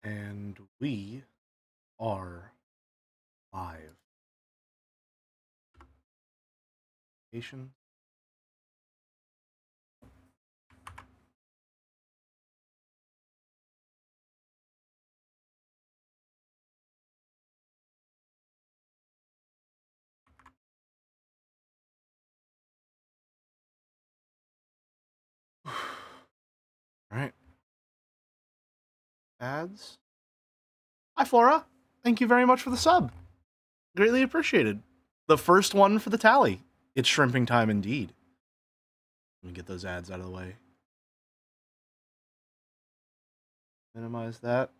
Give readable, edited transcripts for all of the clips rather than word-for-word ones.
And we are live. Patient. All right. Ads. Hi, Flora. Thank you very much for the sub. Greatly appreciated. The first one for the tally. It's shrimping time indeed. Let me get those ads out of the way. Minimize that.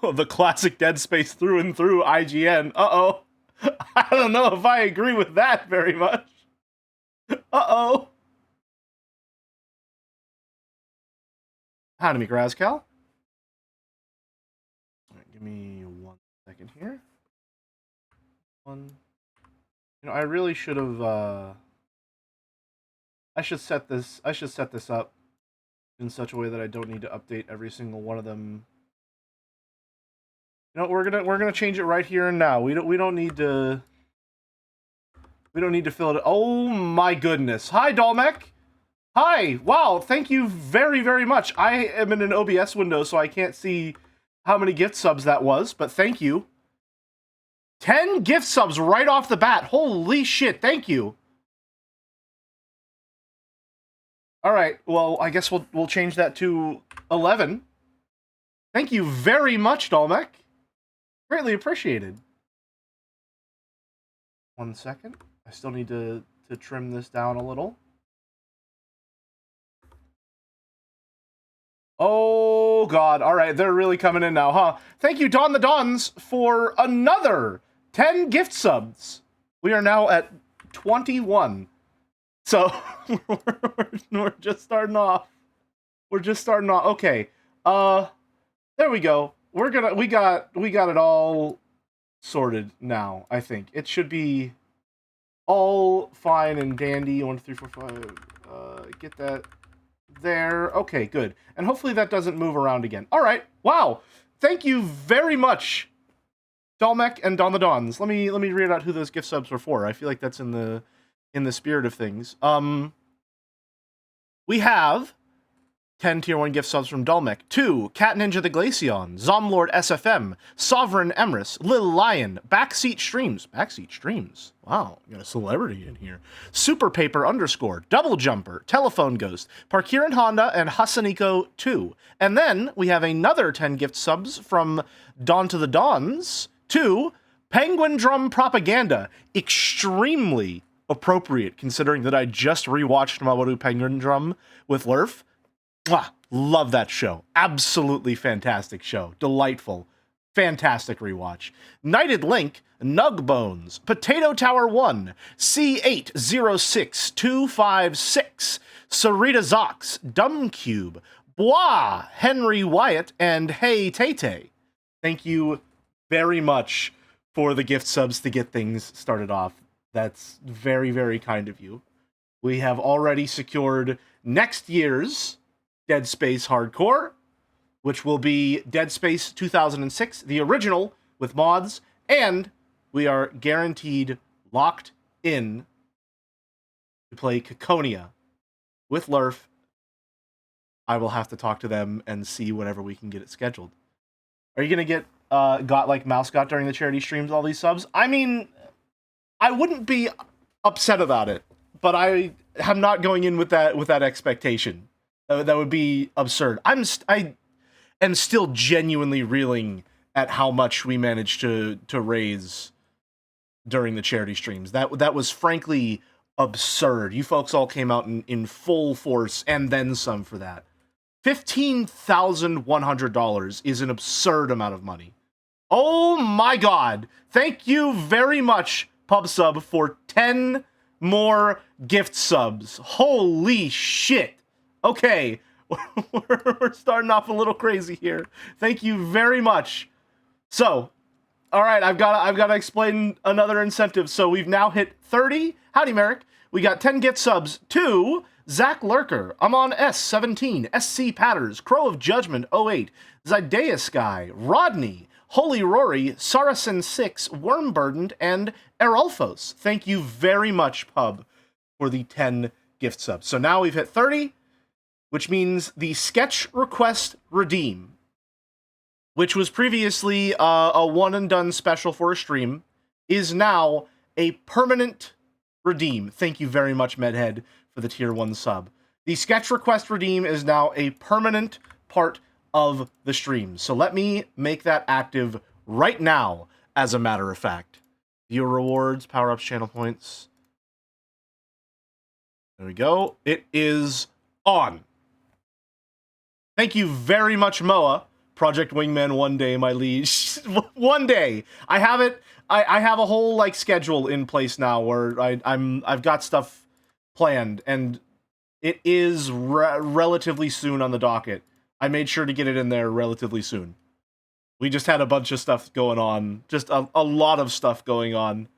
The classic Dead Space through and through IGN. Uh-oh. I don't know if I agree with that very much. Uh-oh. Howdy, Razcal. All right, give me 1 second here. I really should have I should set this up in such a way that I don't need to update every single one of them. We're gonna change it right here and now. We don't need to fill it. Oh my goodness. Hi, Dolmec. Hi. Wow, thank you very, very much. I am in an OBS window, so I can't see how many gift subs that was, but thank you. 10 gift subs right off the bat. Holy shit, thank you. All right, well, I guess we'll change that to 11. Thank you very much, Dolmec. Greatly appreciated. 1 second. I still need to trim this down a little. Oh, God. All right, they're really coming in now, huh? Thank you, Don the Dons, for another 10 gift subs. We are now at 21. So, we're just starting off. We're just starting off. Okay. There we go. We got it all sorted now, I think. It should be all fine and dandy. 1, 2, 3, 4, 5. Get that there. Okay, good. And hopefully that doesn't move around again. All right. Wow. Thank you very much, Dolmec and Don the Dons. Let me read out who those gift subs were for. I feel like that's in the spirit of things. We have 10 tier 1 gift subs from Dolmec. 2, Cat Ninja the Glaceon, Zomlord SFM, Sovereign Emrys, Lil Lion, Backseat Streams. Backseat Streams. Wow, got a celebrity in here. Super Paper _, Double Jumper, Telephone Ghost, Parkiran Honda, and Hasaniko 2. And then we have another 10 gift subs from Dawn to the Dons. 2, Penguin Drum Propaganda. Extremely appropriate considering that I just rewatched Mamoru Penguin Drum with Lurf. Mwah, love that show. Absolutely fantastic show. Delightful. Fantastic rewatch. Knighted Link, Nugbones, Potato Tower 1, C806256, Sarita Zox, Dumbcube, Bois, Henry Wyatt, and Hey Tay. Thank you very much for the gift subs to get things started off. That's very, very kind of you. We have already secured next year's Dead Space Hardcore, which will be Dead Space 2006, the original with mods, and we are guaranteed locked in to play Caconia with Lurf. I will have to talk to them and see whenever we can get it scheduled. Are you gonna get got like Mouse got during the charity streams all these subs? I mean, I wouldn't be upset about it, but I am not going in with that expectation. That would be absurd. I am still genuinely reeling at how much we managed to raise during the charity streams. That was frankly absurd. You folks all came out in full force and then some for that. $15,100 is an absurd amount of money. Oh my God. Thank you very much, PubSub, for 10 more gift subs. Holy shit. Okay, we're starting off a little crazy here. Thank you very much. So, all right, I've got to explain another incentive. So we've now hit 30. Howdy, Merrick. We got 10 gift subs to Zach Lurker, Amon S17, SC Patters, Crow of Judgment 08, Zidea Sky, Rodney, Holy Rory, Saracen 6, Wormburdened, and Erolfos. Thank you very much, Pub, for the 10 gift subs. So now we've hit 30, which means the sketch request redeem, which was previously a one and done special for a stream, is now a permanent redeem. Thank you very much, Medhead, for the tier 1 sub. The sketch request redeem is now a permanent part of the stream. So let me make that active right now, as a matter of fact. Viewer rewards, power-ups, channel points. There we go. It is on. Thank you very much, Moa. Project Wingman, one day, my liege. One day. I have it. I have a whole like schedule in place now where I've got stuff planned, and it is relatively soon on the docket. I made sure to get it in there relatively soon. We just had a bunch of stuff going on. Just a lot of stuff going on.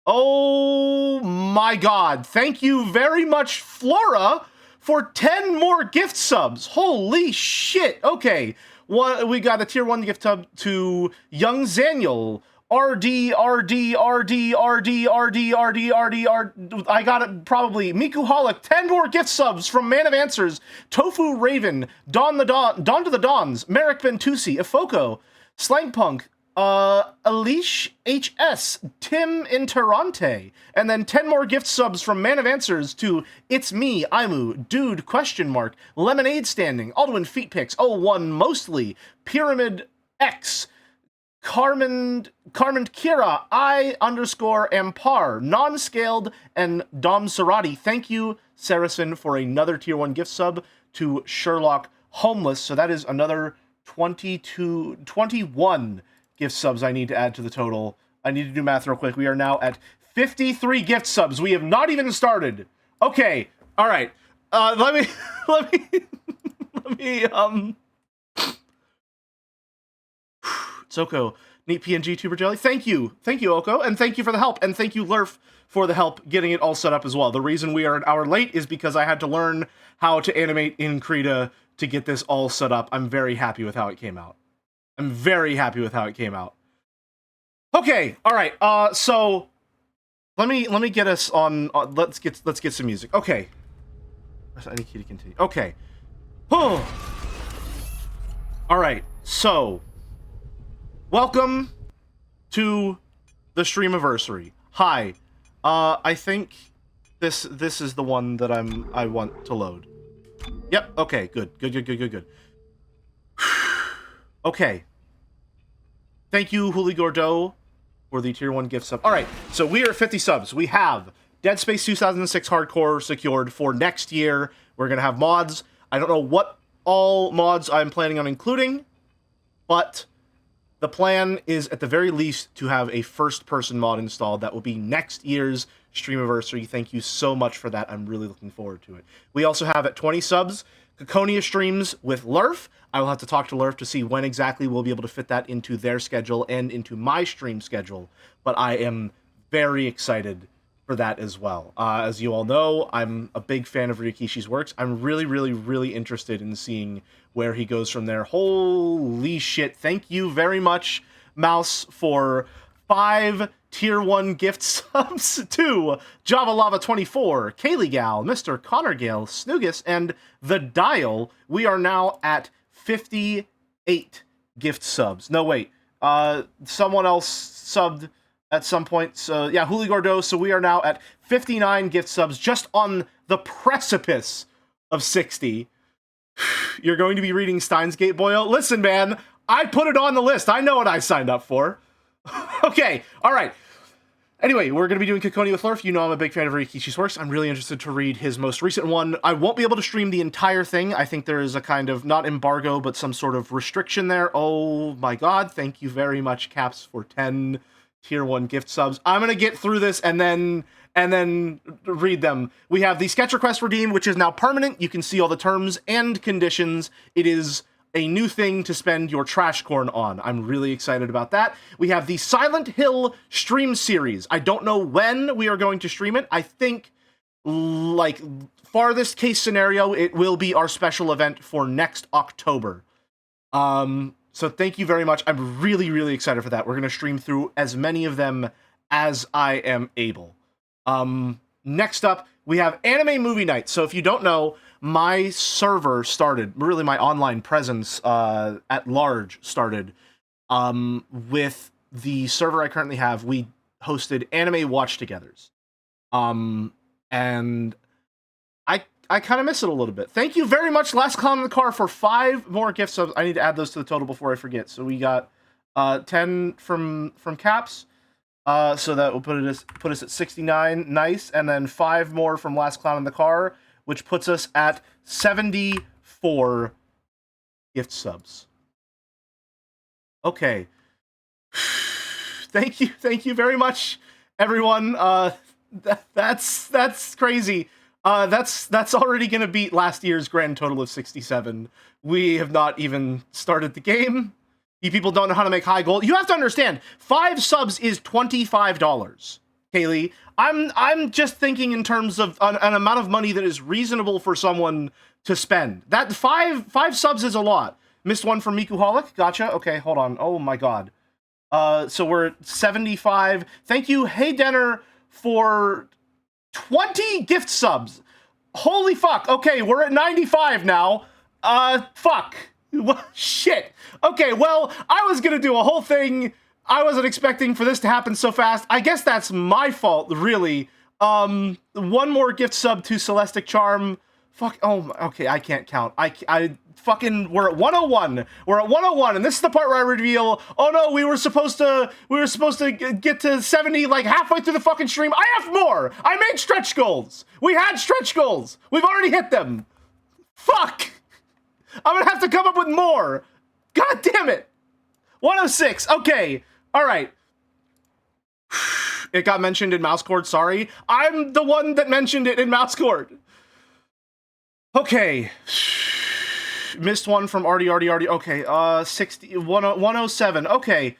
Oh my god. Thank you very much, Flora, for 10 more gift subs. Holy shit. Okay. We got a tier 1 gift sub to Young Zaniel. I got it probably. Miku Holic, 10 more gift subs from Man of Answers, Tofu Raven, Dawn to the Dawns, Merrick Ventusi, Ifoko, Slangpunk, Alish HS, Tim Interante, and then 10 more gift subs from Man of Answers to It's Me, Imu, Dude, Question Mark, Lemonade Standing, Aldwin Feet Picks, 01 Mostly, Pyramid X, Carmen Kira, I_Ampar, Non-Scaled, and Dom Serati. Thank you, Saracen, for another tier 1 gift sub to Sherlock Homeless. So that is another 21 gift subs I need to add to the total. I need to do math real quick. We are now at 53 gift subs. We have not even started. Okay, all right. Let me Soko, neat PNG tuber jelly. Thank you, Oko, and thank you for the help, and thank you, Lurf, for the help getting it all set up as well. The reason we are an hour late is because I had to learn how to animate in Krita to get this all set up. I'm very happy with how it came out. Okay, all right. So let me get us on. Let's get some music. Okay. I need you to continue. Okay. Oh. All right. So. Welcome to the Streamiversary. Hi. I think this is the one that I want to load. Yep, okay, good. Okay. Thank you, Huli Gordo, for the tier 1 gift sub. Alright, so we are at 50 subs. We have Dead Space 2006 Hardcore secured for next year. We're gonna have mods. I don't know what all mods I'm planning on including, but the plan is, at the very least, to have a first-person mod installed. That will be next year's Streamiversary. Thank you so much for that. I'm really looking forward to it. We also have, at 20 subs, Caconia streams with Lurf. I will have to talk to Lurf to see when exactly we'll be able to fit that into their schedule and into my stream schedule. But I am very excited for that as well. As you all know, I'm a big fan of Ryukishi's works. I'm really interested in seeing where he goes from there. Holy shit. Thank you very much, Mouse, for 5 tier 1 gift subs to Java Lava 24, Kaylee Gal, Mr. Connor Gale, Snoogus, and The Dial. We are now at 58 gift subs. No, wait. Someone else subbed at some point. So, yeah, Huli Gordo. So we are now at 59 gift subs, just on the precipice of 60. You're going to be reading Steins Gate Boyo? Listen, man, I put it on the list. I know what I signed up for. Okay, all right. Anyway, we're going to be doing Caconia with Lurf. You know I'm a big fan of Ryukishi's works. I'm really interested to read his most recent one. I won't be able to stream the entire thing. I think there is a kind of, not embargo, but some sort of restriction there. Oh my god, thank you very much, Caps, for 10 tier 1 gift subs. I'm going to get through this and then read them. We have the sketch request redeem, which is now permanent. You can see all the terms and conditions. It is a new thing to spend your trash corn on. I'm really excited about that. We have the Silent Hill stream series. I don't know when we are going to stream it. I think like, farthest case scenario, it will be our special event for next October. So thank you very much. I'm really, really excited for that. We're gonna stream through as many of them as I am able. Next up, we have Anime Movie Night. So if you don't know, my server started, really my online presence at large started with the server I currently have. We hosted Anime Watch-Togethers. And I kind of miss it a little bit. Thank you very much, Last Clown in the Car, for 5 more gift subs. I need to add those to the total before I forget. So we got 10 from Caps. So that will put us at 69. Nice. And then 5 more from Last Clown in the Car, which puts us at 74 gift subs. Okay. Thank you very much, everyone. That's crazy. That's already gonna beat last year's grand total of 67. We have not even started the game. You people don't know how to make high gold. You have to understand, 5 subs is $25. Kaylee, I'm just thinking in terms of an amount of money that is reasonable for someone to spend. That five subs is a lot. Missed one from Mikuholic. Gotcha. Okay, hold on. Oh my god. So we're at 75. Thank you, Hey Denner, for 20 gift subs. Holy fuck. Okay, we're at 95 now. Fuck. Shit. Okay, well, I was gonna do a whole thing. I wasn't expecting for this to happen so fast. I guess that's my fault, really. One more gift sub to Celestic Charm. Fuck. Oh, okay, I can't count. I fucking, we're at 101. We're at 101, and this is the part where I reveal, oh no, we were supposed to get to 70 like halfway through the fucking stream. I have more. I made stretch goals. We had stretch goals. We've already hit them. Fuck. I'm gonna have to come up with more. God damn it. 106. Okay. All right. It got mentioned in Mousecord. Sorry. I'm the one that mentioned it in Mousecord. Okay. Missed one from Artie. Okay. 107. Okay.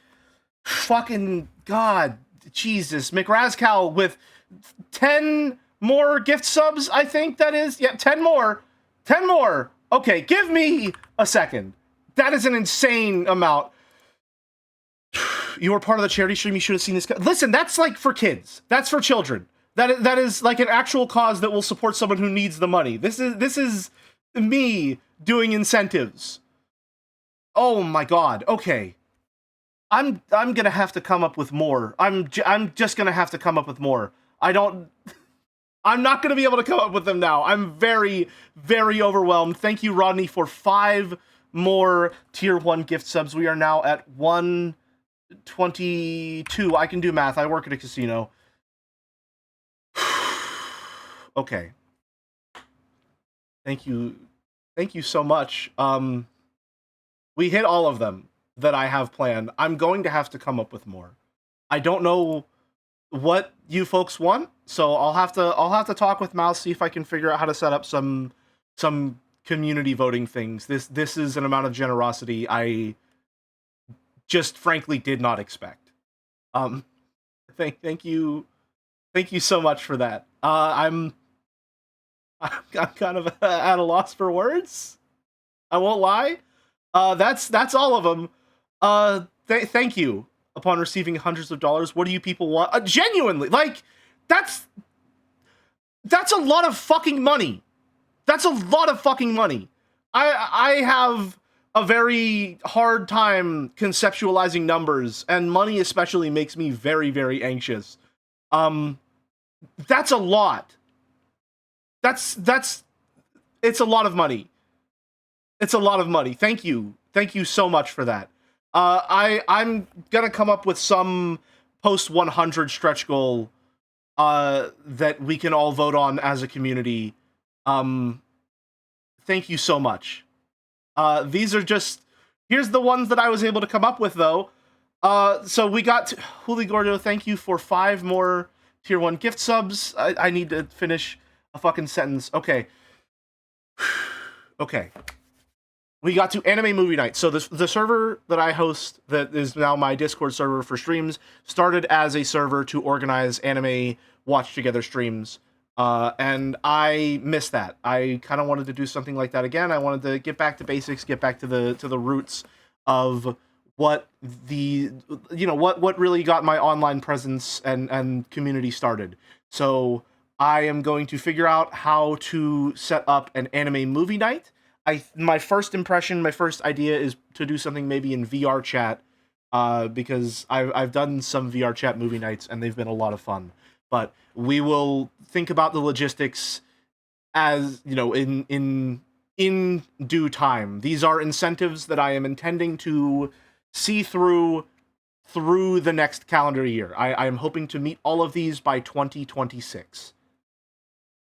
Fucking God. Jesus. McRazcal with 10 more gift subs, I think that is. Yeah, 10 more. 10 more. Okay, give me a second. That is an insane amount. You were part of the charity stream. You should have seen this. Listen, that's like for kids. That's for children. That is like an actual cause that will support someone who needs the money. This is me doing incentives. Oh my god. Okay. I'm gonna have to come up with more. I'm just gonna have to come up with more. I'm not going to be able to come up with them now. I'm very, very overwhelmed. Thank you, Rodney, for 5 more Tier 1 gift subs. We are now at 122. I can do math. I work at a casino. Okay. Thank you. Thank you so much. We hit all of them that I have planned. I'm going to have to come up with more. I don't know what you folks want, so I'll have to talk with Mouse, see if I can figure out how to set up some community voting things. This is an amount of generosity I just frankly did not expect. Thank you so much for that. I'm kind of at a loss for words. I won't lie. That's all of them. Thank you. Upon receiving hundreds of dollars, what do you people want? Genuinely, like, that's a lot of fucking money. That's a lot of fucking money. I have a very hard time conceptualizing numbers, and money especially makes me very, very anxious. That's a lot. It's a lot of money. It's a lot of money. Thank you so much for that. I'm gonna come up with some post 100 stretch goal that we can all vote on as a community. Thank you so much. These are just, here's the ones that I was able to come up with though. So we got Huli Gordo, thank you for 5 more Tier 1 gift subs. I need to finish a fucking sentence. Okay. Okay. We got to Anime Movie Night. So the server that I host, that is now my Discord server for streams, started as a server to organize anime watch together streams. And I miss that. I kind of wanted to do something like that again. I wanted to get back to basics, get back to the roots of what what really got my online presence and community started. So I am going to figure out how to set up an anime movie night. My first impression, my first idea is to do something maybe in VR chat, because I've done some VR chat movie nights and they've been a lot of fun. But we will think about the logistics as in due time. These are incentives that I am intending to see through the next calendar year. I am hoping to meet all of these by 2026.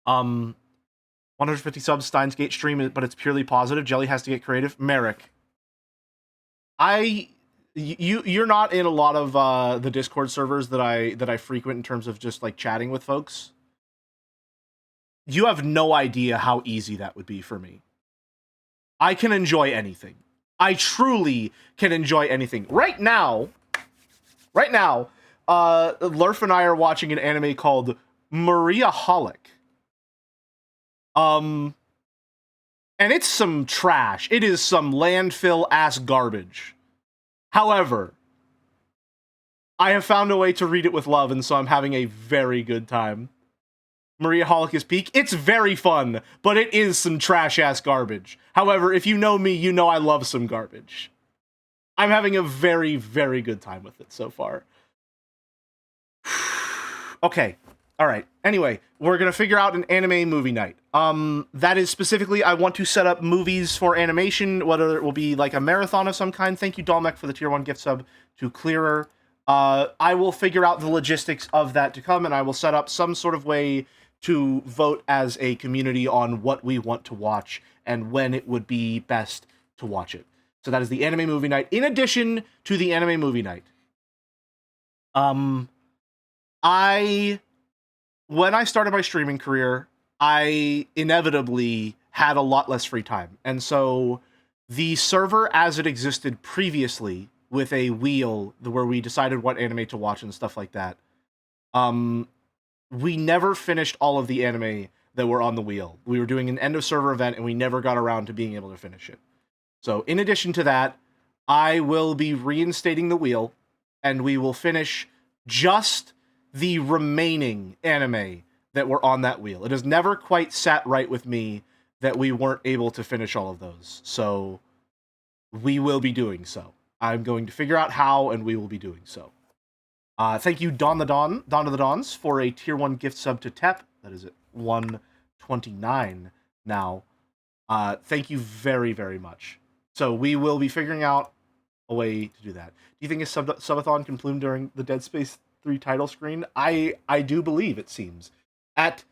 150 subs, Steins Gate stream, but it's purely positive. Jelly has to get creative. Merrick, you're not in a lot of the Discord servers that I frequent in terms of just like chatting with folks. You have no idea how easy that would be for me. I can enjoy anything. I truly can enjoy anything. Right now, Lurf and I are watching an anime called Mariaholic. And it's some trash. It is some landfill ass garbage. However, I have found a way to read it with love, and so I'm having a very good time. Mariaholic is peak. It's very fun, but it is some trash-ass garbage. However, if you know me, you know I love some garbage. I'm having a very, very good time with it so far. Okay. All right. Anyway, we're going to figure out an anime movie night. That is specifically, I want to set up movies for animation, whether it will be like a marathon of some kind. Thank you, Dalmec, for the tier 1 gift sub to Clearer. I will figure out the logistics of that to come, and I will set up some sort of way to vote as a community on what we want to watch and when it would be best to watch it. So that is the anime movie night, in addition to the anime movie night. When I started my streaming career, I inevitably had a lot less free time. And so the server as it existed previously, with a wheel where we decided what anime to watch and stuff like that, we never finished all of the anime that were on the wheel. We were doing an end of server event and we never got around to being able to finish it. So in addition to that, I will be reinstating the wheel and we will finish just the remaining anime that were on that wheel. It has never quite sat right with me that we weren't able to finish all of those. So we will be doing so. I'm going to figure out how, and we will be doing so. Thank you, Dawn of the Dawns, for a tier 1 gift sub to Tep. That is at 129 now. Thank you very, very much. So we will be figuring out a way to do that. Do you think a subathon can plume during the Dead Space 3 title screen? I do believe, it seems. At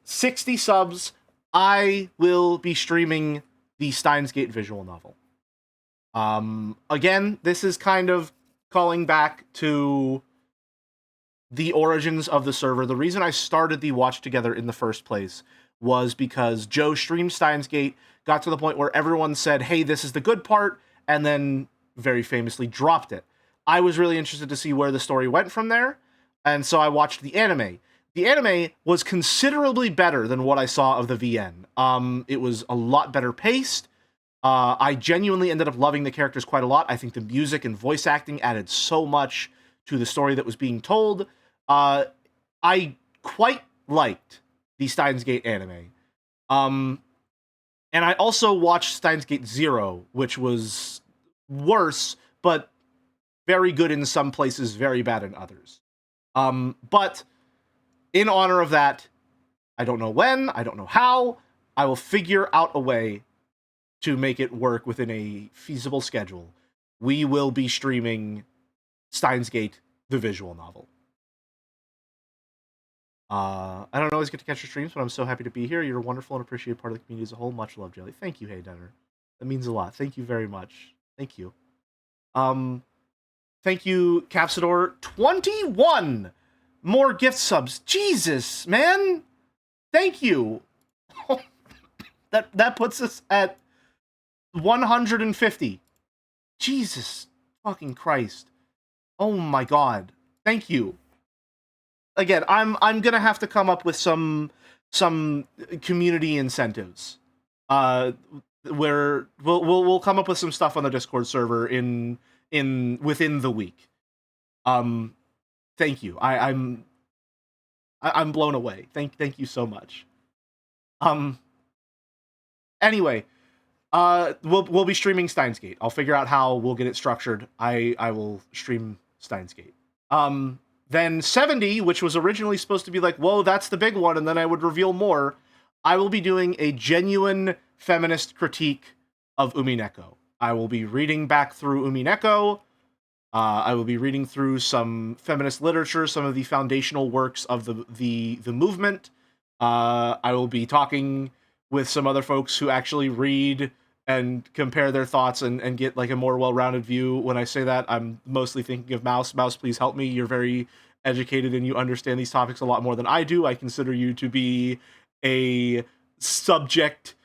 60 subs, I will be streaming the Steins Gate visual novel. Again, this is kind of calling back to the origins of the server. The reason I started the Watch Together in the first place was because Joe streamed Steins Gate, got to the point where everyone said, hey, this is the good part, and then very famously dropped it. I was really interested to see where the story went from there, and so I watched the anime. The anime was considerably better than what I saw of the VN. It was a lot better paced. I genuinely ended up loving the characters quite a lot. I think the music and voice acting added so much to the story that was being told. I quite liked the Steins Gate anime. And I also watched Steins Gate Zero, which was worse, but very good in some places, very bad in others. But in honor of that, I don't know when, I don't know how, I will figure out a way to make it work within a feasible schedule. We will be streaming Steins Gate, the visual novel. I don't always get to catch your streams, but I'm so happy to be here. You're a wonderful and appreciated part of the community as a whole. Much love, Jelly. Thank you, Hey Denner. That means a lot. Thank you very much. Thank you. Thank you, Capsador. 21 more gift subs. Jesus, man. Thank you. That puts us at 150. Jesus fucking Christ. Oh my god. Thank you. Again, I'm gonna have to come up with some some community incentives, where we'll come up with some stuff on the Discord server in within the week. Thank you. I'm blown away. Thank you so much. Anyway, we'll be streaming Steins Gate. I'll figure out how we'll get it structured. I will stream Steins Gate. Then 70, which was originally supposed to be like, whoa, that's the big one, and then I would reveal more. I will be doing a genuine feminist critique of Umineko. I will be reading back through Umineko. I will be reading through some feminist literature, some of the foundational works of the movement. I will be talking with some other folks who actually read and compare their thoughts and get like a more well-rounded view. When I say that, I'm mostly thinking of Mouse. Mouse, please help me. You're very educated and you understand these topics a lot more than I do. I consider you to be a subject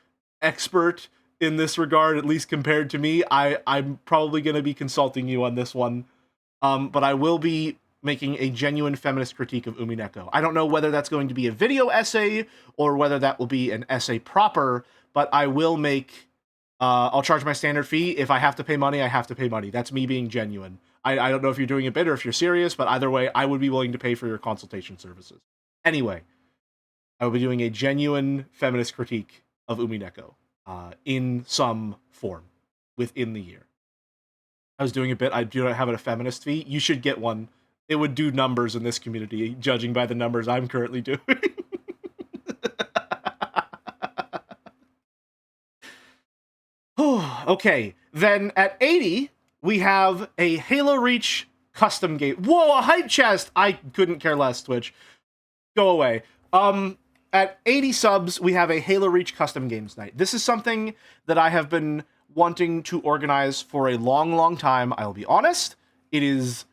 expert in this regard, at least compared to me. I'm probably going to be consulting you on this one. But I will be making a genuine feminist critique of Umineko. I don't know whether that's going to be a video essay or whether that will be an essay proper, but I will make... I'll charge my standard fee. If I have to pay money, I have to pay money. That's me being genuine. I don't know if you're doing a bit or if you're serious, but either way, I would be willing to pay for your consultation services. Anyway, I will be doing a genuine feminist critique of Umineko in some form within the year. I was doing a bit. I do not have a feminist fee. You should get one. It would do numbers in this community, judging by the numbers I'm currently doing. Okay, then at 80, we have a Halo Reach custom game. Whoa, a hype chest! I couldn't care less, Twitch. Go away. At 80 subs, we have a Halo Reach custom games night. This is something that I have been wanting to organize for a long, long time. I'll be honest, it is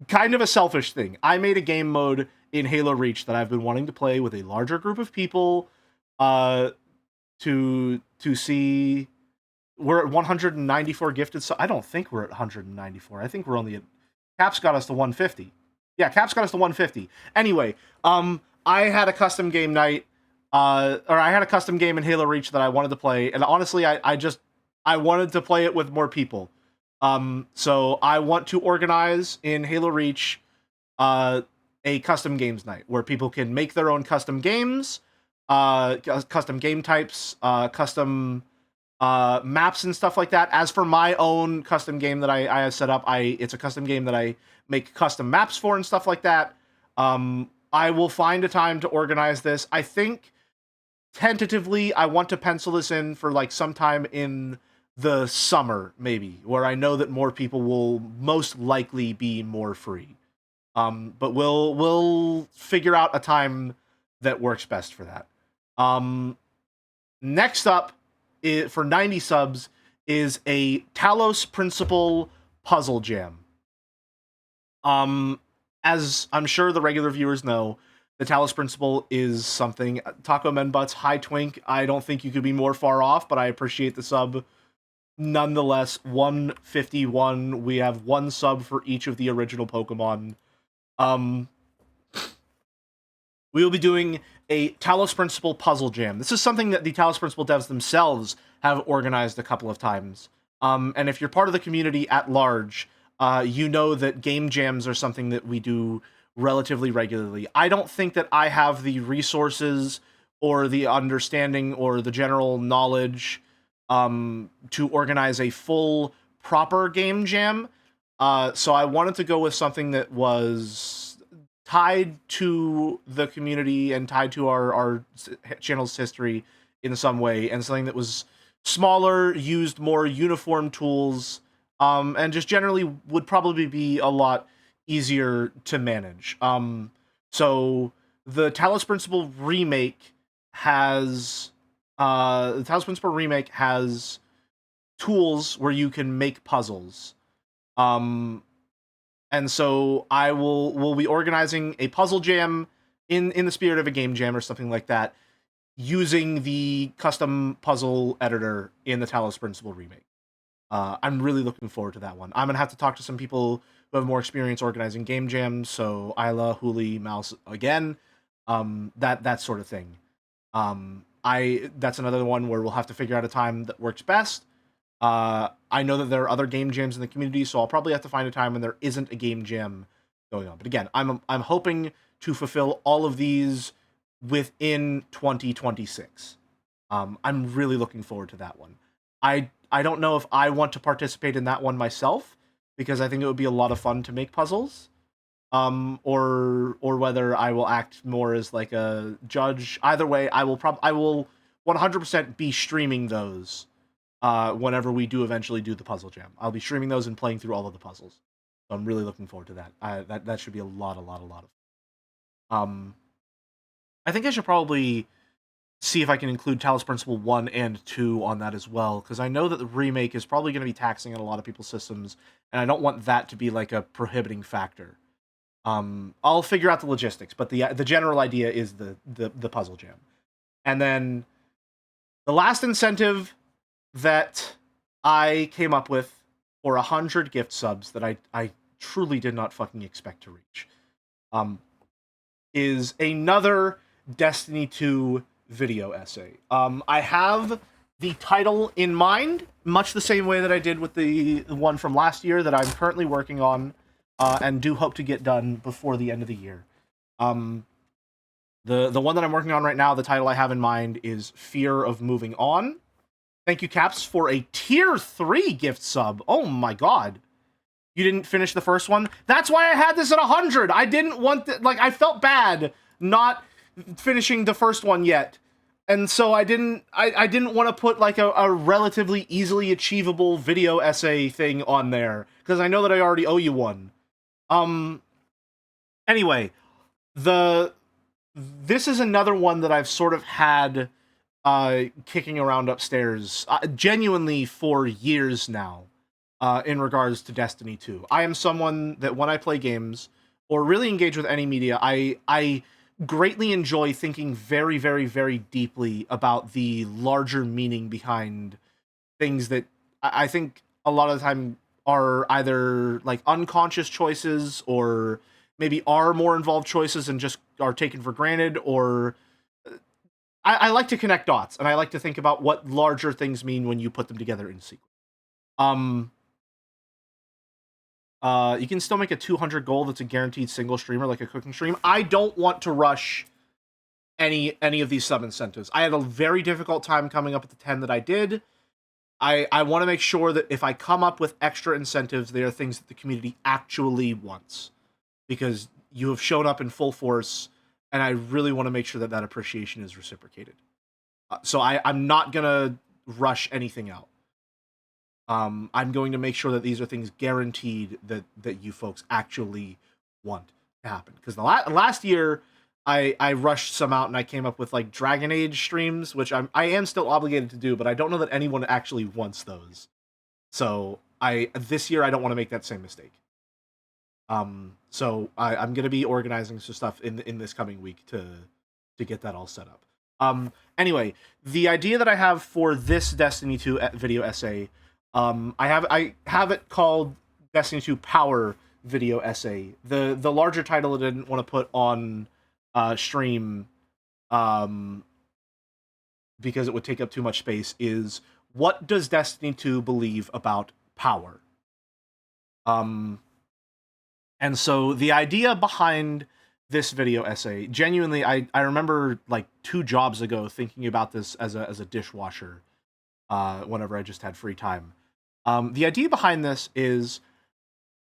kind of a selfish thing. I made a game mode in Halo Reach that I've been wanting to play with a larger group of people to see... We're at 194 gifted, so I don't think we're at 194. I think we're only at... Caps got us to 150. Yeah, Caps got us to 150. Anyway, I had a custom game night, or I had a custom game in Halo Reach that I wanted to play, and honestly, I wanted to play it with more people. So I want to organize in Halo Reach a custom games night where people can make their own custom games, custom game types, custom maps and stuff like that. As for my own custom game that I have set up, it's a custom game that I make custom maps for and stuff like that. I will find a time to organize this. I think tentatively I want to pencil this in for like sometime in the summer, maybe, where I know that more people will most likely be more free. But we'll figure out a time that works best for that. Next up, for 90 subs, is a Talos Principle puzzle jam. As I'm sure the regular viewers know, the Talos Principle is something... Taco Men Butts, hi Twink, I don't think you could be more far off, but I appreciate the sub. Nonetheless, 151, we have one sub for each of the original Pokemon. We will be doing a Talos Principle puzzle jam. This is something that the Talos Principle devs themselves have organized a couple of times. And if you're part of the community at large, you know that game jams are something that we do relatively regularly. I don't think that I have the resources or the understanding or the general knowledge to organize a full, proper game jam. So I wanted to go with something that was tied to the community and tied to our channel's history in some way, and something that was smaller, used more uniform tools, and just generally would probably be a lot easier to manage. So the Talos Principle remake has tools where you can make puzzles. And so we'll be organizing a puzzle jam in the spirit of a game jam or something like that, using the custom puzzle editor in the Talos Principle remake. I'm really looking forward to that one. I'm gonna have to talk to some people who have more experience organizing game jams, so Isla, Huli, Mouse again, that sort of thing. That's another one where we'll have to figure out a time that works best. I know that there are other game jams in the community, so I'll probably have to find a time when there isn't a game jam going on. But again, I'm hoping to fulfill all of these within 2026. I'm really looking forward to that one. I don't know if I want to participate in that one myself, because I think it would be a lot of fun to make puzzles. Or whether I will act more as like a judge. Either way, I will 100% be streaming those whenever we do eventually do the puzzle jam. I'll be streaming those and playing through all of the puzzles. So I'm really looking forward to that. That should be a lot of fun. I think I should probably see if I can include Talos Principle 1 and 2 on that as well, because I know that the remake is probably going to be taxing on a lot of people's systems, and I don't want that to be like a prohibiting factor. I'll figure out the logistics, but the general idea is the puzzle jam. And then the last incentive that I came up with for 100 gift subs that I truly did not fucking expect to reach is another Destiny 2 video essay. I have the title in mind, much the same way that I did with the one from last year that I'm currently working on, and do hope to get done before the end of the year. The one that I'm working on right now, the title I have in mind is Fear of Moving On. Thank you, Caps, for a tier 3 gift sub. Oh my god. You didn't finish the first one? That's why I had this at 100. I didn't want I felt bad not finishing the first one yet. And so I didn't want to put like a relatively easily achievable video essay thing on there, because I know that I already owe you one. Anyway, this is another one that I've sort of had kicking around upstairs genuinely for years now, in regards to Destiny 2. I am someone that when I play games or really engage with any media, I greatly enjoy thinking very, very, very deeply about the larger meaning behind things that I think a lot of the time are either like unconscious choices, or maybe are more involved choices and just are taken for granted, or I like to connect dots, and I like to think about what larger things mean when you put them together in sequence. You can still make a 200 goal that's a guaranteed single streamer, like a cooking stream. I don't want to rush any of these sub incentives. I had a very difficult time coming up with the 10 that I did. I want to make sure that if I come up with extra incentives, they are things that the community actually wants, because you have shown up in full force, and I really want to make sure that that appreciation is reciprocated. So I'm not gonna rush anything out. I'm going to make sure that these are things guaranteed that you folks actually want to happen. Because the last year, I rushed some out and I came up with like Dragon Age streams, which I am still obligated to do, but I don't know that anyone actually wants those. So this year I don't want to make that same mistake. So I'm gonna be organizing some stuff in this coming week to get that all set up. Anyway, the idea that I have for this Destiny 2 video essay, I have it called Destiny 2 Power Video Essay. The larger title I didn't want to put on stream, because it would take up too much space, is what does Destiny 2 believe about power? And so the idea behind this video essay, genuinely, I remember like 2 jobs ago thinking about this as a dishwasher, whenever I just had free time. The idea behind this is,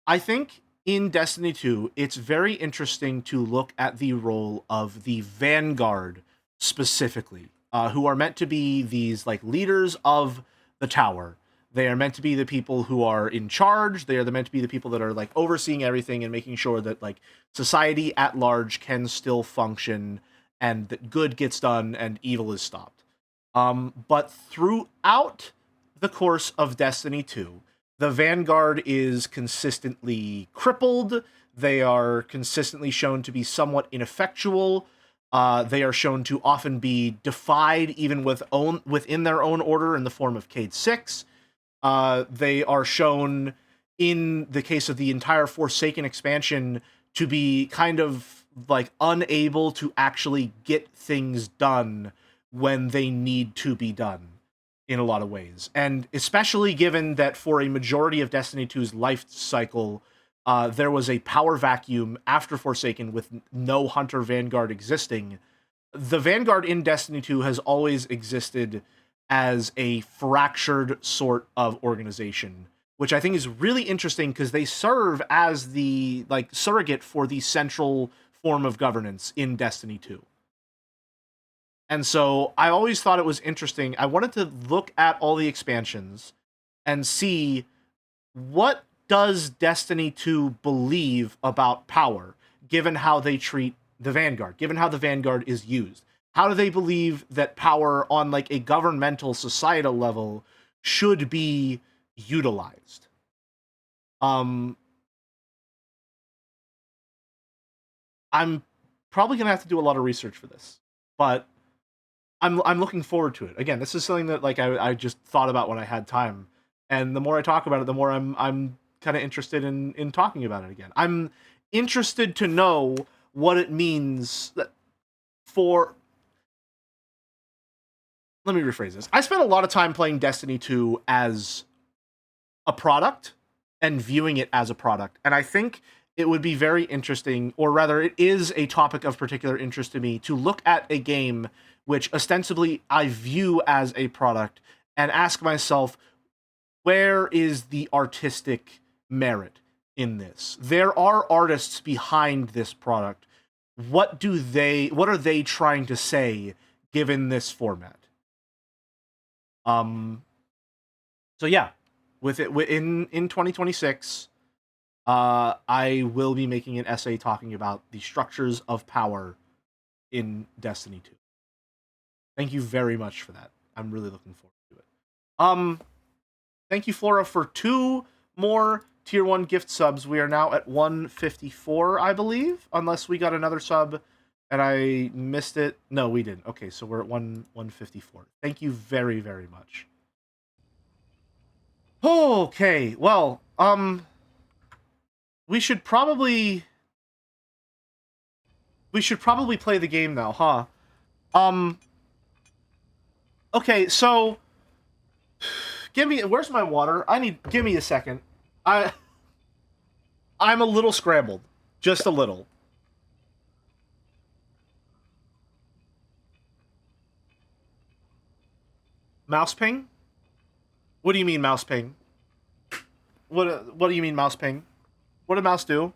I think in Destiny 2, it's very interesting to look at the role of the Vanguard specifically, who are meant to be these like leaders of the tower. They are meant to be the people who are in charge. They are meant to be the people that are like overseeing everything and making sure that like society at large can still function, and that good gets done and evil is stopped. But throughout the course of Destiny 2, the Vanguard is consistently crippled. They are consistently shown to be somewhat ineffectual. They are shown to often be defied even within their own order in the form of Cayde 6. They are shown, in the case of the entire Forsaken expansion, to be kind of like unable to actually get things done when they need to be done in a lot of ways. And especially given that for a majority of Destiny 2's life cycle, there was a power vacuum after Forsaken with no Hunter Vanguard existing. The Vanguard in Destiny 2 has always existed as a fractured sort of organization, which I think is really interesting because they serve as the surrogate for the central form of governance in Destiny 2. And so I always thought it was interesting. I wanted to look at all the expansions and see what does Destiny 2 believe about power, given how they treat the Vanguard, given how the Vanguard is used. How do they believe that power on like a governmental societal level should be utilized? I'm probably gonna have to do a lot of research for this, but I'm looking forward to it. Again, this is something that like I just thought about when I had time, and the more I talk about it, the more I'm kind of interested in talking about it again. I'm interested to know what it means for. Let me rephrase this. I spent a lot of time playing Destiny 2 as a product and viewing it as a product, and I think it would be very interesting, or rather, it is a topic of particular interest to me, to look at a game which ostensibly I view as a product and ask myself, where is the artistic merit in this? There are artists behind this product. What are they trying to say given this format? So yeah, with it in 2026, I will be making an essay talking about the structures of power in Destiny 2. Thank you very much for that. I'm really looking forward to it. Thank you, Flora, for 2 more tier 1 gift subs. We are now at 154, I believe, unless we got another sub and I missed it. No, we didn't. Okay, so we're at 154. Thank you very, very much. Okay, well, we should probably play the game now, huh? Okay, so where's my water? Give me a second. I'm a little scrambled. Just a little. Mouse ping? What do you mean mouse ping? What do you mean mouse ping? What did mouse do?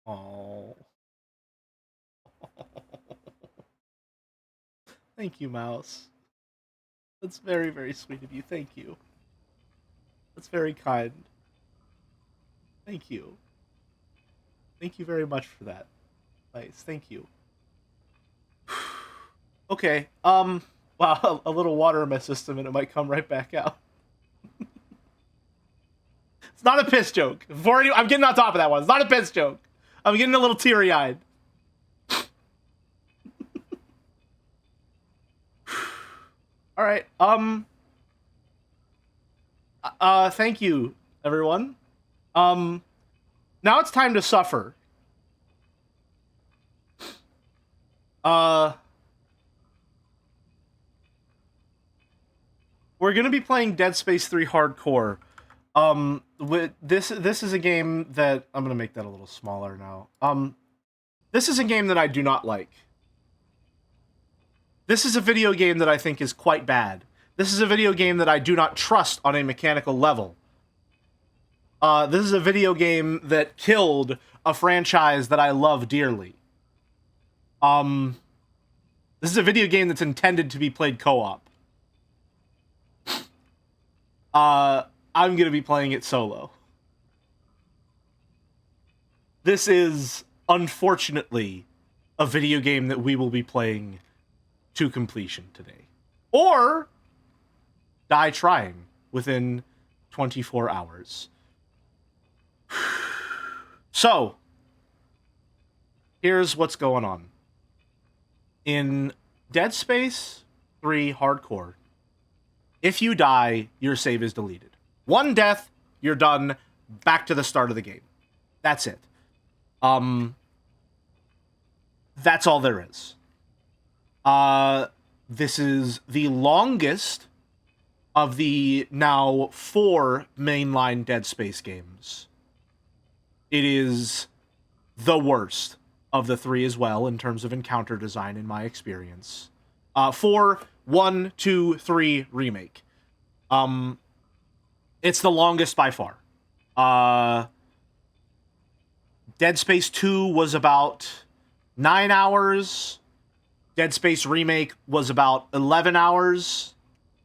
Oh. Thank you, mouse. That's very, very sweet of you. Thank you. That's very kind. Thank you. Thank you very much for that. Nice. Thank you. Okay. Wow, a little water in my system and it might come right back out. It's not a piss joke. I'm getting on top of that one. It's not a piss joke. I'm getting a little teary-eyed. All right. Thank you, everyone. Now it's time to suffer. We're gonna be playing Dead Space 3 Hardcore. This is a game that I'm gonna make that a little smaller now. This is a game that I do not like. This is a video game that I think is quite bad. This is a video game that I do not trust on a mechanical level. This is a video game that killed a franchise that I love dearly. This is a video game that's intended to be played co-op. I'm gonna be playing it solo. This is, unfortunately, a video game that we will be playing to completion today. Or die trying within 24 hours. So, here's what's going on. In Dead Space 3 Hardcore, if you die, your save is deleted. One death, you're done, back to the start of the game. That's it. That's all there is. This is the longest of the now 4 mainline Dead Space games. It is the worst of the 3 as well in terms of encounter design in my experience. 4, 1, 2, 3 remake. It's the longest by far. Dead Space 2 was about 9 hours. Dead Space Remake was about 11 hours.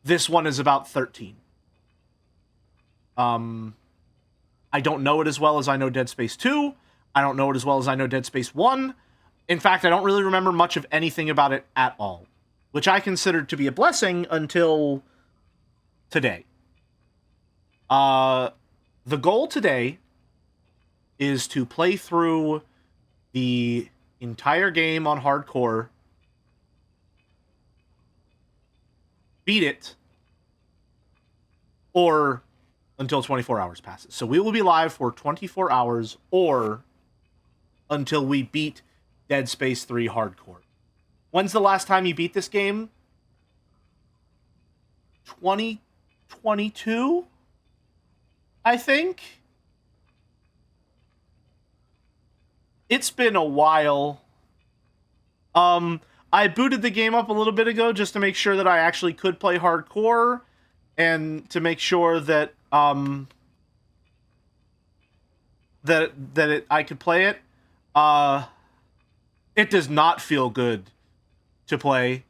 This one is about 13. I don't know it as well as I know Dead Space 2. I don't know it as well as I know Dead Space 1. In fact, I don't really remember much of anything about it at all, which I considered to be a blessing until today. The goal today is to play through the entire game on hardcore, beat it, or until 24 hours passes. So we will be live for 24 hours or until we beat Dead Space 3 hardcore. When's the last time you beat this game? 2022? I think. It's been a while. I booted the game up a little bit ago just to make sure that I actually could play hardcore and to make sure that I could play it. It does not feel good to play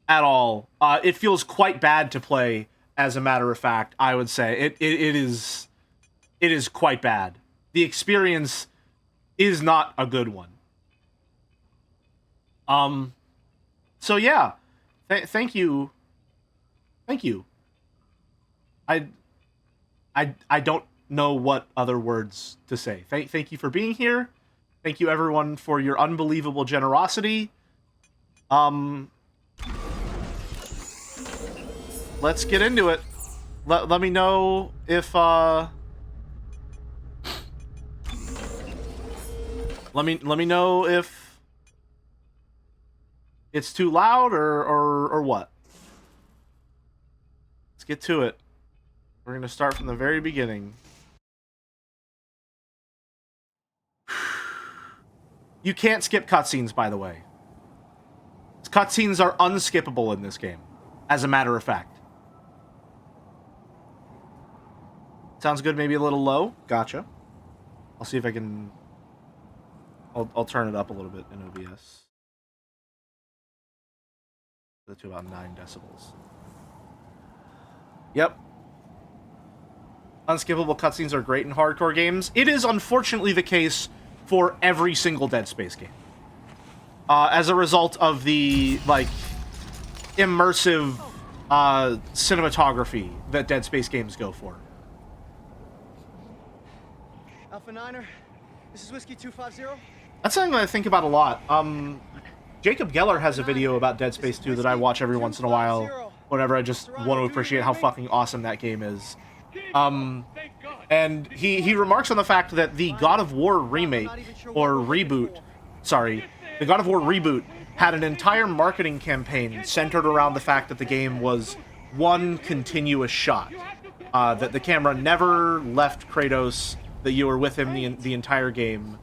at all. It feels quite bad to play, as a matter of fact, I would say. It is quite bad. The experience is not a good one. So yeah, thank you. Thank you. I don't know what other words to say. Thank you for being here. Thank you everyone for your unbelievable generosity. Let's get into it. Let me know if let me know if it's too loud or what. Let's get to it. We're gonna start from the very beginning. You can't skip cutscenes, by the way. Cutscenes are unskippable in this game, as a matter of fact. Sounds good, maybe a little low. Gotcha. I'll see if I can... I'll turn it up a little bit in OBS. To about 9 decibels. Yep. Unskippable cutscenes are great in hardcore games. It is unfortunately the case for every single Dead Space game. As a result of the, like, immersive cinematography that Dead Space games go for. Alpha Niner, this is Whiskey 250. That's something that I think about a lot. Jacob Geller has a video about Dead Space 2 that I watch every once in a while, whenever I just want to appreciate how fucking awesome that game is. And he remarks on the fact that the God of War remake, or reboot, sorry, the God of War reboot had an entire marketing campaign centered around the fact that the game was one continuous shot. That the camera never left Kratos, that you were with him the entire game.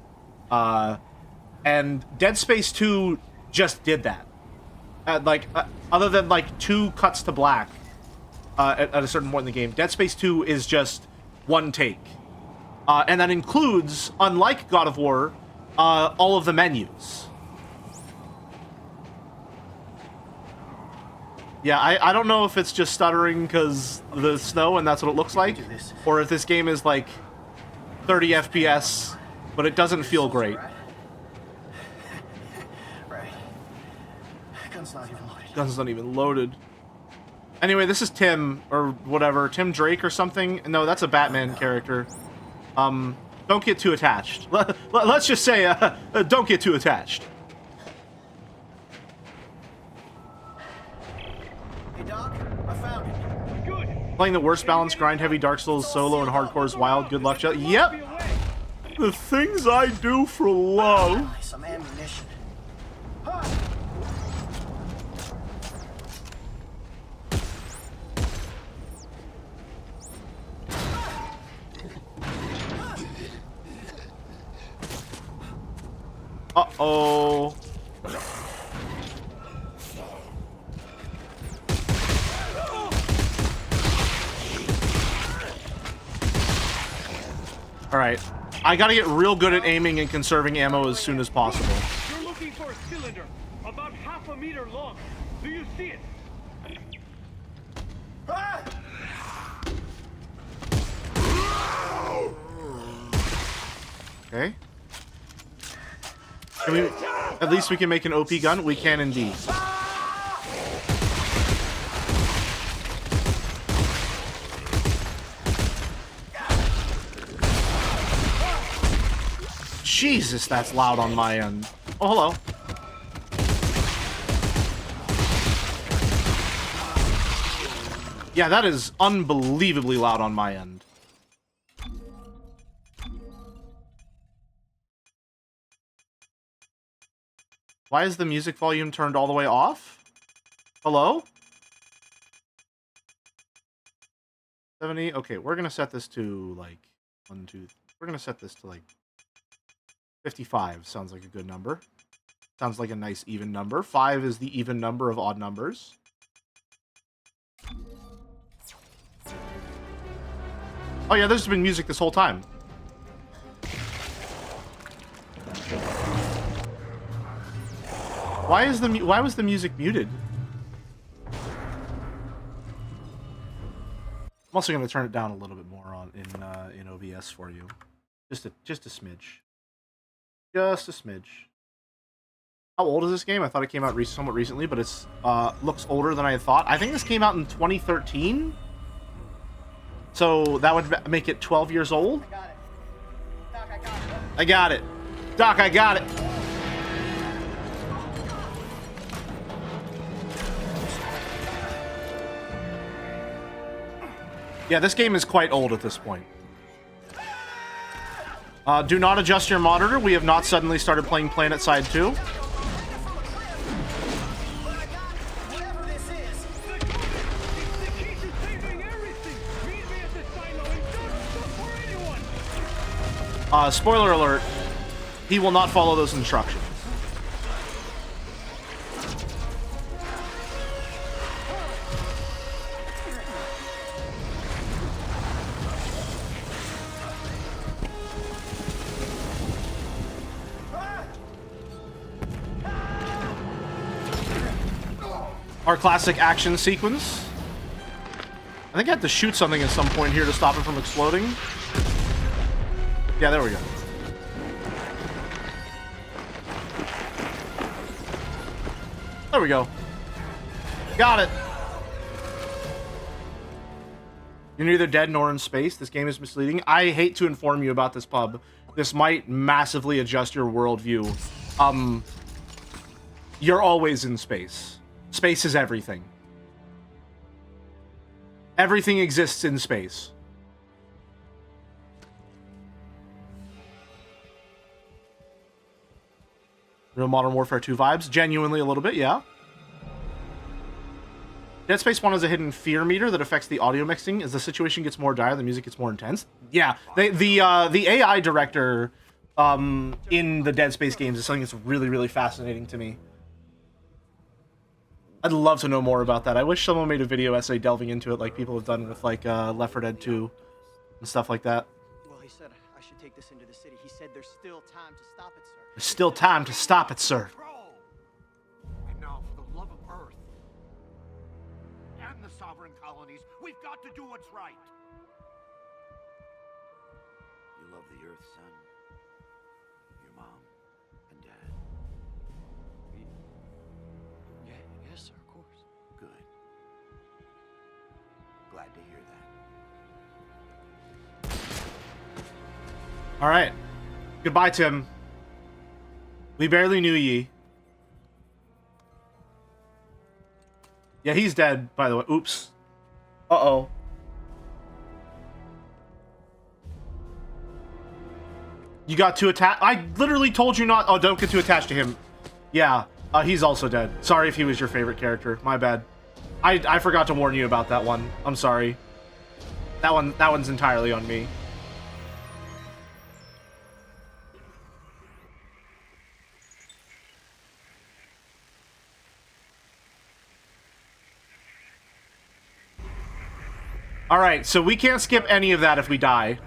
And Dead Space 2 just did that. Other than, like, 2 cuts to black at a certain point in the game, Dead Space 2 is just one take. And that includes, unlike God of War, all of the menus. Yeah, I don't know if it's just stuttering because the snow and that's what it looks like, or if this game is like 30 FPS, but it doesn't feel great. Right. Gun's not even loaded. Gun's not even loaded. Anyway, this is Tim, or whatever, Tim Drake or something. No, that's a Batman character. Don't get too attached. Let's just say, don't get too attached. Hey Doc, I found it. Good. Playing the worst balanced grind heavy Dark Souls solo and hardcore is wild. Good luck, Yep. The things I do for love. Some ammunition. Uh-oh. Alright. I gotta get real good at aiming and conserving ammo as soon as possible. You're looking for a cylinder about half a meter long. Do you see it? Okay. Can we, at least we can make an OP gun? We can indeed. Jesus, that's loud on my end. Oh, hello. Yeah, that is unbelievably loud on my end. Why is the music volume turned all the way off? Hello? 70? Okay, we're gonna set this to, like, 1, 2... We're gonna set this to, like, 55. Sounds like a good number. Sounds like a nice even number. 5 is the even number of odd numbers. Oh yeah, there's been music this whole time. Why was the music muted? I'm also going to turn it down a little bit more in OBS for you. Just a smidge. Just a smidge. How old is this game? I thought it came out somewhat recently, but it's looks older than I had thought. I think this came out in 2013. So that would make it 12 years old. I got it. Doc, I got it. I got it. Doc, I got it. Yeah, this game is quite old at this point. Do not adjust your monitor. We have not suddenly started playing PlanetSide 2. Spoiler alert, he will not follow those instructions. Our classic action sequence. I think I have to shoot something at some point here to stop it from exploding. Yeah, there we go. There we go. Got it. You're neither dead nor in space. This game is misleading. I hate to inform you about this, pub. This might massively adjust your worldview. You're always in space. Space is everything. Everything exists in space. Real Modern Warfare 2 vibes. Genuinely a little bit, yeah. Dead Space 1 has a hidden fear meter that affects the audio mixing. As the situation gets more dire, the music gets more intense. Yeah, the AI director in the Dead Space games is something that's really, really fascinating to me. I'd love to know more about that. I wish someone made a video essay delving into it like people have done with, like, Left 4 Dead 2 and stuff like that. Well, he said I should take this into the city. He said there's still time to stop it, sir. There's still time to stop it, sir. And now, for the love of Earth and the sovereign colonies, we've got to do what's right. You love the Earth, son. Your mom and dad. Yes, sir, of course. Good. Glad to hear that. All right. Goodbye, Tim. We barely knew ye. Yeah, he's dead, by the way. Oops. Uh-oh. You got too attached. I literally told you not. Oh, don't get too attached to him. Yeah, he's also dead. Sorry if he was your favorite character. My bad. I forgot to warn you about that one. I'm sorry. That one's entirely on me. Alright, so we can't skip any of that if we die.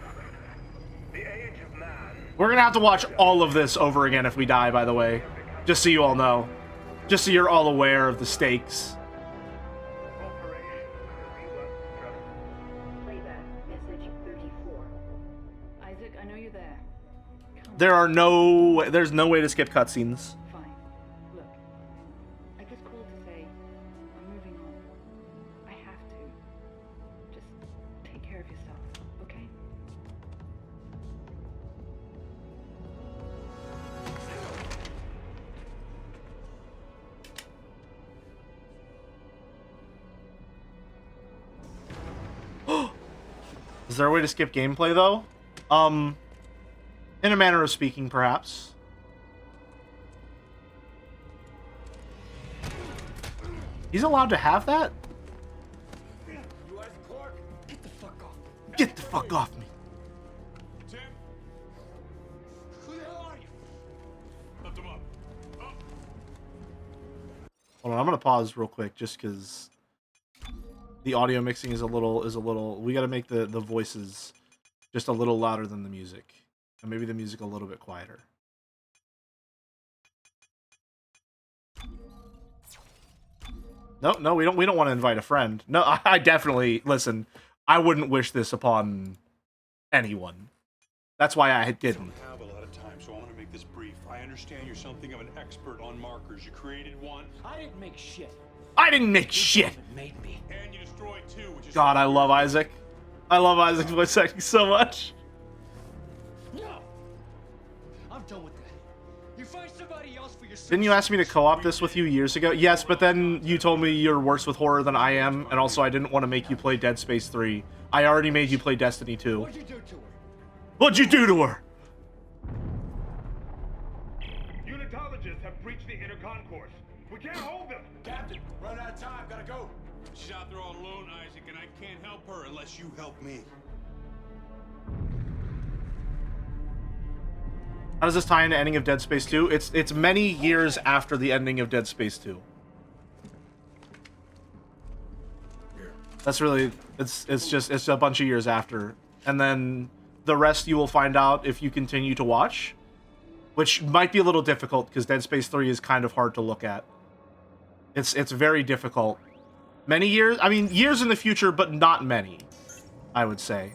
We're gonna have to watch all of this over again if we die, by the way. Just so you all know. Just so you're all aware of the stakes. Playback, message 34. Isaac, I know you're there. There's no way to skip cutscenes. Fine. Look, I just called to say I'm moving on. I have to. Just take care of yourself, okay? Is there a way to skip gameplay, though? In a manner of speaking, perhaps. He's allowed to have that? You Isaac Clarke? Get the fuck off. Get the fuck off me. Tim? Who the hell are you? Lift him up. Up. Hold on, I'm gonna pause real quick just because the audio mixing is a little. We gotta make the voices just a little louder than the music, and maybe the music a little bit quieter. No, we don't want to invite a friend. No, I definitely listen. I wouldn't wish this upon anyone. That's why I didn't. I don't have a lot of time, so I want to make this brief. I understand you're something of an expert on markers. You created one. I didn't make shit. I didn't make shit. It made me. And you destroyed two, which is God, I love Isaac. I love Isaac's voice acting so much. No. I'm done with that. You find somebody else for your. Didn't you ask me to co-op this with you years ago? Yes, but then you told me you're worse with horror than I am, and also I didn't want to make you play Dead Space 3. I already made you play Destiny 2. What'd you do to her? What'd you do to her? Unitologists have breached the inner concourse. We can't hold them. Captain, run out of time. Gotta go. She's out there all alone, Isaac, and I can't help her unless you help me. How does this tie into the ending of Dead Space 2? It's many years after the ending of Dead Space 2. That's really it's a bunch of years after, and then the rest you will find out if you continue to watch, which might be a little difficult because Dead Space 3 is kind of hard to look at. It's very difficult. Many years, I mean years in the future, but not many, I would say.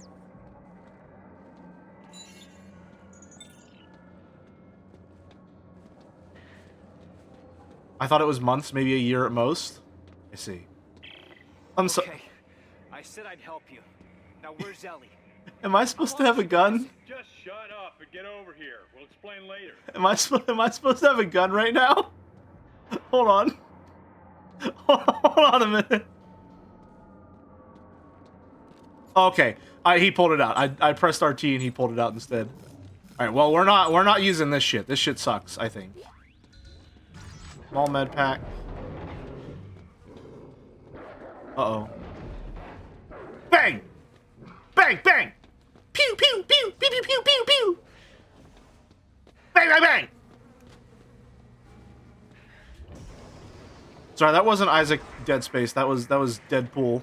I thought it was months, maybe a year at most. I see. I'm so. Okay. I said I'd help you. Now where's Ellie? Am I supposed to have a gun? Just shut up and get over here. We'll explain later. Am I supposed to have a gun right now? Hold on. Hold on a minute. Okay, he pulled it out. I pressed RT and he pulled it out instead. All right. Well, we're not using this shit. This shit sucks, I think. Small med pack. Uh-oh. Bang! Bang, bang! Pew, pew, pew, pew, pew, pew, pew, pew! Bang, bang, bang! Sorry, that wasn't Isaac Dead Space. That was Deadpool.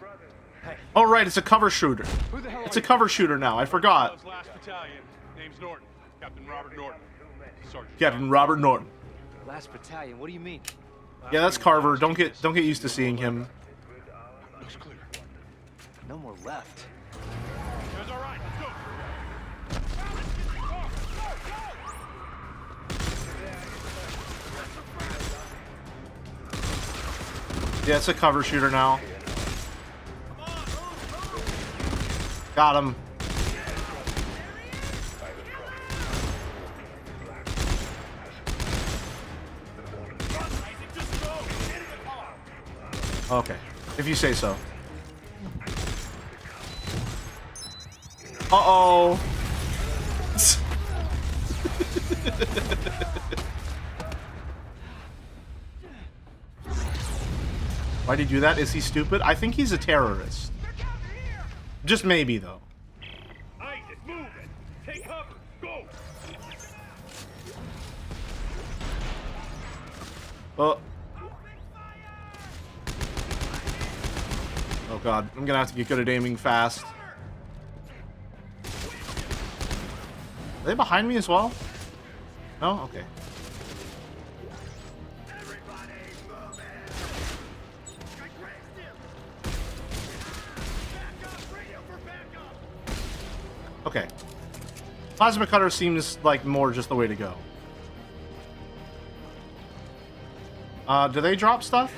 Hey. Oh, right, it's a cover shooter. Who the hell It's a cover shooter now. I forgot. Last Battalion. Name's Norton. Captain Robert Norton. Sergeant. Captain Robert Norton. Last battalion. What do you mean? Yeah, that's Carver. Don't get used to seeing him. Looks clear. No more left. That's all right. Let's go. Yeah, it's a cover shooter now. Got him. Okay, if you say so. Uh-oh. Why'd he do that? Is he stupid? I think he's a terrorist. Just maybe, though. Isaac, move it. Take cover. Go. Oh god, I'm gonna have to get good at aiming fast. Are they behind me as well? No? Okay. Okay. Plasma cutter seems like more just the way to go. Do they drop stuff?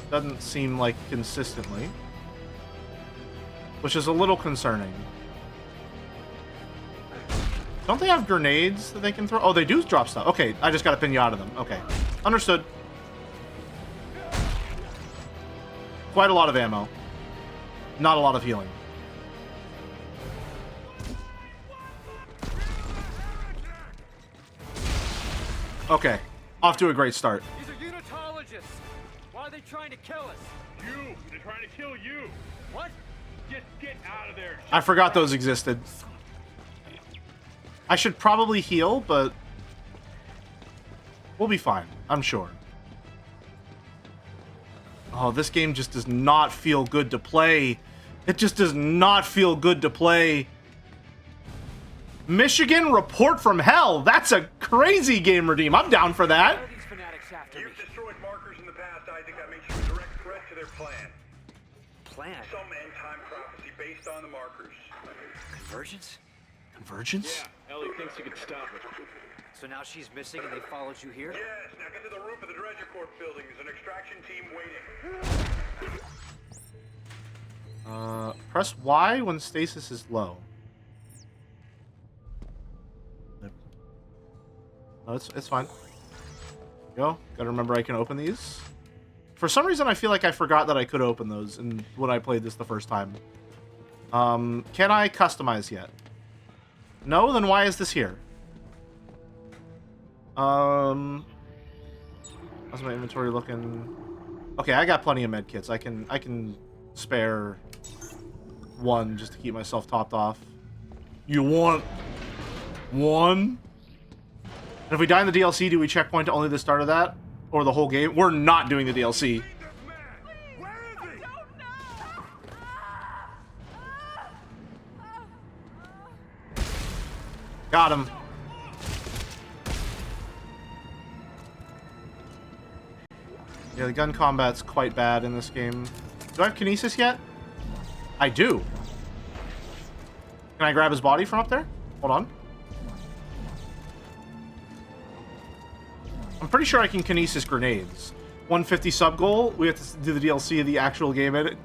Doesn't seem like consistently. Which is a little concerning. Don't they have grenades that they can throw? Oh, they do drop stuff. Okay, I just got a pinata them. Okay. Understood. Quite a lot of ammo. Not a lot of healing. Okay. Off to a great start. These are unitologists. Why are they trying to kill us? You! They're trying to kill you! What? Just get out of there! I forgot those existed. I should probably heal, but we'll be fine, I'm sure. Oh, this game just does not feel good to play. It just does not feel good to play. Michigan Report from Hell. That's a crazy game, Redeem. I'm down for that. Why are these fanatics after me? You've destroyed markers in the past, Isaac. That makes you a direct threat to their plan. Plan? Some end-time prophecy based on the markers. Convergence? Convergence? Yeah, Ellie thinks you could stop it. So now she's missing and they followed you here? Yes, now get to the roof of the Dredger Corp building. There's an extraction team waiting. Press Y when stasis is low. No, it's fine. Go. Gotta remember I can open these. For some reason, I feel like I forgot that I could open those when I played this the first time. Can I customize yet? No? Then why is this here? How's my inventory looking? Okay, I got plenty of med kits. I can spare one just to keep myself topped off. You want one? And if we die in the DLC, do we checkpoint to only the start of that? Or the whole game? We're not doing the DLC. Got him. Yeah, the gun combat's quite bad in this game. Do I have Kinesis yet? I do. Can I grab his body from up there? Hold on. I'm pretty sure I can Kinesis grenades. 150 sub goal. We have to do the DLC of the actual game edit.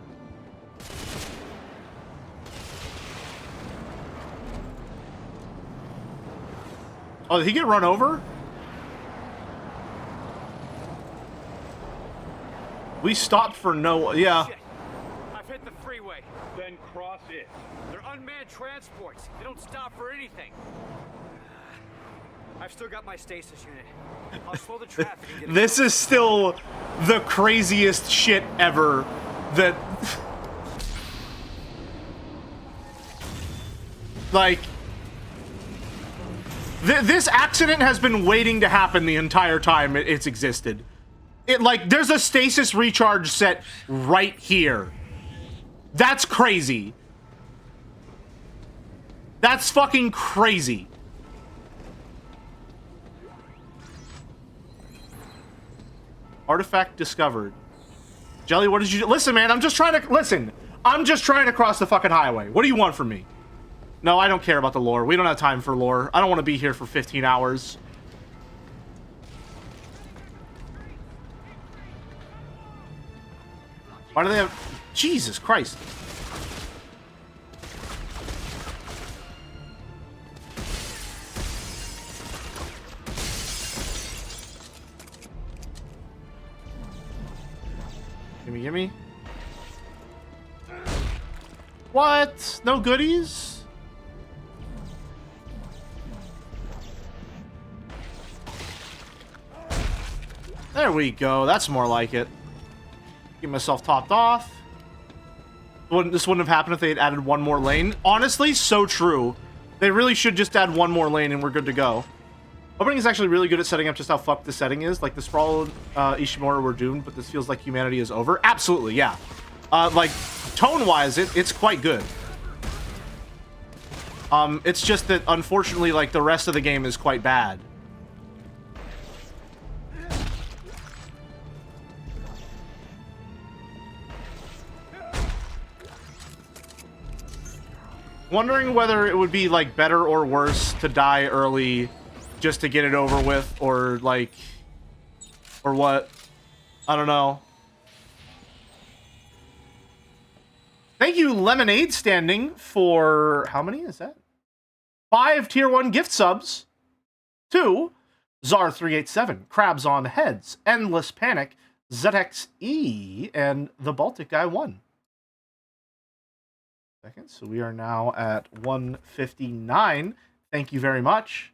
Oh, did he get run over? We stopped for no... Yeah. Shit. I've hit the freeway. Then cross it. They're unmanned transports. They don't stop for anything. I've still got my stasis unit. I'll slow the traffic and get This is still the craziest shit ever that... Like... This accident has been waiting to happen the entire time it's existed. There's a stasis recharge set right here. That's crazy. That's fucking crazy. Artifact discovered. Jelly, what did you do? Listen, man, I'm just trying to cross the fucking highway. What do you want from me? No, I don't care about the lore. We don't have time for lore. I don't want to be here for 15 hours. Why do they have... Jesus Christ. Gimme, gimme. What? No goodies? There we go. That's more like it. Get myself topped off. This wouldn't have happened if they had added one more lane. Honestly, so true. They really should just add one more lane and we're good to go. Opening is actually really good at setting up just how fucked the setting is. Like, the Sprawl Ishimura were doomed, but this feels like humanity is over. Absolutely, yeah. Like, tone-wise, it's quite good. It's just that, unfortunately, like, the rest of the game is quite bad. Wondering whether it would be, like, better or worse to die early just to get it over with, or, like, or what? I don't know. Thank you, Lemonade Standing, for... How many is that? 5 Tier 1 gift subs. 2, Zar387, Crabs on Heads, Endless Panic, ZXE, and The Baltic Guy 1. Second, so we are now at 159. Thank you very much.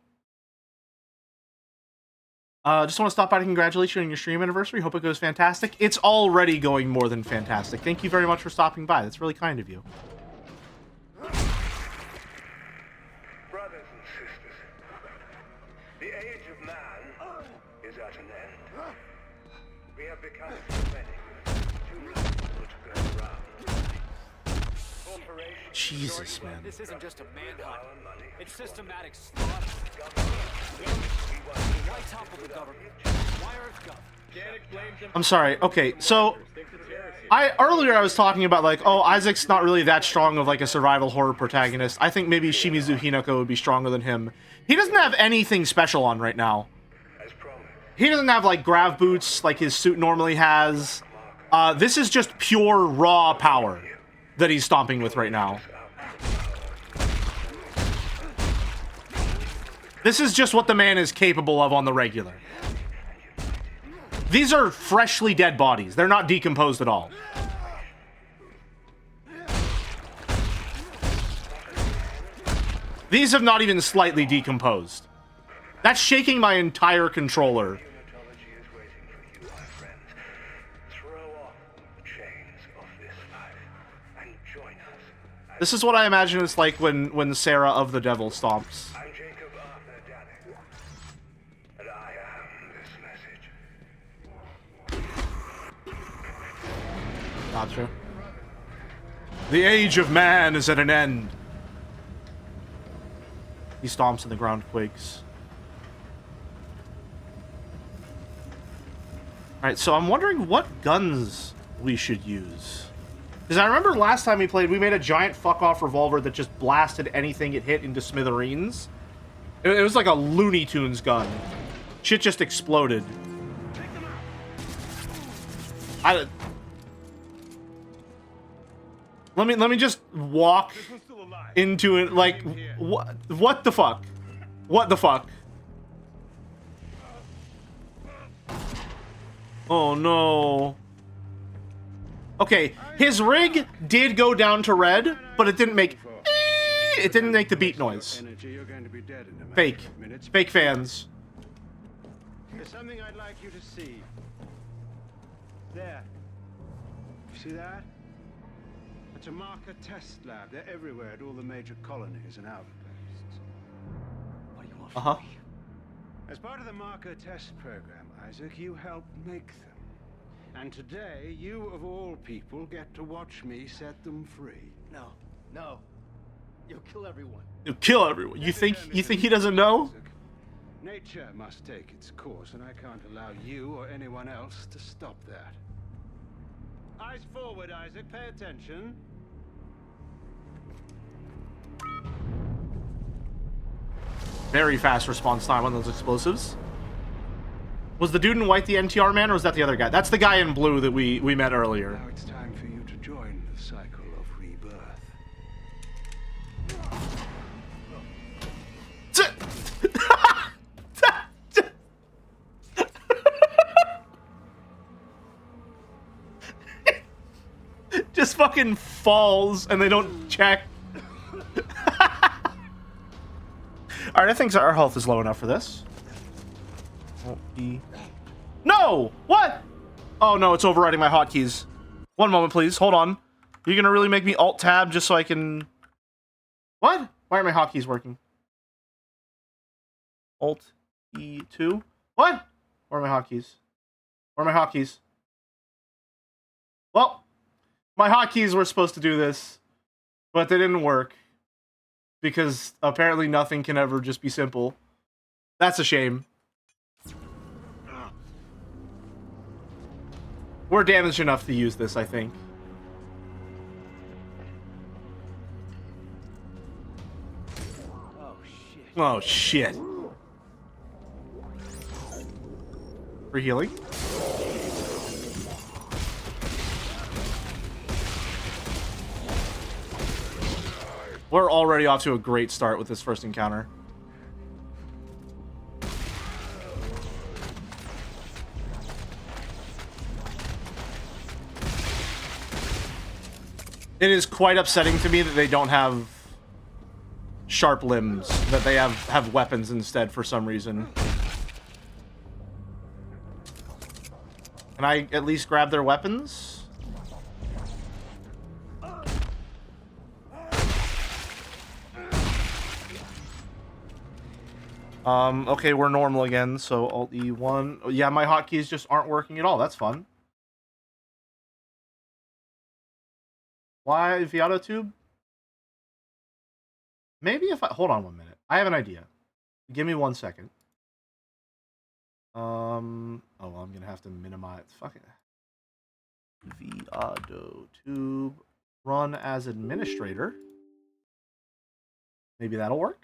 Just want to stop by to congratulate you on your stream anniversary. Hope it goes fantastic. It's already going more than fantastic. Thank you very much for stopping by. That's really kind of you. Brothers and sisters, the age of man is at an end. We have become so many, too many people to go around. Jesus, man. This isn't just a manhunt. It's systematic slaughter. Why topple the government? Why Earth government? I'm sorry. Okay, so earlier I was talking about, like, oh, Isaac's not really that strong of, like, a survival horror protagonist. I think maybe Shimizu Hinako would be stronger than him. He doesn't have anything special on right now. He doesn't have, like, grav boots like his suit normally has. This is just pure raw power that he's stomping with right now. This is just what the man is capable of on the regular. These are freshly dead bodies. They're not decomposed at all. These have not even slightly decomposed. That's shaking my entire controller. This is what I imagine it's like when Sarah of the Devil stomps. I'm Jacob Arthur Danik, and I am this message. Gotcha. The age of man is at an end. He stomps and the ground quakes. Alright, so I'm wondering what guns we should use. Because I remember last time we played, we made a giant fuck-off revolver that just blasted anything it hit into smithereens. It was like a Looney Tunes gun. Shit just exploded. Let me just walk into it, like, what the fuck? What the fuck? Oh no. Okay, his rig did go down to red, but it didn't make the beat noise. Fake. Fake fans. There's something I'd like you to see. There. You see that? It's a marker test lab. They're everywhere at all the major colonies and outposts. What do you want Uh-huh. from me? As part of the marker test program, Isaac, you helped make them. And today, you of all people get to watch me set them free. No, no. You'll kill everyone. You'll kill everyone. You think he doesn't know? Isaac, nature must take its course, and I can't allow you or anyone else to stop that. Eyes forward, Isaac. Pay attention. Very fast response time on those explosives. Was the dude in white the NTR man, or was that the other guy? That's the guy in blue that we met earlier. Now it's time for you to join the cycle of rebirth. Just fucking falls and they don't check. Alright, I think our health is low enough for this. No! What? Oh no, it's overriding my hotkeys. One moment, please. Hold on. You're gonna really make me Alt-Tab just so I can... What? Why aren't my hotkeys working? Alt-E. E2. What? Where are my hotkeys? Where are my hotkeys? Well, my hotkeys were supposed to do this, but they didn't work. Because apparently nothing can ever just be simple. That's a shame. We're damaged enough to use this, I think. Oh, shit. For healing. We're already off to a great start with this first encounter. It is quite upsetting to me that they don't have sharp limbs, that they have weapons instead for some reason. Can I at least grab their weapons? Okay, we're normal again, so Alt E1. Yeah, my hotkeys just aren't working at all. That's fun. Why Viato Tube? Maybe if I... Hold on 1 minute. I have an idea. Give me 1 second. Oh, well, I'm gonna have to minimize... Fuck it. Viato Tube. Run as administrator. Maybe that'll work.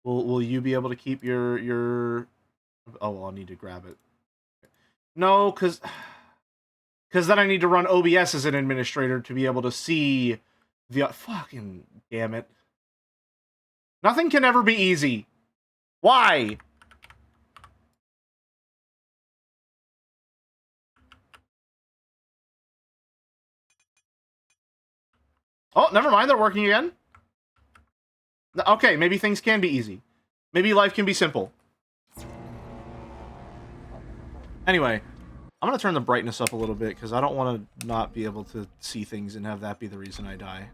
Will you be able to keep your... Oh, well, I'll need to grab it. No, because then I need to run OBS as an administrator to be able to see the... Fucking damn it. Nothing can ever be easy. Why? Oh, never mind. They're working again. Okay, maybe things can be easy. Maybe life can be simple. Anyway, I'm going to turn the brightness up a little bit because I don't want to not be able to see things and have that be the reason I die.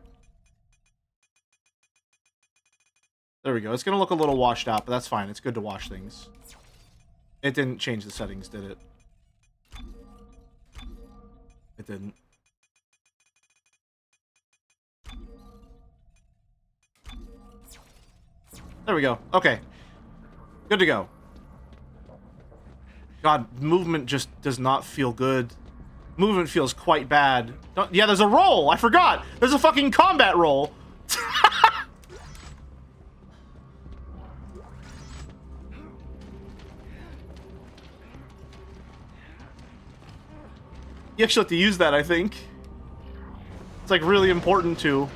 There we go. It's going to look a little washed out, but that's fine. It's good to wash things. It didn't change the settings, did it? It didn't. There we go. Okay. Good to go. God, movement just does not feel good. Movement feels quite bad. Yeah, there's a roll! I forgot! There's a fucking combat roll! You actually have to use that, I think. It's like really important to.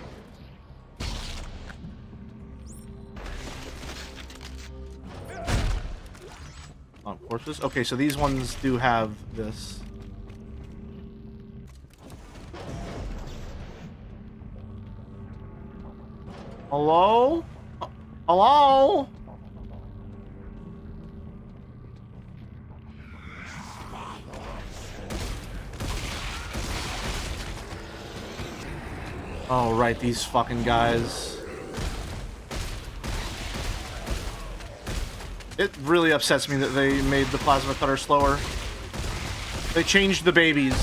Corpses? Okay, so these ones do have this. Hello? Hello? Oh, right, these fucking guys. It really upsets me that they made the plasma cutter slower. They changed the babies.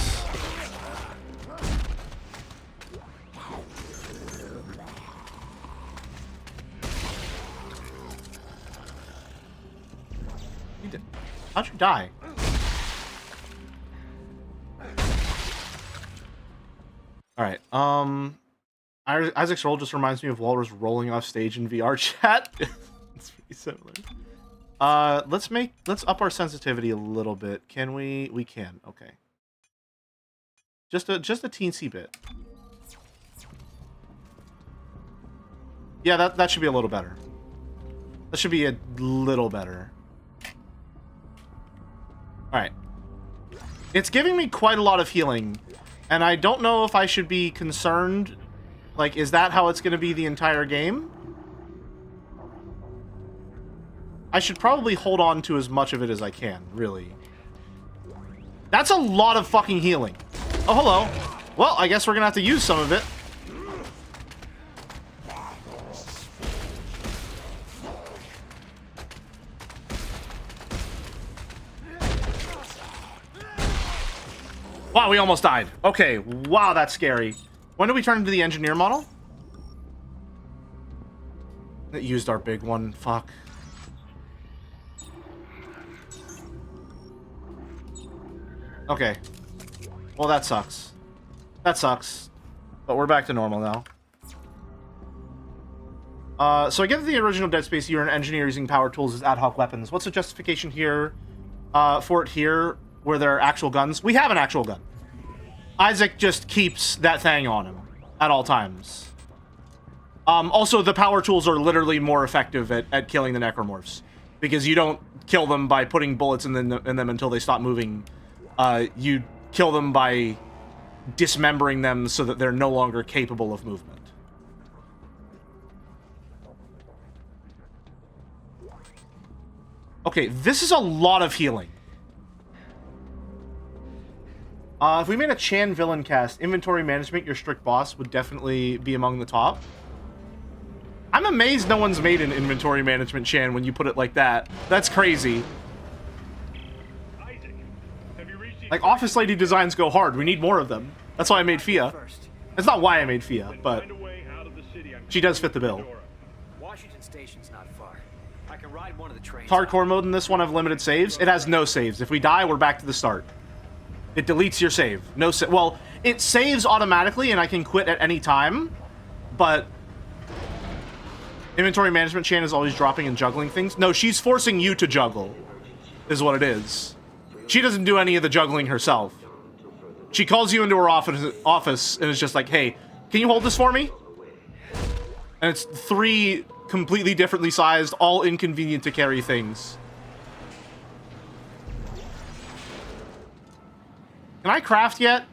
How'd you die? Alright, Isaac's roll just reminds me of Walrus rolling off stage in VR chat. It's pretty similar. Let's up our sensitivity a little bit. Can we? We can. Okay. Just a teensy bit. Yeah, that should be a little better. That should be a little better. All right. It's giving me quite a lot of healing, and I don't know if I should be concerned. Like, is that how it's going to be the entire game? I should probably hold on to as much of it as I can, really. That's a lot of fucking healing. Oh, hello. Well, I guess we're gonna have to use some of it. Wow, we almost died. Okay, wow, that's scary. When do we turn into the engineer model? That used our big one. Fuck. Okay. Well, that sucks. That sucks. But we're back to normal now. So I get that the original Dead Space, you're an engineer using power tools as ad hoc weapons. What's the justification here for it here, where there are actual guns? We have an actual gun. Isaac just keeps that thing on him at all times. Also, the power tools are literally more effective at killing the necromorphs, because you don't kill them by putting bullets in them until they stop moving. You kill them by dismembering them so that they're no longer capable of movement. Okay, this is a lot of healing. If we made a Chan villain cast, inventory management, your strict boss would definitely be among the top. I'm amazed no one's made an inventory management Chan when you put it like that. That's crazy. Isaac, have you reached the Like, Office Lady designs go hard. We need more of them. That's why I made Fia. That's not why I made Fia, but Find a way out of the city. she does fit the bill. Washington Station's not far. I can ride one of the trains. Hardcore mode in this one have limited saves. It has no saves. If we die, we're back to the start. It deletes your save. No sa- well, it saves automatically and I can quit at any time, but inventory management Chan is always dropping and juggling things. No, she's forcing you to juggle, is what it is. She doesn't do any of the juggling herself. She calls you into her office and is just like, hey, can you hold this for me? And it's 3 completely differently sized, all inconvenient to carry things. Can I craft yet?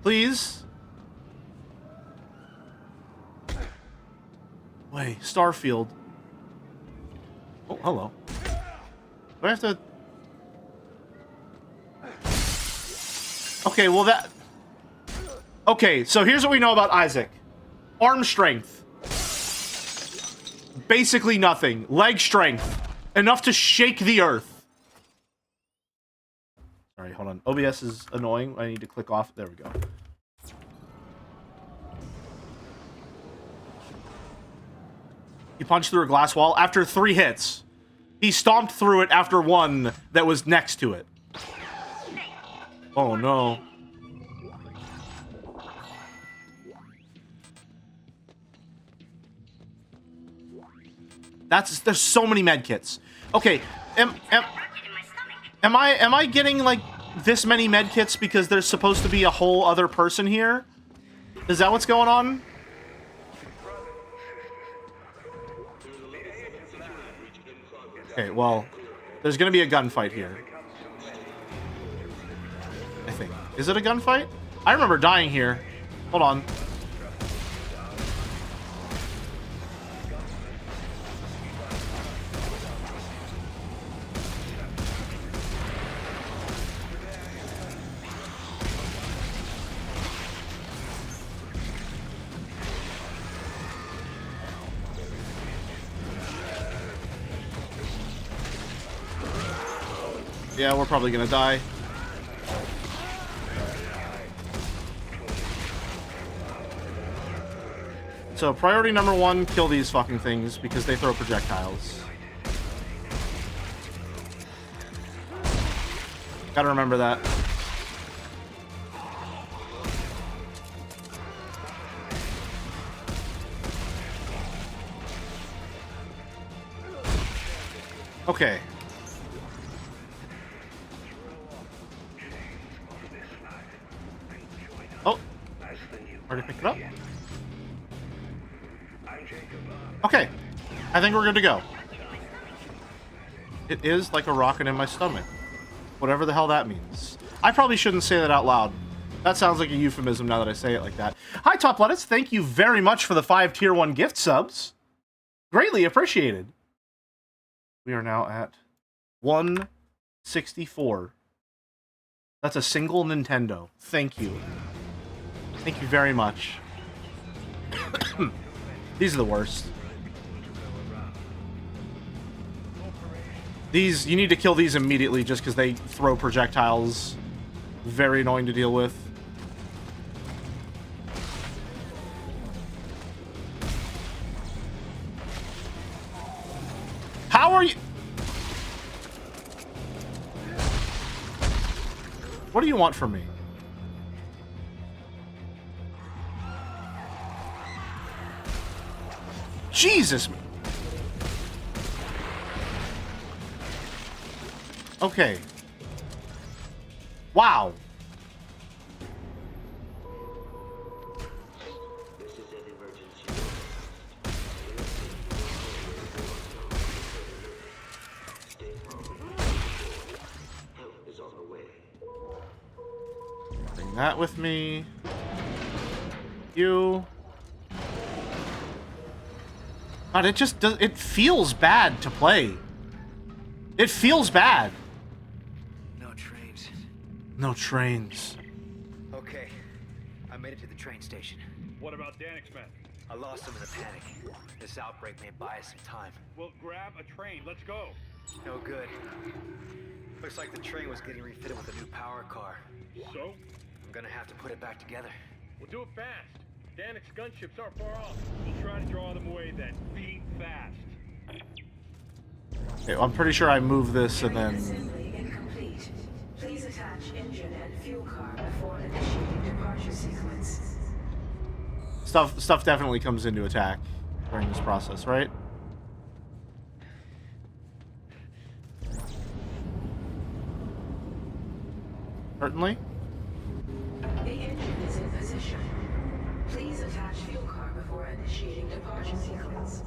Please? Wait, Starfield. Oh, hello. Do I have to... Okay, well that... Okay, so here's what we know about Isaac. Arm strength. Basically nothing. Leg strength. Enough to shake the earth. Alright, hold on. OBS is annoying. I need to click off. There we go. He punched through a glass wall after 3 hits. He stomped through it after 1 that was next to it. Oh no. There's so many medkits. Okay, am I getting like this many medkits because there's supposed to be a whole other person here? Is that what's going on? Okay, well, there's gonna be a gunfight here. I think. Is it a gunfight? I remember dying here. Hold on. Yeah, we're probably gonna die. So, priority number 1, kill these fucking things because they throw projectiles. Gotta remember that. Okay. Oh, already picked it up. Okay, I think we're good to go. It is like a rocket in my stomach. Whatever the hell that means. I probably shouldn't say that out loud. That sounds like a euphemism now that I say it like that. Hi, Top Lettuce. Thank you very much for the 5 Tier 1 gift subs. Greatly appreciated. We are now at 164. That's a single Nintendo. Thank you. Thank you very much. These are the worst. These, you need to kill these immediately just because they throw projectiles Very annoying to deal with. How are you? What do you want from me? Jesus. Okay. Wow. This is an emergency. Stay calm. Help is on the way. Bring that with me. You. God, it just does. It feels bad to play. It feels bad. No trains. No trains. Okay, I made it to the train station. What about Danik's men? I lost them in the panic. This outbreak may buy us some time. Well, grab a train. Let's go. No good. Looks like the train was getting refitted with a new power car. So? I'm gonna have to put it back together. We'll do it fast. Danik's gunships aren't far off. We'll try to draw them away then. Be fast. Okay, I'm pretty sure I move this and then. Assembly incomplete. Please attach engine and fuel car before initiating departure sequence. Stuff definitely comes into attack during this process, right? Certainly. The engine is in position. Please attach fuel car before initiating departure sequence.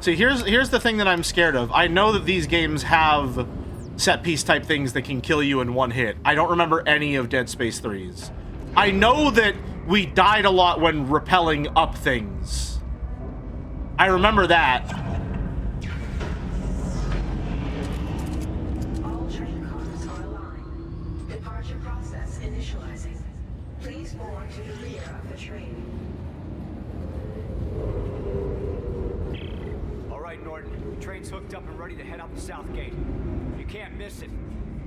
See, here's the thing that I'm scared of. I know that these games have set piece type things that can kill you in one hit. I don't remember any of Dead Space 3's. I know that we died a lot when rappelling up things. I remember that. All train cars are aligned. Departure process initializing. Please board to the rear of the train. All right, Norton. The train's hooked up and ready to head out the south gate. You can't miss it.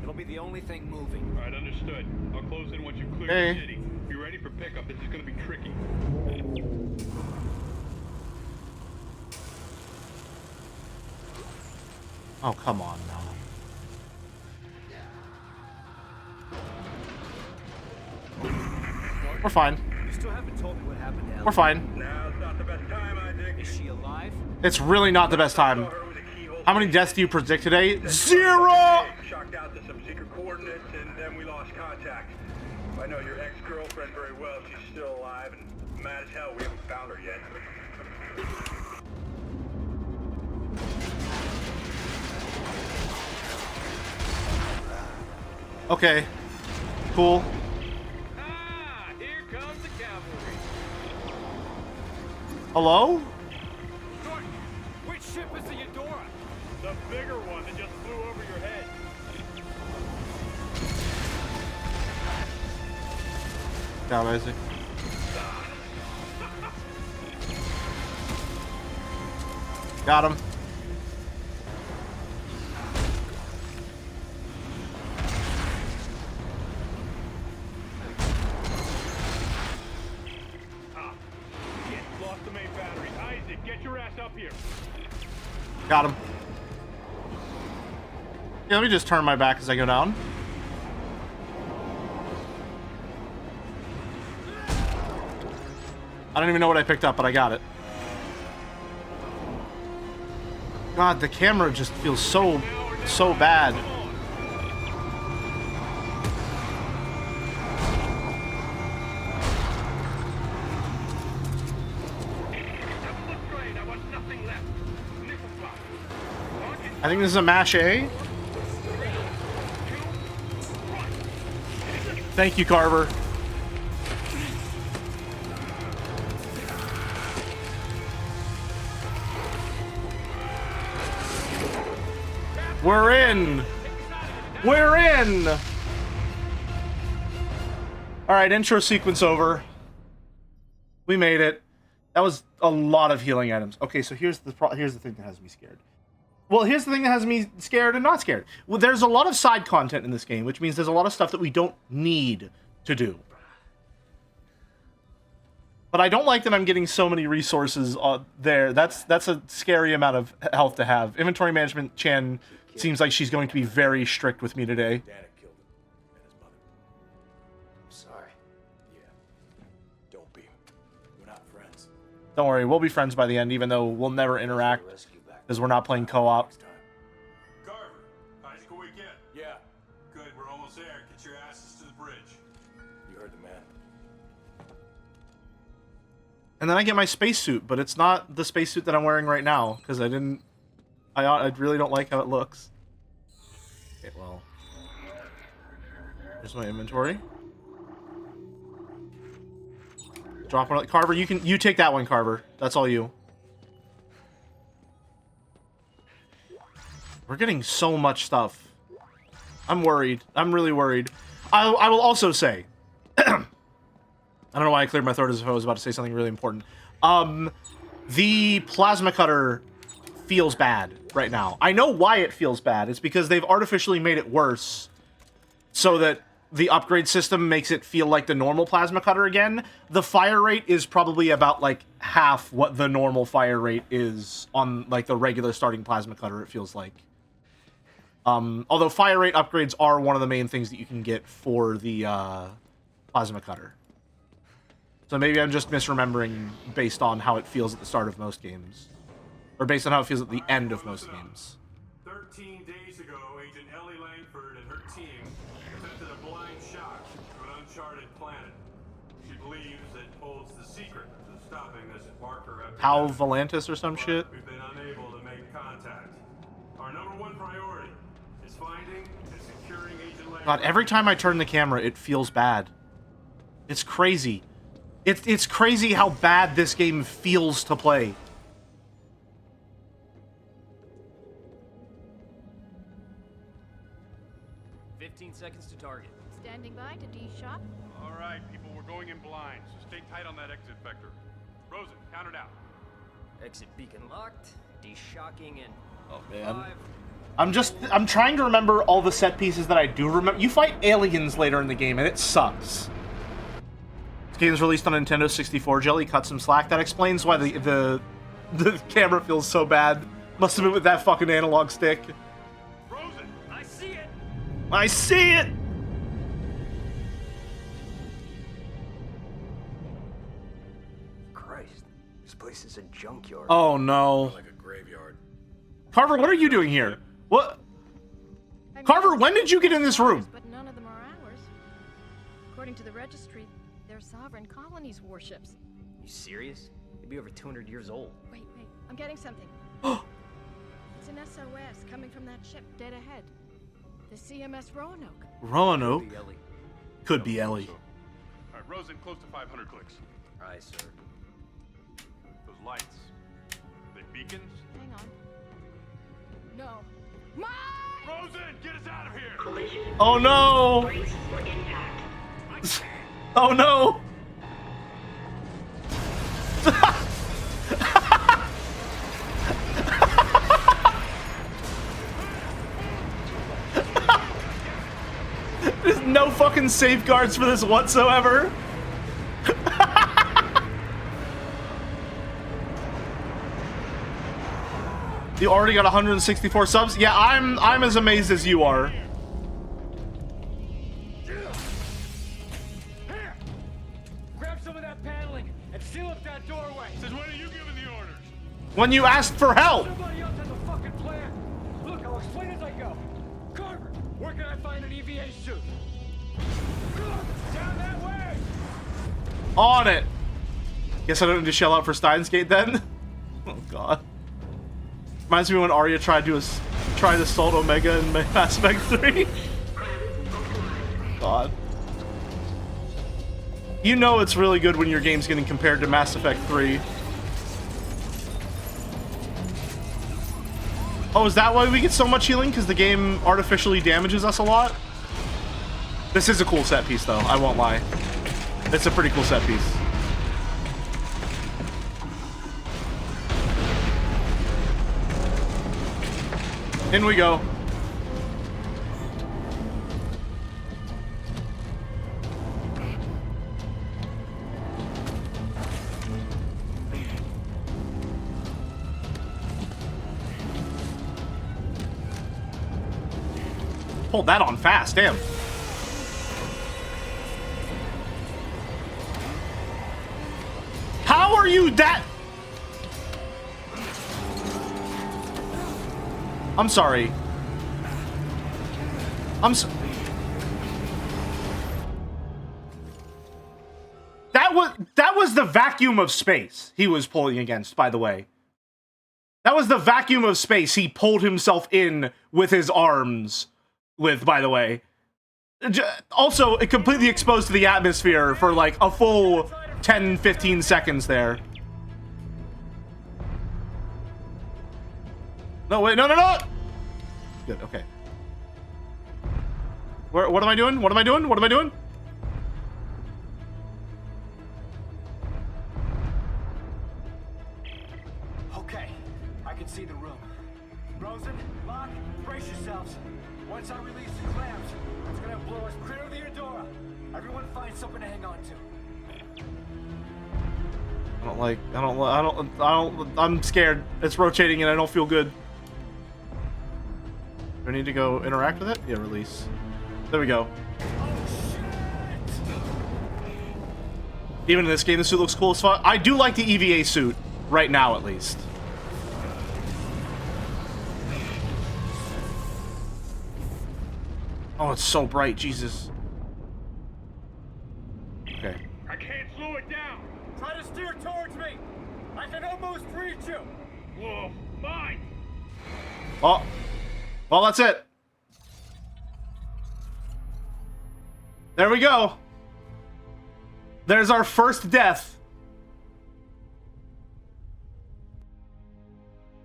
It'll be the only thing moving. All right, understood. I'll close in once you clear Hey. the city. Be ready for pickup. This is going to be tricky. Oh, come on now. We're fine. You still haven't told me what happened to Ellie. We're fine. Now's not the best time, Isaac. Is she alive? It's really not the best time. How many deaths do you predict today? 0! Shocked out to some secret coordinates, and then we lost contact. I know your ex-girlfriend very well. She's still alive, and mad as hell we haven't found her yet. Okay. Cool. Ah, here comes the cavalry. Hello? Norton, which ship is the Eudora? The bigger one that just flew over your head. Down, Isaac. Got him. Shit, lost the main battery. Isaac, get your ass up here. Got him. Yeah, let me just turn my back as I go down. I don't even know what I picked up, but I got it. God, the camera just feels so bad. I think this is a mash A. Thank you, Carver. We're in. We're in. All right, intro sequence over. We made it. That was a lot of healing items. Okay, so here's the thing that has me scared. Well, here's the thing that has me scared and not scared. Well, there's a lot of side content in this game, which means there's a lot of stuff that we don't need to do. But I don't like that I'm getting so many resources there. That's a scary amount of health to have. Inventory management, Chan seems like she's going to be very strict with me today. Danik killed him and his mother. I'm sorry. Yeah. Don't be. We're not friends. Don't worry, we'll be friends by the end, even though we'll never interact because we're not playing co-op. Carver, bicycle weekend. Yeah. Good, we're almost there. Get your asses to the bridge. You heard the man. And then I get my spacesuit, but it's not the spacesuit that I'm wearing right now because I really don't like how it looks. Okay, well, here's my inventory. Drop one. Carver, you take that one, Carver. That's all you. We're getting so much stuff. I'm worried. I'm really worried. I will also say, I don't know why I cleared my throat as if I was about to say something really important. The plasma cutter feels bad right now. I know why it feels bad. It's because they've artificially made it worse so that the upgrade system makes it feel like the normal plasma cutter again. The fire rate is probably about like half what the normal fire rate is on like the regular starting plasma cutter, it feels like. Although fire rate upgrades are one of the main things that you can get for the plasma cutter. So maybe I'm just misremembering based on how it feels at the start of most games. Or based on how it feels at the end of most games. 13 days ago, Agent Ellie Langford and her team attempted a blind shot to an uncharted planet. She believes it holds the secret to stopping this marker epidemic. Hal Volantis or some shit? We've been unable to make contact. Our number one priority is finding and securing Agent Langford. God, every time I turn the camera, it feels bad. It's crazy. It's crazy how bad this game feels to play. Seconds to target. Standing by to D-shot. All right, people, we're going in blind, so stay tight on that exit vector. Rosen, count it out. Exit beacon locked. D-shocking in. Oh man. I'm trying to remember all the set pieces that I do remember. You fight aliens later in the game, and it sucks. This game is released on Nintendo 64. Jelly cut some slack. That explains why the camera feels so bad. Must have been with that fucking analog stick. Rosen, I see it. I see it. Christ, this place is a junkyard. Oh no. Like a graveyard. Carver, what are you doing here? What? Carver, when did you get in this room? But none of them are ours. According to the registry, they're sovereign colonies' warships. You serious? They'd be over 200 years old. Wait, I'm getting something. It's an SOS coming from that ship dead ahead. The CMS Roanoke. Roanoke? Could be Ellie. Could be Ellie. All right, Rosen, close to 500 clicks. Aye, sir. Those lights, they beacons? Hang on. No. Mike! Rosen, get us out of here! Oh no! Oh no! There's no fucking safeguards for this whatsoever. You already got 164 subs? Yeah, I'm as amazed as you are. Here! Grab some of that paneling and seal up that doorway. Says, when are you giving the orders? When you asked for help. Somebody else has a fucking plan. Look, I'll explain as I go. Carver, where can I find an EVA suit? Down that way! On it. Guess I don't need to shell out for Steins Gate then. Oh god. Reminds me when Arya tried to assault Omega in Mass Effect 3. God. You know it's really good when your game's getting compared to Mass Effect 3. Oh, is that why we get so much healing? Because the game artificially damages us a lot? This is a cool set piece, though. I won't lie. It's a pretty cool set piece. In we go. Hold that on fast, damn. How are you that? I'm sorry. That was the vacuum of space he was pulling against, by the way. That was the vacuum of space he pulled himself in with his arms with, by the way. Also, it completely exposed to the atmosphere for like a full 10-15 seconds there. No, wait, no, no, no! Good, okay. What am I doing? What am I doing? What am I doing? Okay, I can see the room. Rosen, Locke, brace yourselves. Once I release the clamps, it's gonna blow us clear of the Eudora. Everyone find something to hang on to. I'm scared. It's rotating and I don't feel good. Do I need to go interact with it? Yeah, release. There we go. Even in this game, the suit looks cool as fuck. I do like the EVA suit, right now at least. Oh, it's so bright, Jesus. Okay. I can't slow it down. Try to steer towards me. I can almost reach you. Whoa, mine. Oh. Well, that's it. There we go. There's our first death.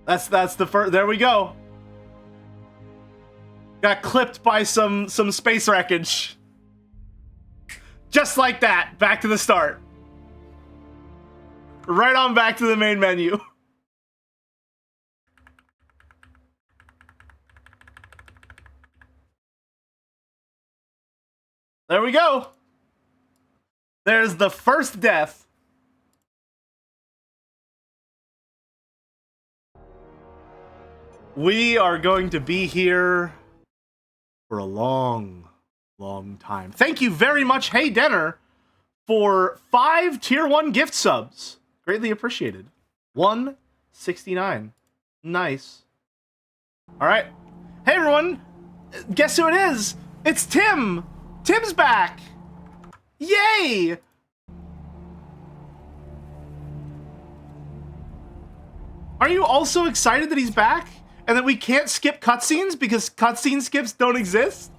That's the first. There we go. Got clipped by some space wreckage. Just like that. Back to the start. Right on back to the main menu. There we go. There's the first death. We are going to be here for a long, long time. Thank you very much, Hey Denner, for 5 tier 1 gift subs. Greatly appreciated. 169. Nice. All right. Hey everyone. Guess who it is? It's Tim. Tim's back! Yay! Are you also excited that he's back? And that we can't skip cutscenes because cutscene skips don't exist?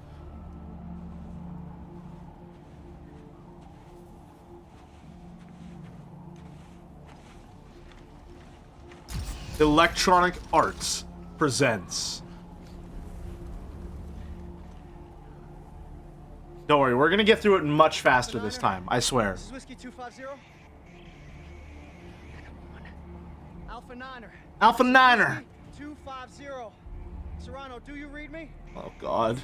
Electronic Arts presents. Don't worry, we're gonna get through it much faster this time, I swear. This is Whiskey 250. Come on. Alpha Niner. Alpha Niner. 250. Serrano, do you read me? Oh God.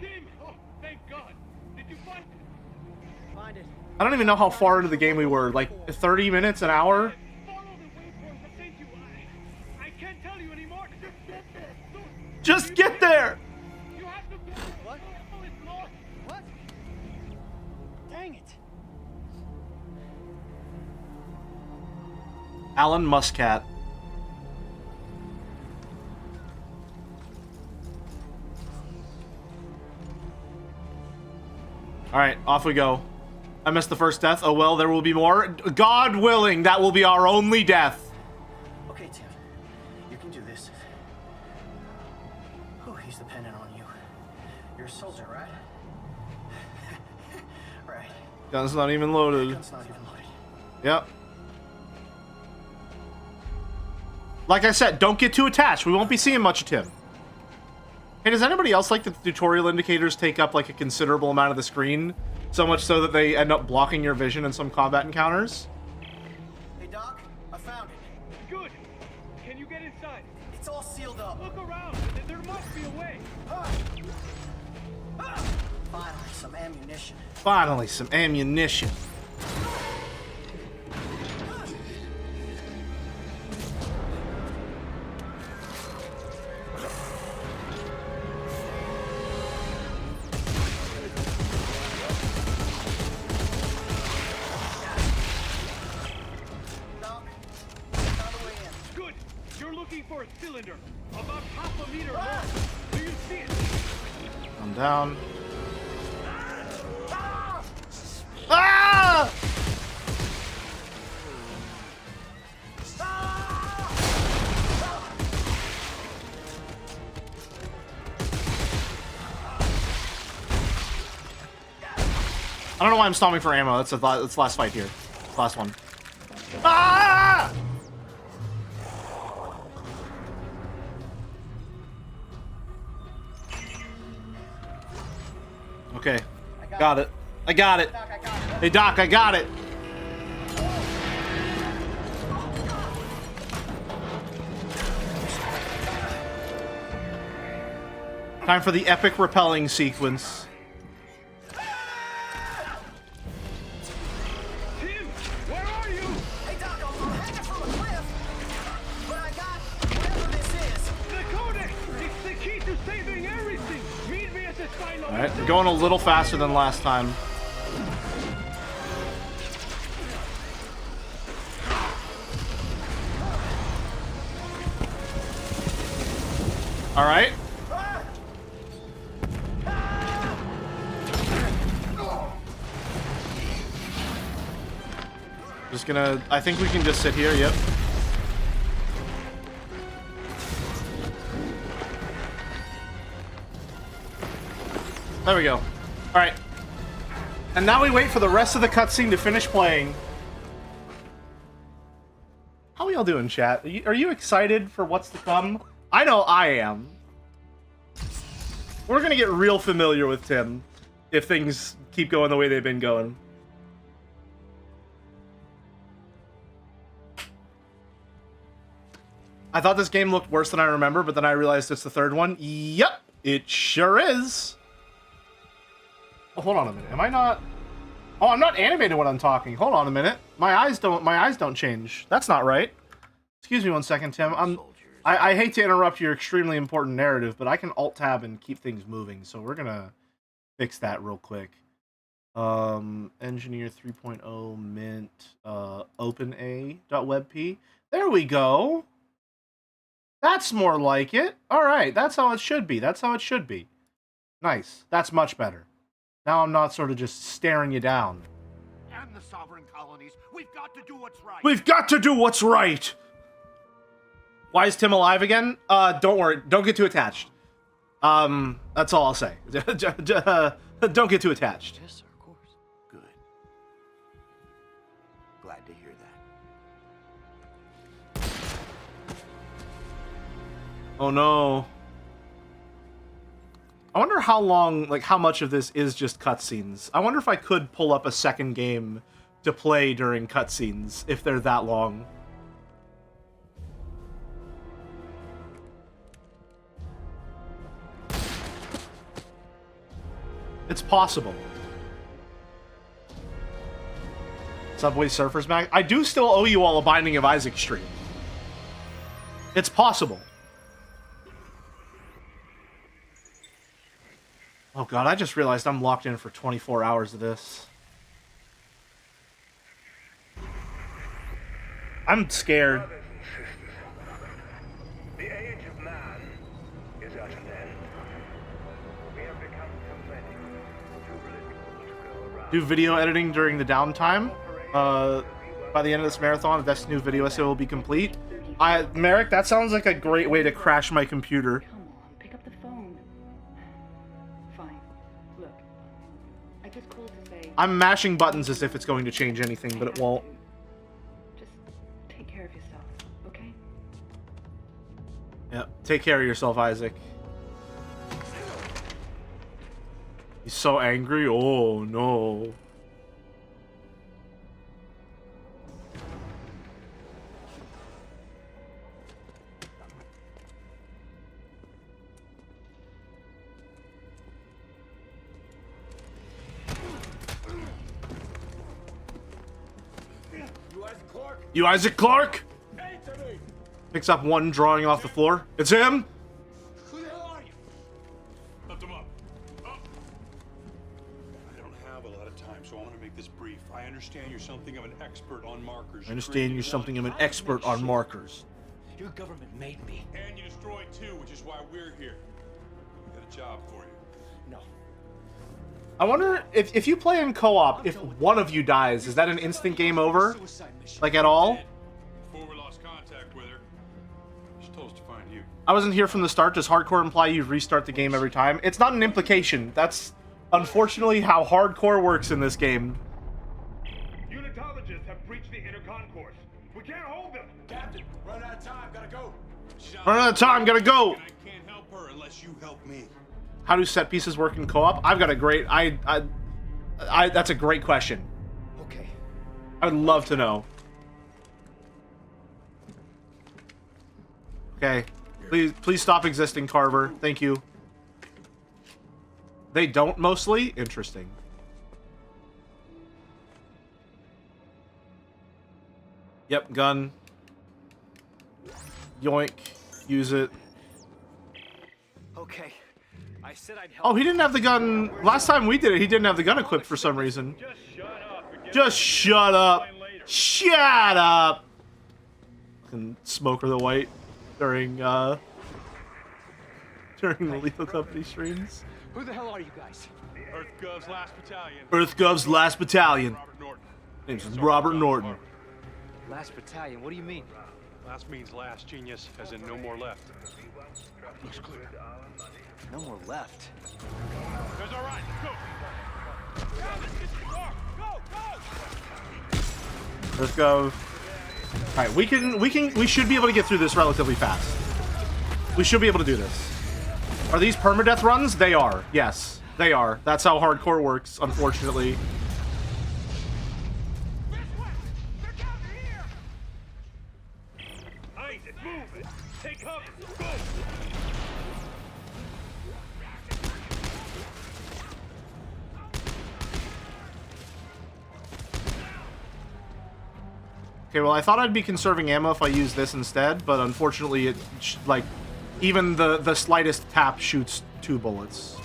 Tim! Oh, thank God. Did you find it? Find it. I don't even know how far into the game we were. Like 30 minutes, an hour? Follow the waypoint that sent you. I can't tell you anymore. Just get there. Just get there. You have to. What? Oh, it's lost. What? Dang it. Alan Muscat. Alright, off we go. I missed the first death. Oh well, there will be more. God willing, that will be our only death. Okay, Tim. You can do this. Oh, he's dependent on you. You're a soldier, right? Right. Gun's not even loaded. Gun's not even loaded. Yep. Like I said, don't get too attached. We won't be seeing much of Tim. Hey, does anybody else like that the tutorial indicators take up like a considerable amount of the screen? So much so that they end up blocking your vision in some combat encounters? Hey, Doc, I found it. Good. Can you get inside? It's all sealed up. Look around. There's There must be a way. Finally, some ammunition. Finally, some ammunition. Good. You're looking for a cylinder. About half a meter long. Do you see it? I'm down. Ah! I don't know why I'm stopping for ammo. That's the last fight here. Last one. Ah! Okay. Got it. I got it. Hey, Doc, I got it. Time for the epic repelling sequence. Tim, where are you? Hey, Doc, I'm hanging from a cliff. But I got whatever this is. The codex. It's the key to saving everything. Meet me at the silo. All right, we're going a little faster than last time. All right. Just gonna, I think we can just sit here, yep. There we go. All right. And now we wait for the rest of the cutscene to finish playing. How are y'all doing, chat? Are you excited for what's to come? I know I am. We're gonna get real familiar with Tim if things keep going the way they've been going. I thought this game looked worse than I remember, but then I realized it's the third one. Yep, it sure is. Oh, hold on a minute. Am I not? Oh, I'm not animated when I'm talking. Hold on a minute. My eyes don't change. That's not right. Excuse me one second, Tim. I hate to interrupt your extremely important narrative, but I can alt-tab and keep things moving, so we're gonna fix that real quick. Engineer 3.0 mint OpenA.webp. There we go. That's more like it. All right, that's how it should be. That's how it should be. Nice. That's much better. Now I'm not sort of just staring you down. And the sovereign colonies, we've got to do what's right. We've got to do what's right. Why is Tim alive again? Don't worry. Don't get too attached. That's all I'll say. Don't get too attached. Yes, sir, of course. Good. Glad to hear that. Oh no. I wonder how long, like how much of this is just cutscenes. I wonder if I could pull up a second game to play during cutscenes, if they're that long. It's possible. Subway Surfers Mag. I do still owe you all a Binding of Isaac stream. It's possible. Oh god, I just realized I'm locked in for 24 hours of this. I'm scared. Brothers and sisters, the age of man is at an end. We have become too many, too little to go around. Do video editing during the downtime. By the end of this marathon, if that's new video essay will be complete. Merrick, that sounds like a great way to crash my computer. Come on, pick up the phone. Fine. Look, I just called to say... I'm mashing buttons as if it's going to change anything, but it won't. Just take care of yourself, okay? Yeah, take care of yourself, Isaac. He's so angry. Oh, no. Isaac Clarke? You Isaac Clarke? Anthony! Picks up one drawing off the floor. It's him? Who the hell are you? Lift him up. Up. I don't have a lot of time, so I want to make this brief. I understand you're something of an expert on markers. I understand you're something of an expert on markers. Your government made me. And you destroyed two, which is why we're here. We got a job for you. No. I wonder if you play in co-op, if one of you dies, is that an instant game over? Suicide mission. Like at all? Before we lost contact with her, she told us to find you. I wasn't here from the start. Does hardcore imply you restart the game every time? It's not an implication. That's unfortunately how hardcore works in this game. Unitologists have breached the inner concourse. We can't hold them. Captain, run out of time, gotta go. Run out of time, gotta go! And I can't help her unless you help me. How do set pieces work in co-op? I've got a great... that's a great question. Okay. I would love to know. Okay. Please stop existing, Carver. Thank you. They don't mostly? Interesting. Yep, gun. Yoink. Use it. Okay. I said I'd help. Oh, he didn't have the gun. Last time we did it, he didn't have the gun equipped for some reason. Just shut up. Shut up. And Smoker the White during the Lethal Company streams. Who the hell are you guys? EarthGov's last battalion. EarthGov's last battalion. Robert Norton. Name's Robert Norton. Last battalion, what do you mean? Last means last, genius, as in no more left. Looks clear. No more left. There's all right. Let's go. Let's go. All right, we should be able to get through this relatively fast. We should be able to do this. Are these permadeath runs? They are. Yes, they are. That's how hardcore works, unfortunately. Isaac, move it. Take cover. Go. Okay, well, I thought I'd be conserving ammo if I used this instead, but unfortunately, like, even the slightest tap shoots 2 bullets.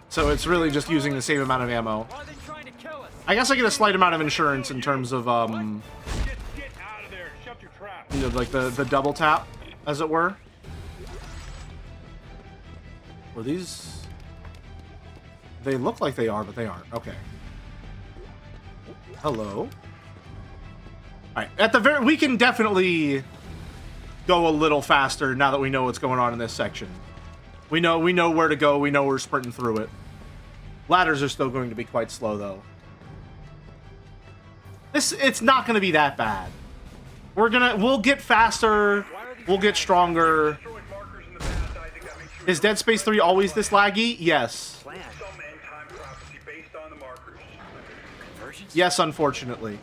So it's really just using the same amount of ammo. Why are they trying to kill us? I guess I get a slight amount of insurance in terms of, Get out of there. Shut your trap. you know, like the double tap, as it were. Were these... They look like they are, but they aren't. Okay. Hello. Alright, at the very... We can definitely go a little faster now that we know what's going on in this section. We know where to go, we know we're sprinting through it. Ladders are still going to be quite slow, though. It's not going to be that bad. We'll get faster, we'll get stronger. Is Dead Space 3 always this laggy? Yes. Yes, unfortunately.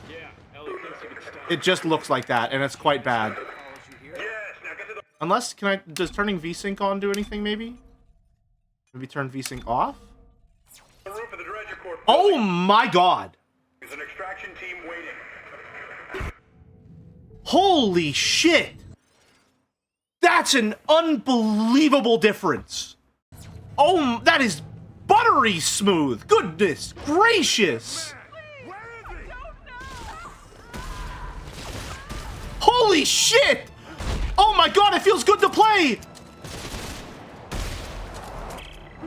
It just looks like that, and it's quite bad. Unless, does turning VSync on do anything, maybe? Maybe turn VSync off? Oh my god! There's an extraction team waiting. Holy shit! That's an unbelievable difference! Oh, that is buttery smooth! Goodness gracious! Holy shit! Oh my god, it feels good to play!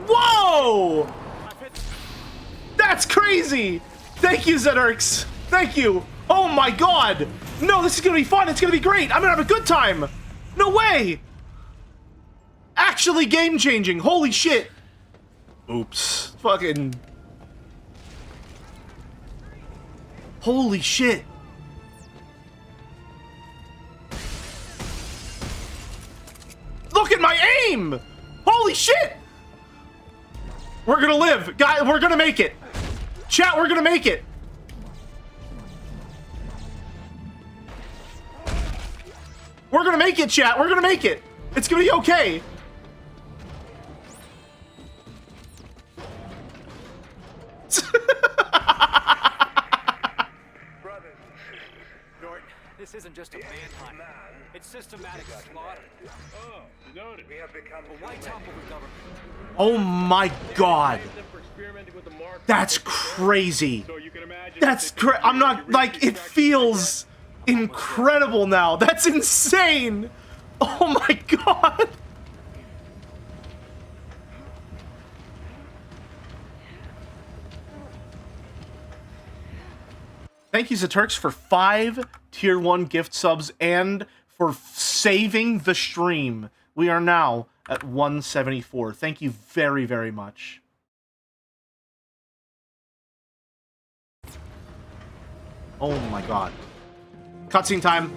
Whoa! That's crazy! Thank you, Zedurx! Thank you! Oh my god! No, this is gonna be fun! It's gonna be great! I'm gonna have a good time! No way! Actually game-changing! Holy shit! Oops. Fucking... Holy shit! Look at my aim! Holy shit! We're gonna live. Guys, we're gonna make it. Chat, we're gonna make it. We're gonna make it, chat. We're gonna make it. It's gonna be okay. systematic slaughter. Oh, noted. We have become But why topple the government? Oh my god. Them for experimenting with the mark. That's crazy. So you can imagine. That's I'm not like it feels incredible now. That's insane. Oh my god. Thank you, Zaturks, for 5 tier 1 gift subs and for saving the stream. We are now at 174. Thank you very, very much. Oh my god. Cutscene time.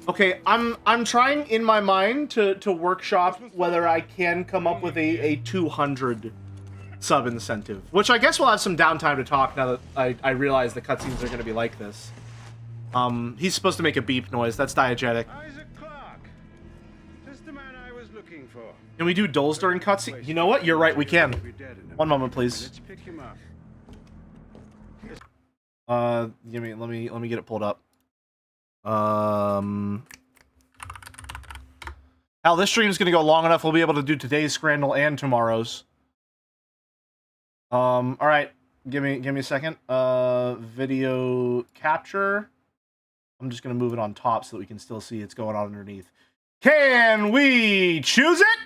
Okay, I'm trying in my mind to workshop whether I can come up with a 200 sub incentive, which I guess we'll have some downtime to talk now that I realize the cutscenes are going to be like this. He's supposed to make a beep noise. That's diegetic. Isaac Clarke. Just the man I was looking for. Can we do dulls during cutscene? You know what? You're right. We can. One moment, please. Let's pick him up. Let me get it pulled up. Hell, this stream is going to go long enough. We'll be able to do today's Scrandal and tomorrow's. All right. Give me a second. Video capture. I'm just going to move it on top so that we can still see it's going on underneath. Can we choose it?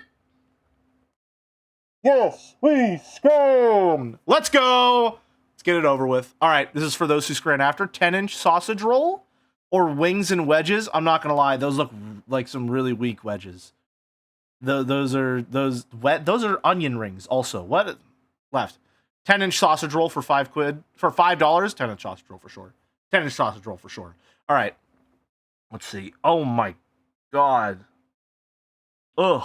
Yes, we can. Let's go. Let's get it over with. All right. This is for those who scran after. 10-inch sausage roll or wings and wedges. I'm not going to lie. Those look like some really weak wedges. Those are onion rings also. What? Left. 10-inch sausage roll for $5. For $5, 10-inch sausage roll for sure. 10-inch sausage roll for sure. All right. Let's see. Oh my god. Ugh.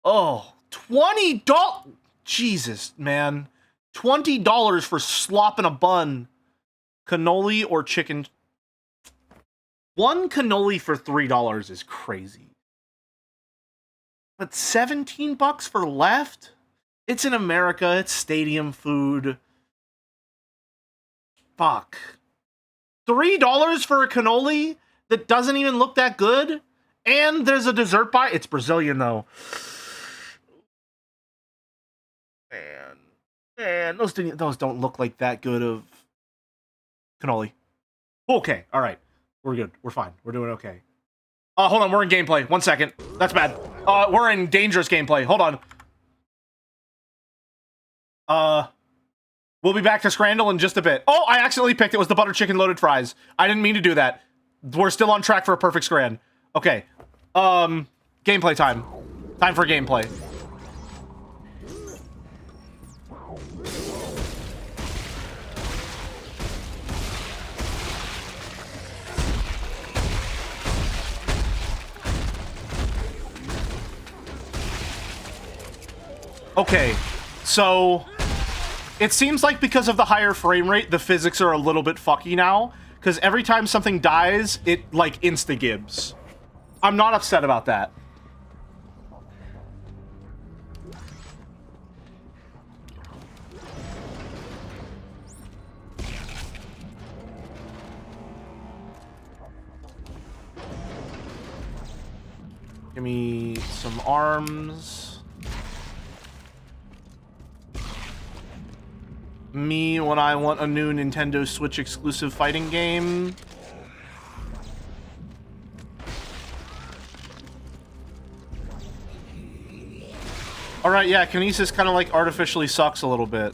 Oh, $20. Jesus, man. $20 for slopping a bun. Cannoli or chicken. One cannoli for $3 is crazy. But $17 for left? It's in America. It's stadium food. Fuck. $3 for a cannoli that doesn't even look that good? And there's a dessert bite. It's Brazilian, though. Man, those don't look like that good of cannoli. Okay, all right. We're good. We're fine. We're doing okay. Hold on. We're in gameplay. 1 second. That's bad. We're in dangerous gameplay. Hold on. We'll be back to Scrandal in just a bit. Oh, I accidentally picked it. Was the butter chicken loaded fries. I didn't mean to do that. We're still on track for a perfect Scran. Okay. Gameplay time. Time for gameplay. Okay, so it seems like because of the higher frame rate, the physics are a little bit fucky now. Because every time something dies, it, like, insta-gibs. I'm not upset about that. Give me some arms. Me when I want a new Nintendo Switch exclusive fighting game. Alright, yeah, Kinesis kind of like artificially sucks a little bit.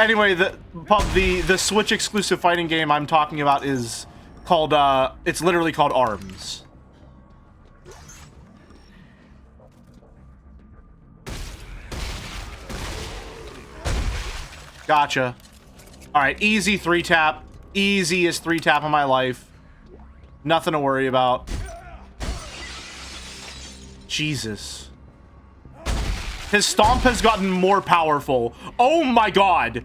Anyway, the Switch exclusive fighting game I'm talking about is called it's literally called ARMS. Gotcha. All right, easy 3-tap. Easiest 3-tap of my life. Nothing to worry about. Jesus. His stomp has gotten more powerful. Oh my god.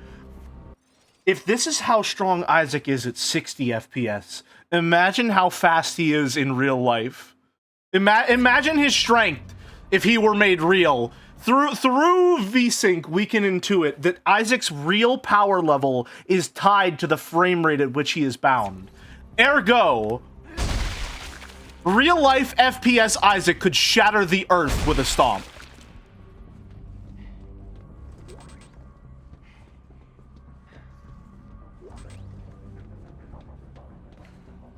If this is how strong Isaac is at 60 FPS, imagine how fast he is in real life. Imagine his strength if he were made real. Through VSync, we can intuit that Isaac's real power level is tied to the frame rate at which he is bound. Ergo, real-life FPS Isaac could shatter the earth with a stomp.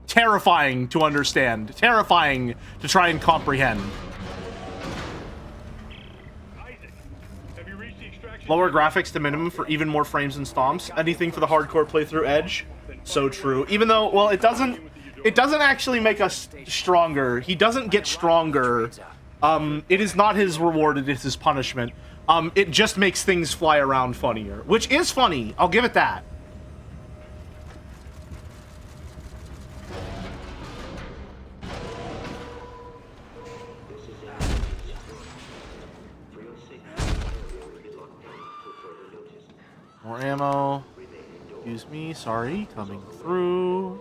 Terrifying to understand. Terrifying to try and comprehend. Lower graphics to minimum for even more frames and stomps. Anything for the hardcore playthrough edge. So true. Even though, well, it doesn't actually make us stronger. He doesn't get stronger. It is not his reward, it is his punishment. It just makes things fly around funnier, which is funny. I'll give it that. More ammo. Excuse me, sorry, coming through.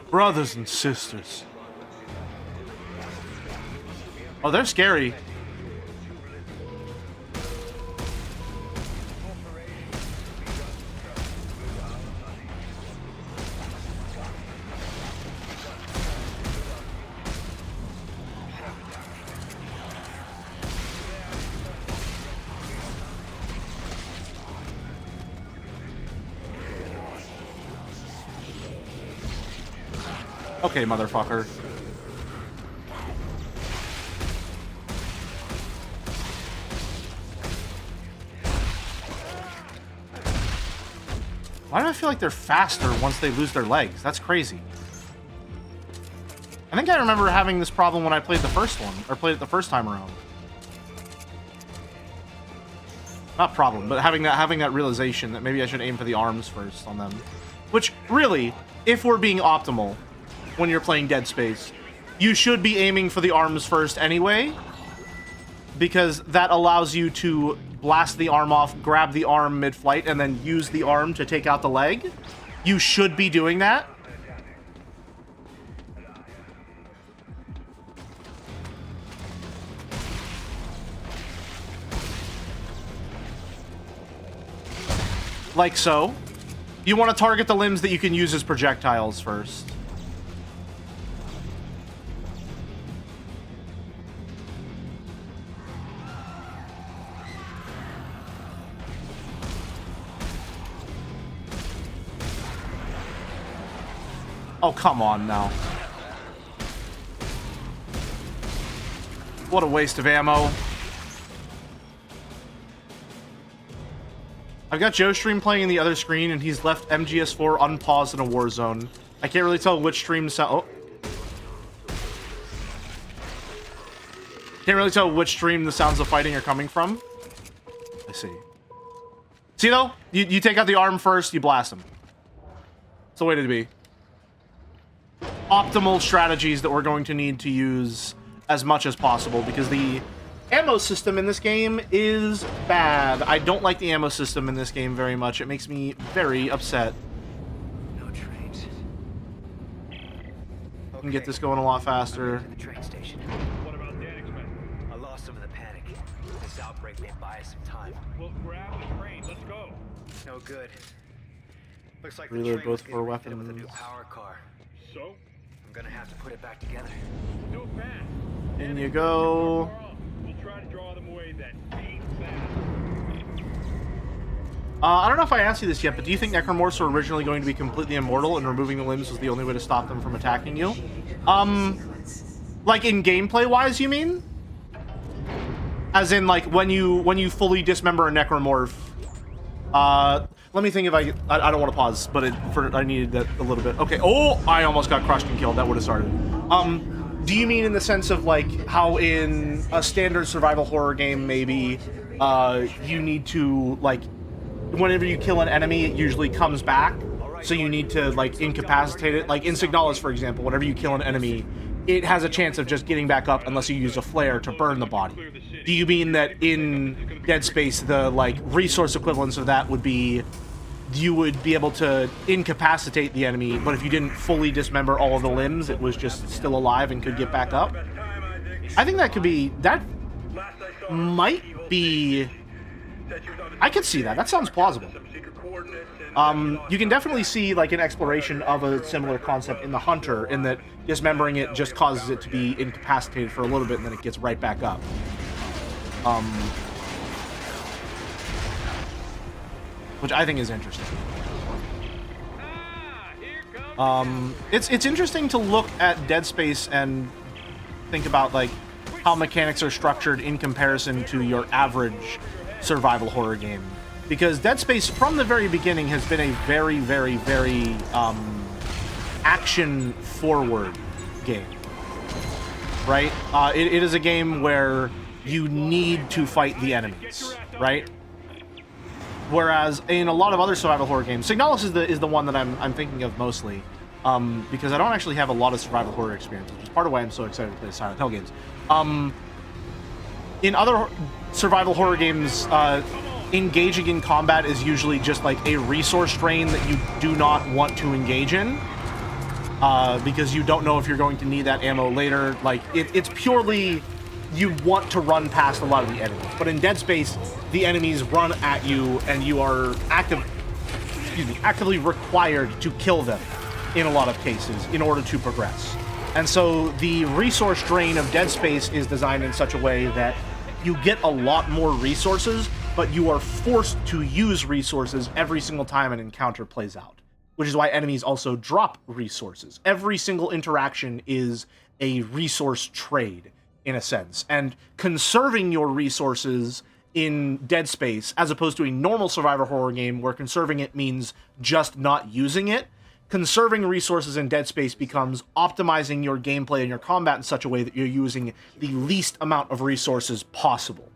Brothers and sisters. Oh, they're scary. Okay, motherfucker. Why do I feel like they're faster once they lose their legs? That's crazy. I think I remember having this problem when I played the first one, or played it the first time around. Not problem, but having that realization that maybe I should aim for the arms first on them. Which, really, if we're being optimal, when you're playing Dead Space, you should be aiming for the arms first anyway, because that allows you to blast the arm off, grab the arm mid-flight, and then use the arm to take out the leg. You should be doing that. Like so. You want to target the limbs that you can use as projectiles first. Oh, come on now. What a waste of ammo. I've got Joe Stream playing in the other screen, and he's left MGS4 unpaused in a war zone. I can't really tell which stream sound. Oh. Can't really tell which stream the sounds of fighting are coming from. I see. See though? You take out the arm first, you blast him. It's the way to be. Optimal strategies that we're going to need to use as much as possible, because the ammo system in this game is bad. I don't like the ammo system in this game very much. It makes me very upset. No trains. I can get this going a lot faster. The train station. What about Danik's men? I lost some of the panic. This outbreak may buy us some time. Well, grab the train. Let's go. No good. Looks like Reload the train both was getting for refitted with a weapons. new power car. So? I'm gonna have to put it back together. Do it fast. In you go. We'll try to draw them away then. Be fast. I don't know if I asked you this yet, but do you think Necromorphs are originally going to be completely immortal and removing the limbs was the only way to stop them from attacking you? Like in gameplay-wise, you mean? As in, like, when you fully dismember a Necromorph. Let me think if I don't want to pause, but I needed that a little bit. Okay. Oh, I almost got crushed and killed. That would have started. Do you mean in the sense of like how in a standard survival horror game maybe you need to, like, whenever you kill an enemy, it usually comes back. So you need to, like, incapacitate it. Like in Signalis, for example, whenever you kill an enemy, it has a chance of just getting back up unless you use a flare to burn the body. Do you mean that in Dead Space, the, like, resource equivalence of that would be you would be able to incapacitate the enemy, but if you didn't fully dismember all of the limbs, it was just still alive and could get back up? I think that could be... that might be... I could see that. That sounds plausible. You can definitely see, like, an exploration of a similar concept in The Hunter, in that dismembering it just causes it to be incapacitated for a little bit and then it gets right back up. Which I think is interesting. It's interesting to look at Dead Space and think about, like, how mechanics are structured in comparison to your average survival horror game. Because Dead Space, from the very beginning, has been a very, very, very action-forward game. Right? It is a game where you need to fight the enemies, right? Whereas in a lot of other survival horror games, Signalis is the one that I'm thinking of mostly, because I don't actually have a lot of survival horror experience, which is part of why I'm so excited to play the Silent Hill games. In other survival horror games, engaging in combat is usually just like a resource drain that you do not want to engage in, because you don't know if you're going to need that ammo later. Like, it's purely you want to run past a lot of the enemies. But in Dead Space, the enemies run at you, and you are actively required to kill them in a lot of cases in order to progress. And so the resource drain of Dead Space is designed in such a way that you get a lot more resources, but you are forced to use resources every single time an encounter plays out, which is why enemies also drop resources. Every single interaction is a resource trade, in a sense. And conserving your resources in Dead Space, as opposed to a normal survival horror game where conserving it means just not using it, conserving resources in Dead Space becomes optimizing your gameplay and your combat in such a way that you're using the least amount of resources possible,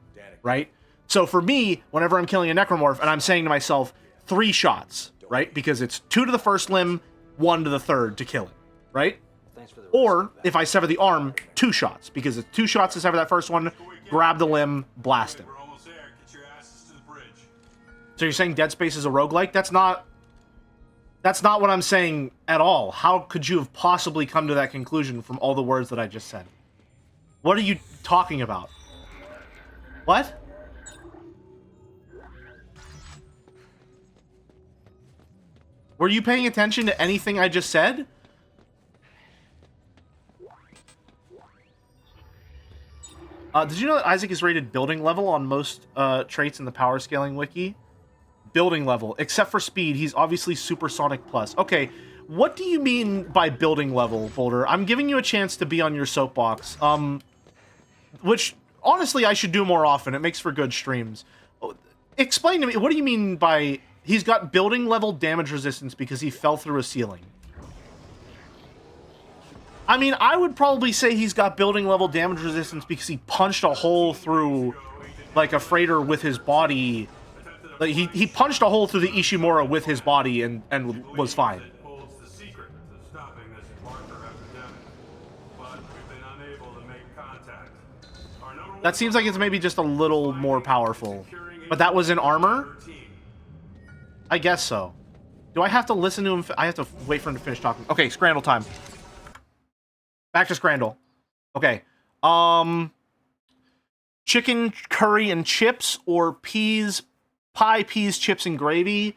right? So for me, whenever I'm killing a necromorph and I'm saying to myself, 3 shots, right? Because it's 2 to the first limb, 1 to the third to kill it, right? Or if I sever the arm, 2 shots, because it's 2 shots to sever that first one, grab the limb, blast him. So you're saying Dead Space is a roguelike? That's not what I'm saying at all. How could you have possibly come to that conclusion from all the words that I just said? What are you talking about? What? Were you paying attention to anything I just said? Did you know that Isaac is rated building level on most traits in the power scaling wiki? Building level, except for speed. He's obviously supersonic plus. Okay, what do you mean by building level, Boulder? I'm giving you a chance to be on your soapbox. Which, honestly, I should do more often. It makes for good streams. Explain to me, what do you mean by he's got building level damage resistance because he fell through a ceiling? I mean, I would probably say he's got building level damage resistance because he punched a hole through, like, a freighter with his body. Like, he punched a hole through the Ishimura with his body and was fine. That seems like it's maybe just a little more powerful. But that was in armor? I guess so. Do I have to listen to him? I have to wait for him to finish talking. Okay, Scrandle time. Back to Scrandle. Okay. Chicken curry and chips or pie, peas, chips, and gravy.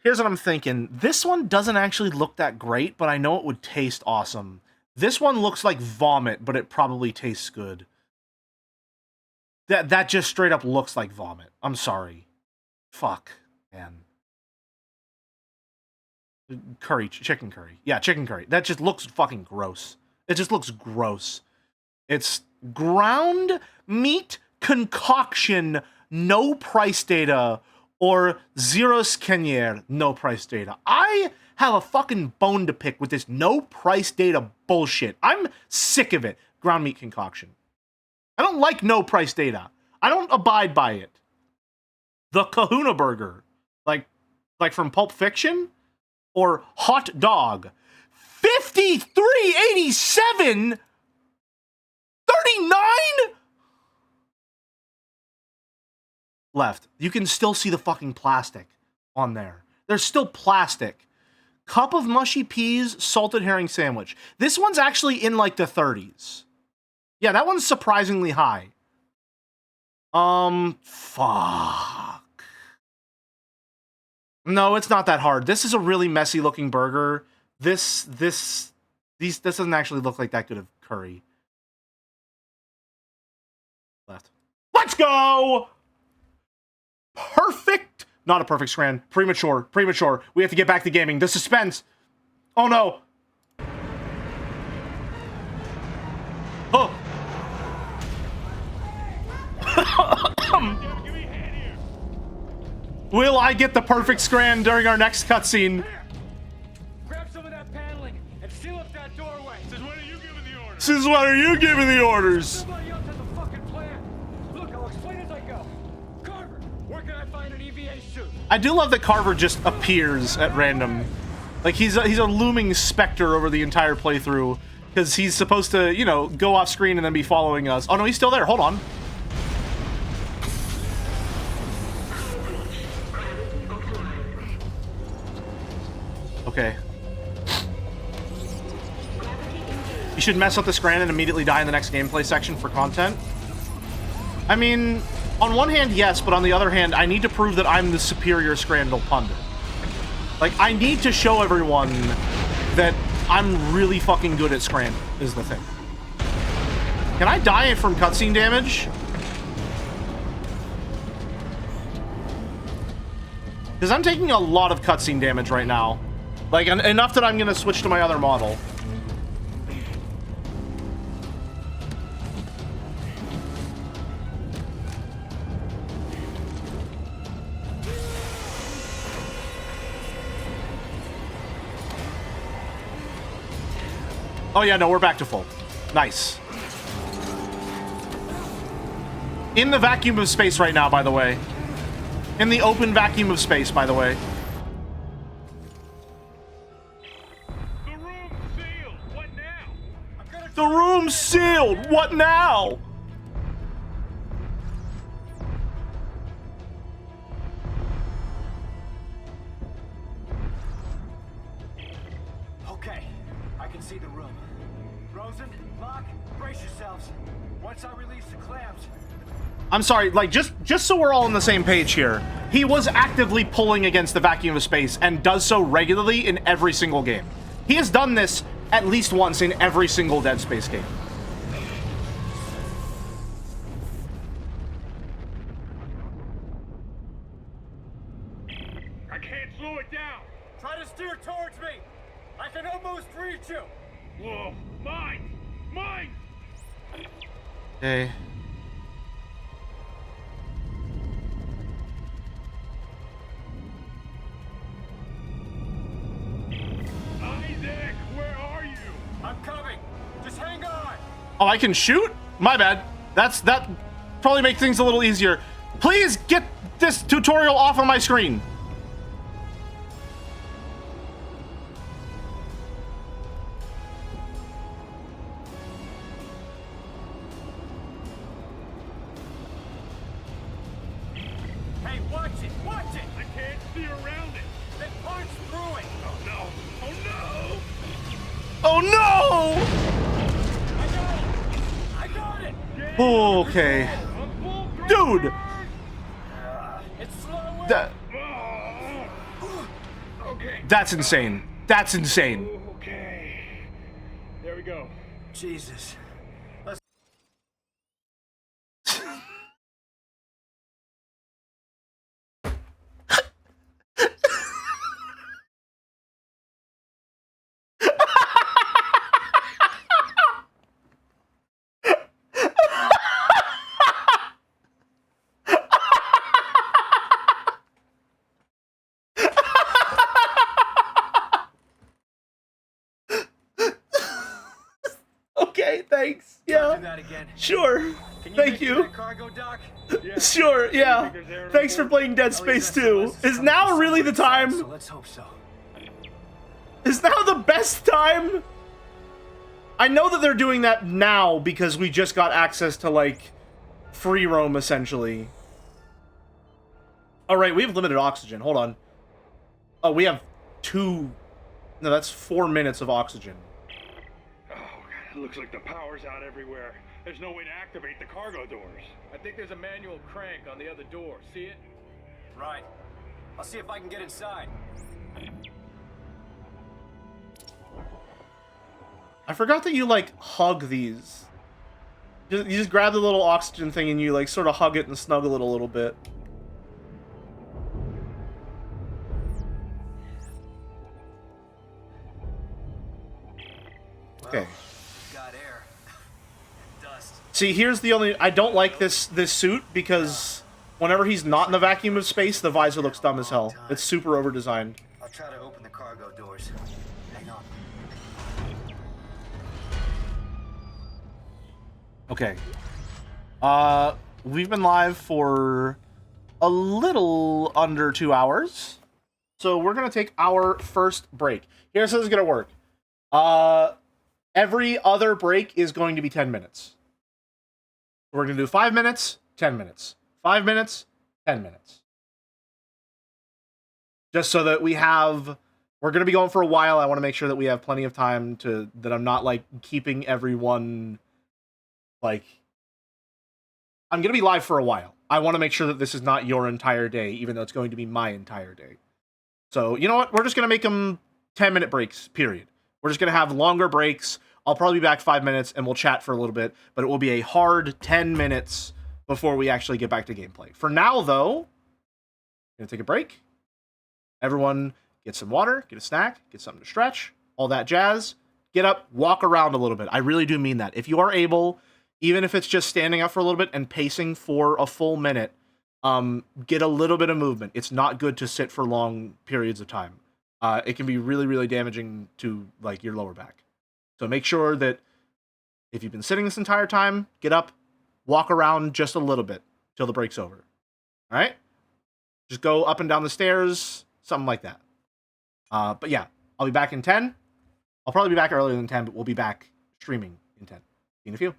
Here's what I'm thinking. This one doesn't actually look that great, but I know it would taste awesome. This one looks like vomit, but it probably tastes good. That just straight up looks like vomit. I'm sorry. Fuck, man. Curry, chicken curry. Yeah, chicken curry. That just looks fucking gross. It just looks gross. It's ground meat concoction, no price data, or Zeros Kenyer, no price data. I have a fucking bone to pick with this no price data bullshit. I'm sick of it. Ground meat concoction. I don't like no price data. I don't abide by it. The Kahuna Burger, like from Pulp Fiction, or hot dog, 53.87, 39 left. You can still see the fucking plastic on there. There's still plastic. Cup of mushy peas, salted herring sandwich. This one's actually in like the 30s. Yeah, that one's surprisingly high. Fuck. No, it's not that hard. This is a really messy looking burger. This doesn't actually look like that good of curry. Left. Let's go! Perfect. Not a perfect scran. Premature. We have to get back to gaming. The suspense. Oh no. Oh. Will I get the perfect scran during our next cutscene? Grab some of that paneling and seal up that doorway. Since when are you giving the orders? Since when are you giving the orders? Somebody else has a fucking plan. Look, I'll explain as I go. Carver, where can I find an EVA suit? I do love that Carver just appears at random. Like, he's a looming specter over the entire playthrough. Because he's supposed to, you know, go off screen and then be following us. Oh no, he's still there. Hold on. Okay. You should mess up the scran and immediately die in the next gameplay section for content. I mean, on one hand, yes, but on the other hand, I need to prove that I'm the superior Scrandal pundit. Like, I need to show everyone that I'm really fucking good at Scrandal, is the thing. Can I die from cutscene damage? Because I'm taking a lot of cutscene damage right now. Like, enough that I'm going to switch to my other model. Oh yeah, no, we're back to full. Nice. In the vacuum of space right now, by the way. In the open vacuum of space, by the way. The room's sealed! What now? Okay, I can see the room. Rosen, Locke, brace yourselves. Once I release the clamps. I'm sorry, like, just so we're all on the same page here. He was actively pulling against the vacuum of space and does so regularly in every single game. He has done this at least once in every single Dead Space game. I can't slow it down. Try to steer towards me. I can almost reach you. Whoa, mine! Mine! Okay. Isaac, where are you? I'm coming. Just hang on. Oh, I can shoot? My bad. That probably makes things a little easier. Please get this tutorial off of my screen. Hey, watch it. Watch it. I can't see around it. Then punch through it. Oh no! Oh no! Oh no! I got it. Okay. Dude! It's slower. Okay. That's insane. That's insane. Okay. There we go. Jesus. Okay, thanks. Don't Yeah. do that again. Sure. Can you Thank make you. that cargo dock? Sure, yeah. Thanks for playing Dead Space 2. Is now really the So time? let's hope so. Is now the best time? I know that they're doing that now because we just got access to, like, free roam, essentially. Alright, we have limited oxygen. Hold on. Oh, we have 2... No, that's 4 minutes of oxygen. Oh, it looks like the power's out everywhere. There's no way to activate the cargo doors. I think there's a manual crank on the other door. See it? Right. I'll see if I can get inside. I forgot that you, like, hug these. You just grab the little oxygen thing and you, like, sort of hug it and snuggle it a little bit. Okay. Got air. Dust. See, here's the only... I don't like this suit because whenever he's not in the vacuum of space, the visor looks dumb as hell. It's super over-designed. I'll try to open the cargo doors. Hang on. Okay. We've been live for a little under 2 hours. So we're going to take our first break. Here's how this is going to work. Every other break is going to be 10 minutes. We're going to do 5 minutes, 10 minutes. 5 minutes, 10 minutes. Just so that we have... We're going to be going for a while. I want to make sure that we have plenty of time to... That I'm not, like, keeping everyone... Like... I'm going to be live for a while. I want to make sure that this is not your entire day, even though it's going to be my entire day. So, you know what? We're just going to make them 10-minute breaks, period. We're just going to have longer breaks. I'll probably be back 5 minutes, and we'll chat for a little bit. But it will be a hard 10 minutes before we actually get back to gameplay. For now, though, I'm going to take a break. Everyone get some water, get a snack, get something to stretch, all that jazz. Get up, walk around a little bit. I really do mean that. If you are able, even if it's just standing up for a little bit and pacing for a full minute, get a little bit of movement. It's not good to sit for long periods of time. It can be really, really damaging to, like, your lower back. So make sure that if you've been sitting this entire time, get up, walk around just a little bit till the break's over. All right? Just go up and down the stairs, something like that. But yeah, I'll be back in 10. I'll probably be back earlier than 10, but we'll be back streaming in 10. See you in a few.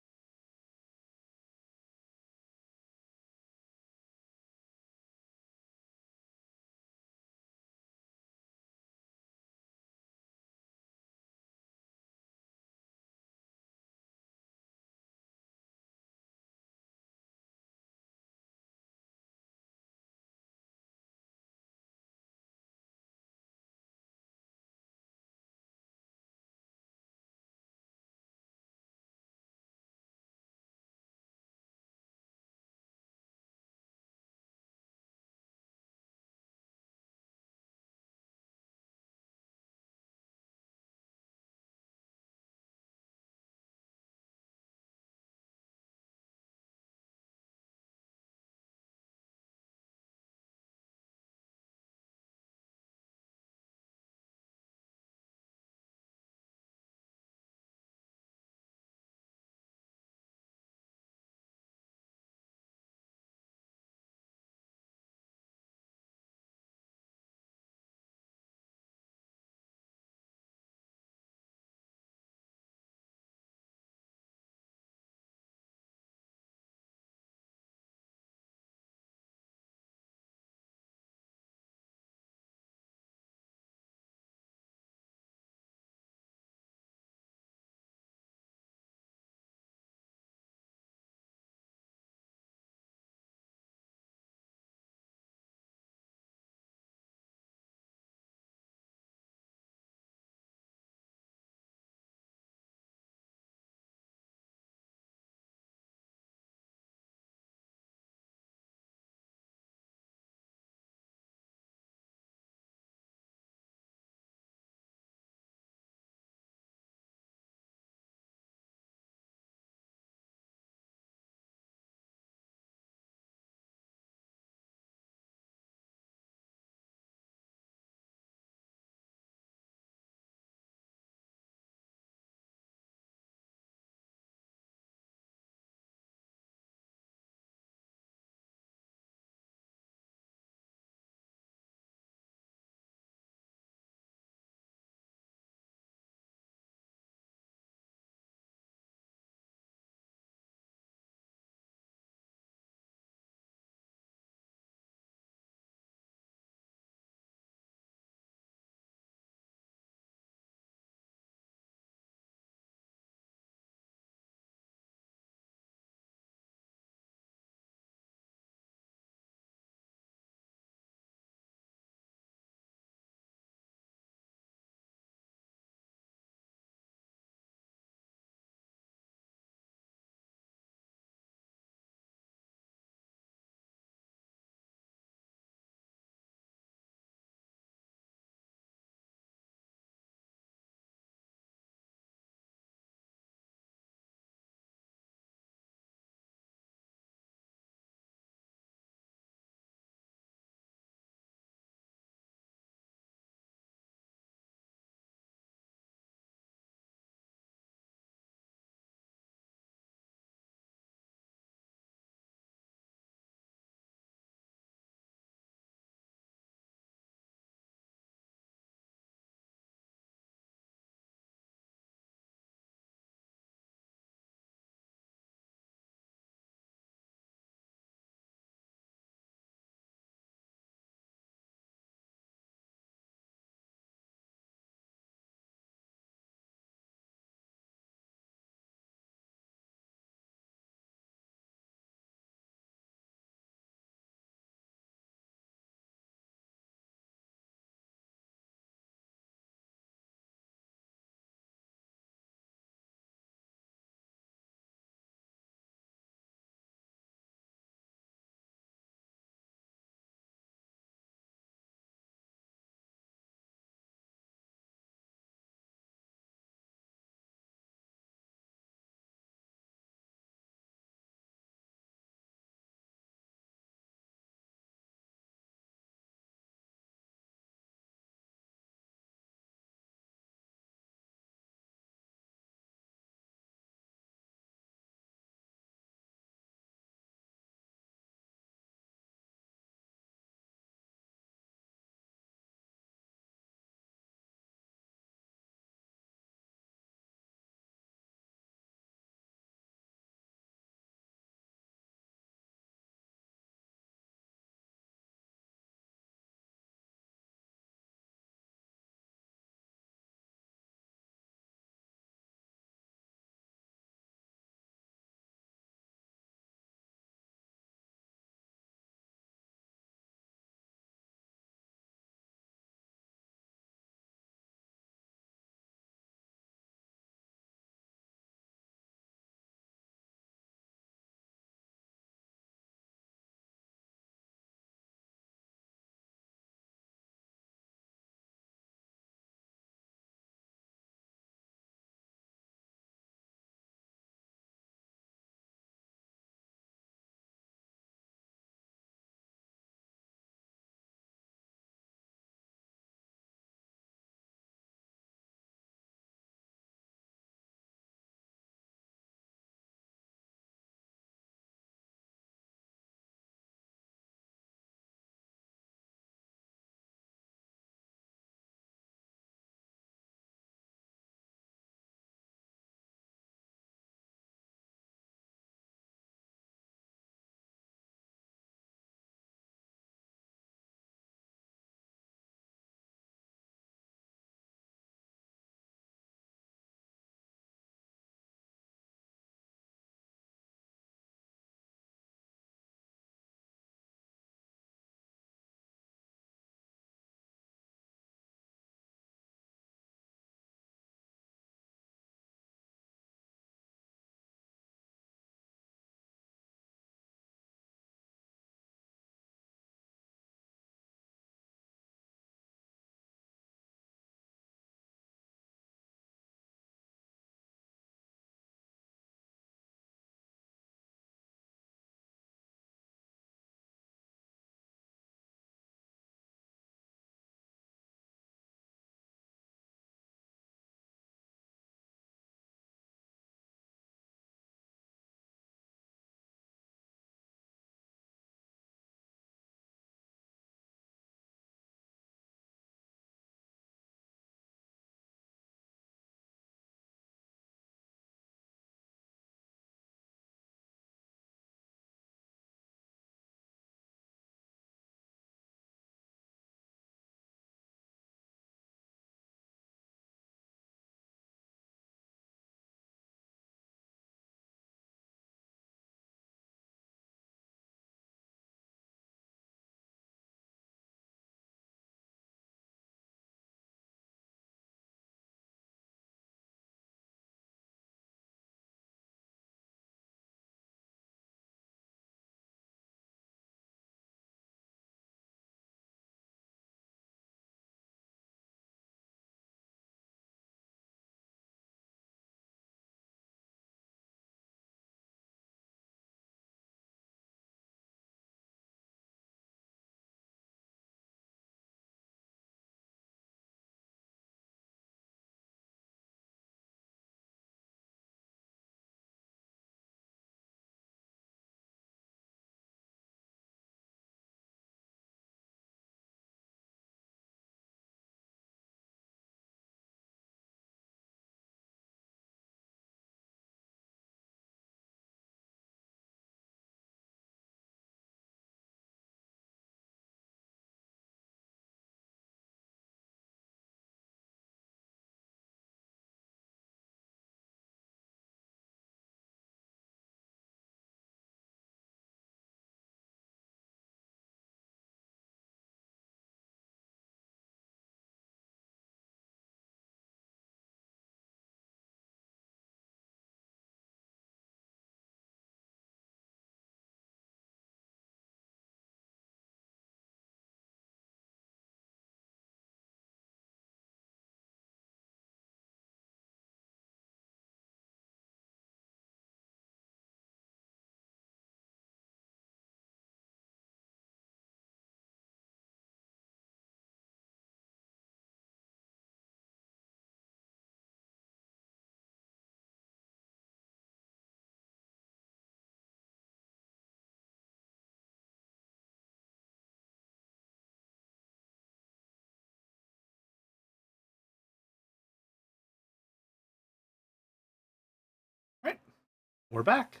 We're back.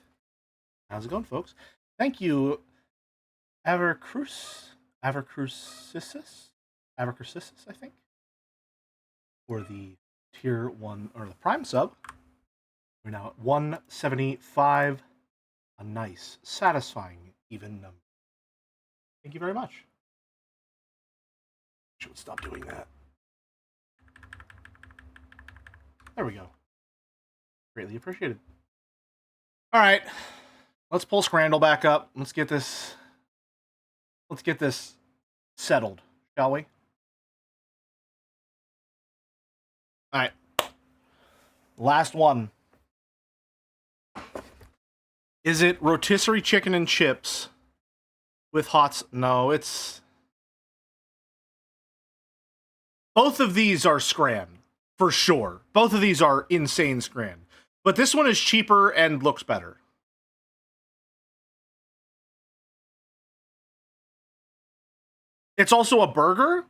How's it going, folks? Thank you, Avercrucis, I think, for the tier 1 or the Prime sub. We're now at 175, a nice, satisfying, even number. Thank you very much. Should stop doing that. There we go. Greatly appreciated. All right, let's pull Scrandle back up. Let's get this settled, shall we? All right. Last one. Is it rotisserie chicken and chips with hot? No, it's... Both of these are Scran, for sure. Both of these are insane Scran. But this one is cheaper and looks better. It's also a burger?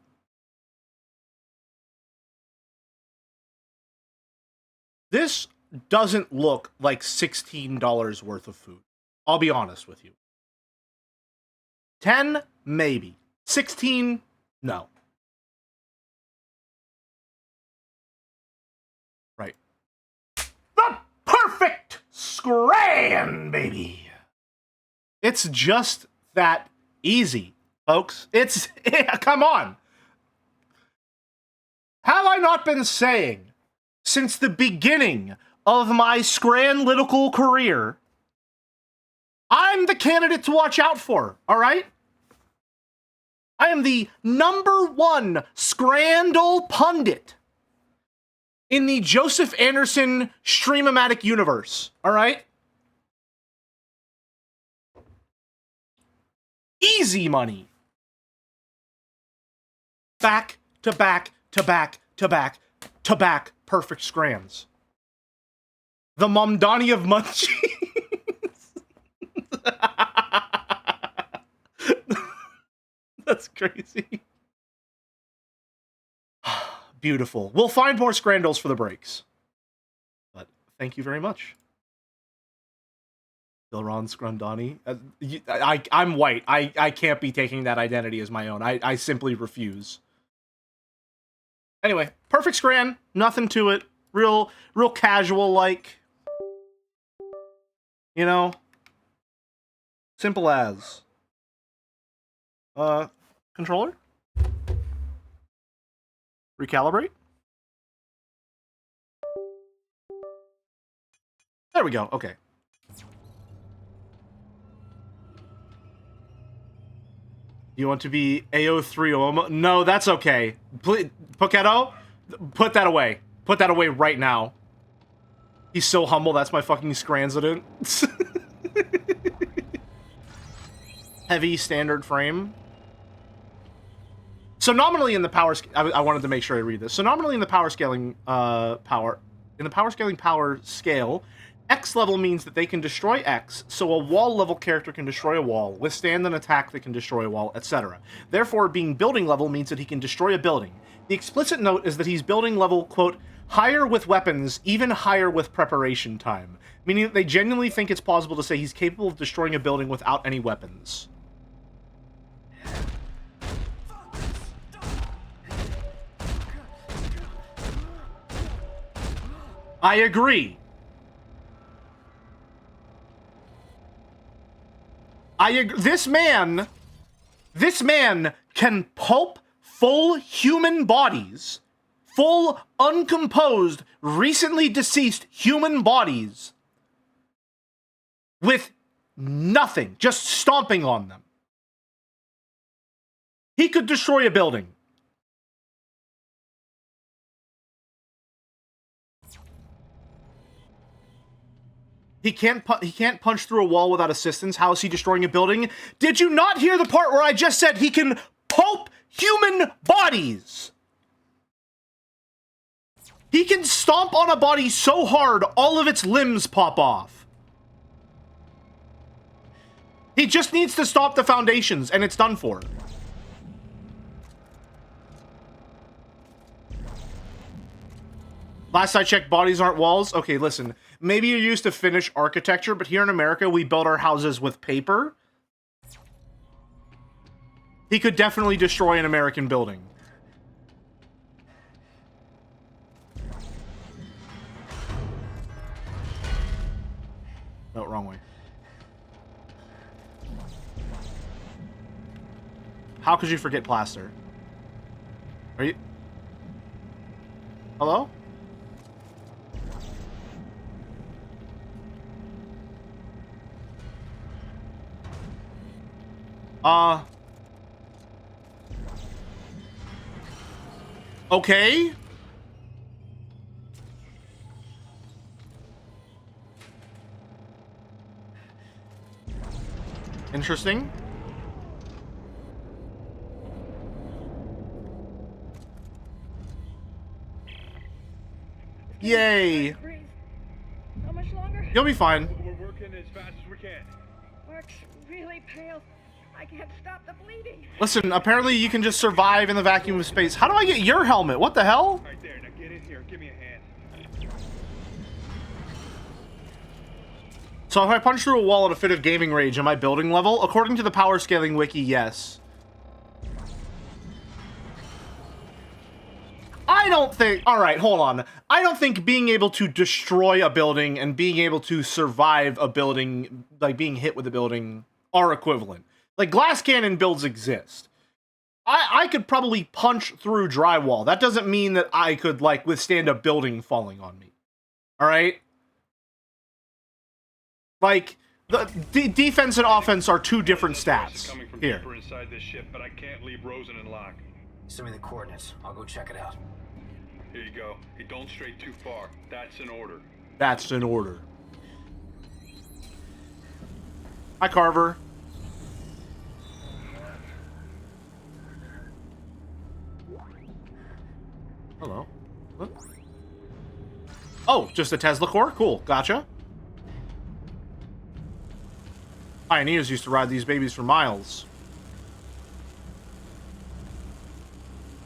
This doesn't look like $16 worth of food. I'll be honest with you. 10, maybe. 16, no. Right. The perfect Scran, baby. It's just that easy, folks. It's, come on. Have I not been saying since the beginning of my Scranlytical career, I'm the candidate to watch out for, all right? I am the #1 Scrandle pundit in the Joseph Anderson Stream-O-Matic universe, all right? Easy money. Back to back to back to back to back perfect Scrans. The Momdani of Munchies. That's crazy. Beautiful. We'll find more Scrandles for the breaks. But thank you very much. Dilron Scrandani. I'm white. I can't be taking that identity as my own. I simply refuse. Anyway, perfect Scran. Nothing to it. Real casual like. You know? Simple as. Controller? Recalibrate? There we go, okay. You want to be AO3 No, that's okay. Please, Poketo, put that away. Put that away right now. He's so humble, that's my fucking Scransident. Heavy standard frame. So nominally in the power... I wanted to make sure I read this. So nominally in the power scaling power scale, X level means that they can destroy X, so a wall level character can destroy a wall, withstand an attack that can destroy a wall, etc. Therefore, being building level means that he can destroy a building. The explicit note is that he's building level, quote, higher with weapons, even higher with preparation time. Meaning that they genuinely think it's possible to say he's capable of destroying a building without any weapons. I agree. This man can pulp full human bodies, full uncomposed, recently deceased human bodies with nothing, just stomping on them. He could destroy a building. He can't punch through a wall without assistance. How is he destroying a building? Did you not hear the part where I just said he can pulp human bodies? He can stomp on a body so hard all of its limbs pop off. He just needs to stop the foundations and it's done for. Last I checked, bodies aren't walls. Okay, listen. Maybe you're used to Finnish architecture, but here in America, we build our houses with paper. He could definitely destroy an American building. No, wrong way. How could you forget plaster? Are you... Hello? Okay. Interesting. Yay. How much longer? You'll be fine. We're working as fast as we can. Mark's really pale. I can't stop the bleeding. Listen, apparently you can just survive in the vacuum of space. How do I get your helmet? What the hell? Right there, now get in here. Give me a hand. So if I punch through a wall at a fit of gaming rage, am I building level? According to the power scaling wiki, yes. I don't think... Alright, hold on. I don't think being able to destroy a building and being able to survive a building, like being hit with a building, are equivalent. Like, glass cannon builds exist. I could probably punch through drywall. That doesn't mean that I could, like, withstand a building falling on me. Alright? Like, the defense and offense are two different stats. Coming from Here. deeper inside this ship, but I can't leave Rosen and Locke. Send me the coordinates. I'll go check it out. Here you go. Hey, don't stray too far. That's an order. That's an order. Hi, Carver. Hello. What? Oh, just a Tesla core? Cool. Gotcha. Pioneers used to ride these babies for miles.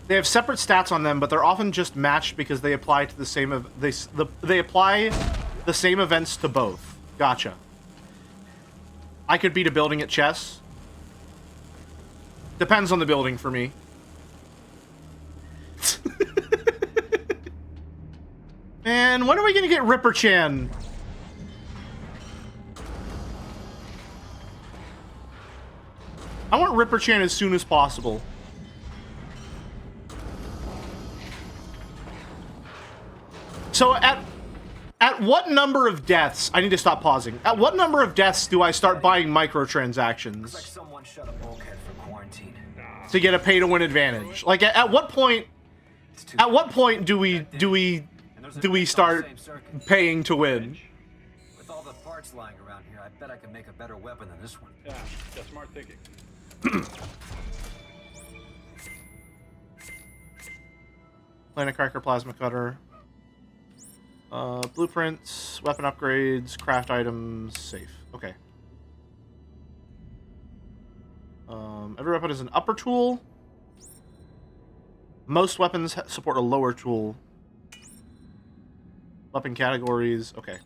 They have separate stats on them, but they're often just matched because they apply to the same they apply the same events to both. Gotcha. I could beat a building at chess. Depends on the building for me. Man, when are we gonna get Ripper Chan? I want Ripper Chan as soon as possible. So at what number of deaths, I need to stop pausing. At what number of deaths do I start buying microtransactions? Looks like someone shut a bulkhead for quarantine. To get a pay-to-win advantage? Like at what point? At what point do we start paying to win? With all the parts lying around here, I bet I can make a better weapon than this one. Yeah, that's smart thinking. Planet Cracker, Plasma Cutter. Blueprints, weapon upgrades, craft items, safe. Okay. Every weapon is an upper tool. Most weapons support a lower tool. Weapon categories, okay.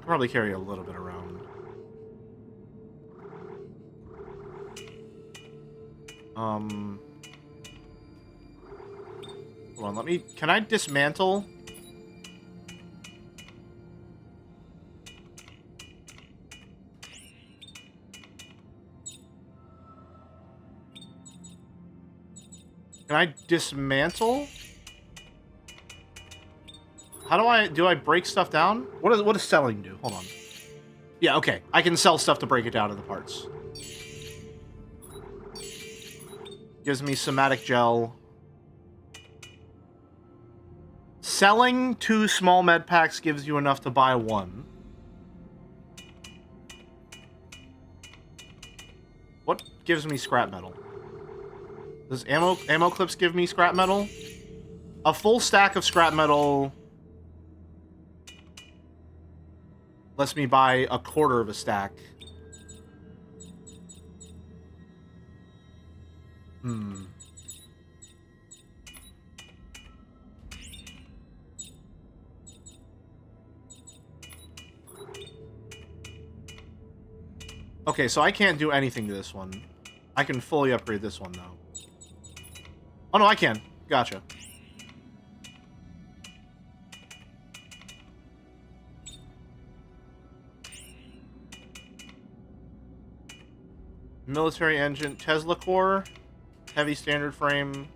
Probably carry a little bit around. Hold on, can I dismantle? Can I dismantle? How do I break stuff down? What does selling do? Hold on. Yeah, okay. I can sell stuff to break it down into parts. Gives me somatic gel. Selling 2 small med packs gives you enough to buy 1. What gives me scrap metal? Does ammo clips give me scrap metal? A full stack of scrap metal lets me buy a quarter of a stack. Okay, so I can't do anything to this one. I can fully upgrade this one, though. Oh, no, I can. Gotcha. Military engine, Tesla core, heavy standard frame.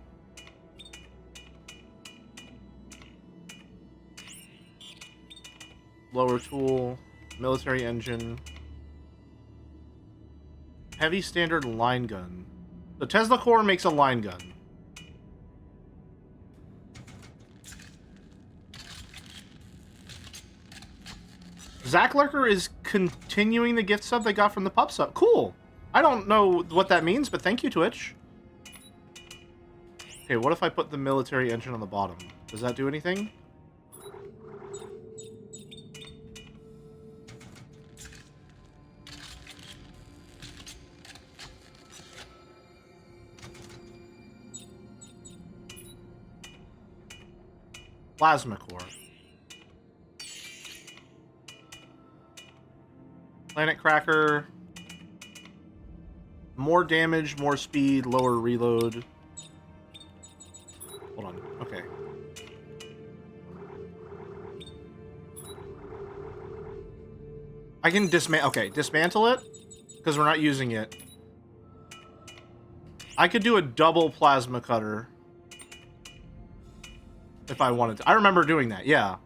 Lower tool, military engine. Heavy standard line gun. The Tesla core makes a line gun. Zach Lurker is continuing the gift sub they got from the pub sub. Cool. I don't know what that means, but thank you, Twitch. Okay, what if I put the military engine on the bottom? Does that do anything? Plasma core. Planet Cracker. More damage, more speed, lower reload. Hold on. Okay. I can dismantle it because we're not using it. I could do a double plasma cutter if I wanted to. I remember doing that, yeah.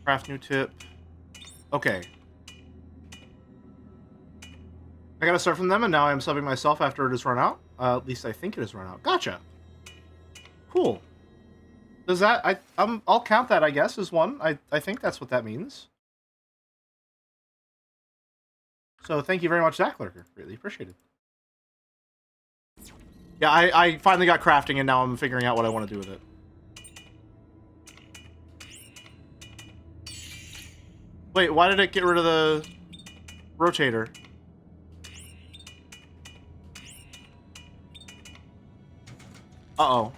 Craft new tip. Okay. I gotta start from them, and now I'm subbing myself after it has run out. At least I think it has run out. Gotcha. Cool. Does that... I'll count that, I guess, as one. I think that's what that means. So thank you very much, Zach Lurker. Really appreciate it. Yeah, I finally got crafting, and now I'm figuring out what I want to do with it. Wait, why did it get rid of the rotator? Uh-oh.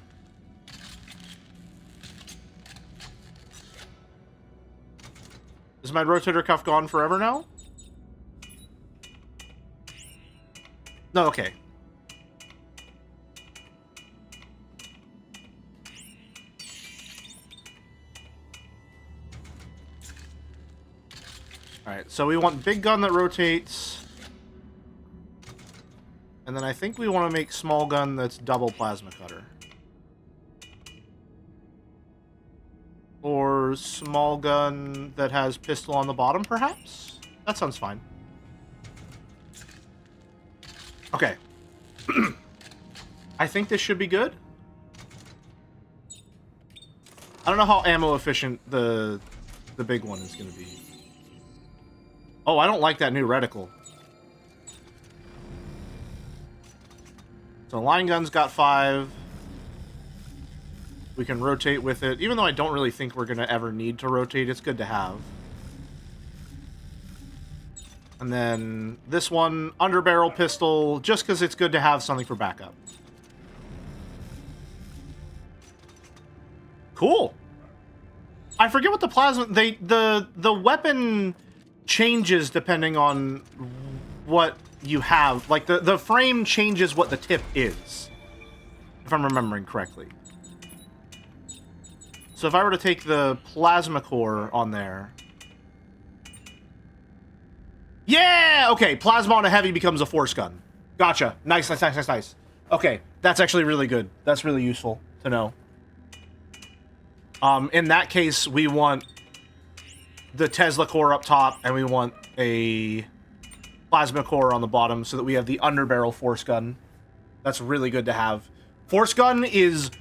Is my rotator cuff gone forever now? No, okay. Alright, so we want big gun that rotates. And then I think we want to make small gun that's double plasma cutter. Or small gun that has pistol on the bottom, perhaps? That sounds fine. Okay. I think this should be good. I don't know how ammo efficient the big one is going to be. Oh, I don't like that new reticle. So line gun's got 5. We can rotate with it. Even though I don't really think we're going to ever need to rotate, it's good to have. And then this one, underbarrel pistol, just because it's good to have something for backup. Cool. I forget what the plasma... The weapon changes depending on what you have. Like, the frame changes what the tip is. If I'm remembering correctly. So if I were to take the plasma core on there... Yeah! Okay, plasma on a heavy becomes a force gun. Gotcha. Nice, nice, nice, nice, nice. Okay, that's actually really good. That's really useful to know. In that case, we want the Tesla core up top, and we want a plasma core on the bottom so that we have the underbarrel force gun. That's really good to have. Force gun is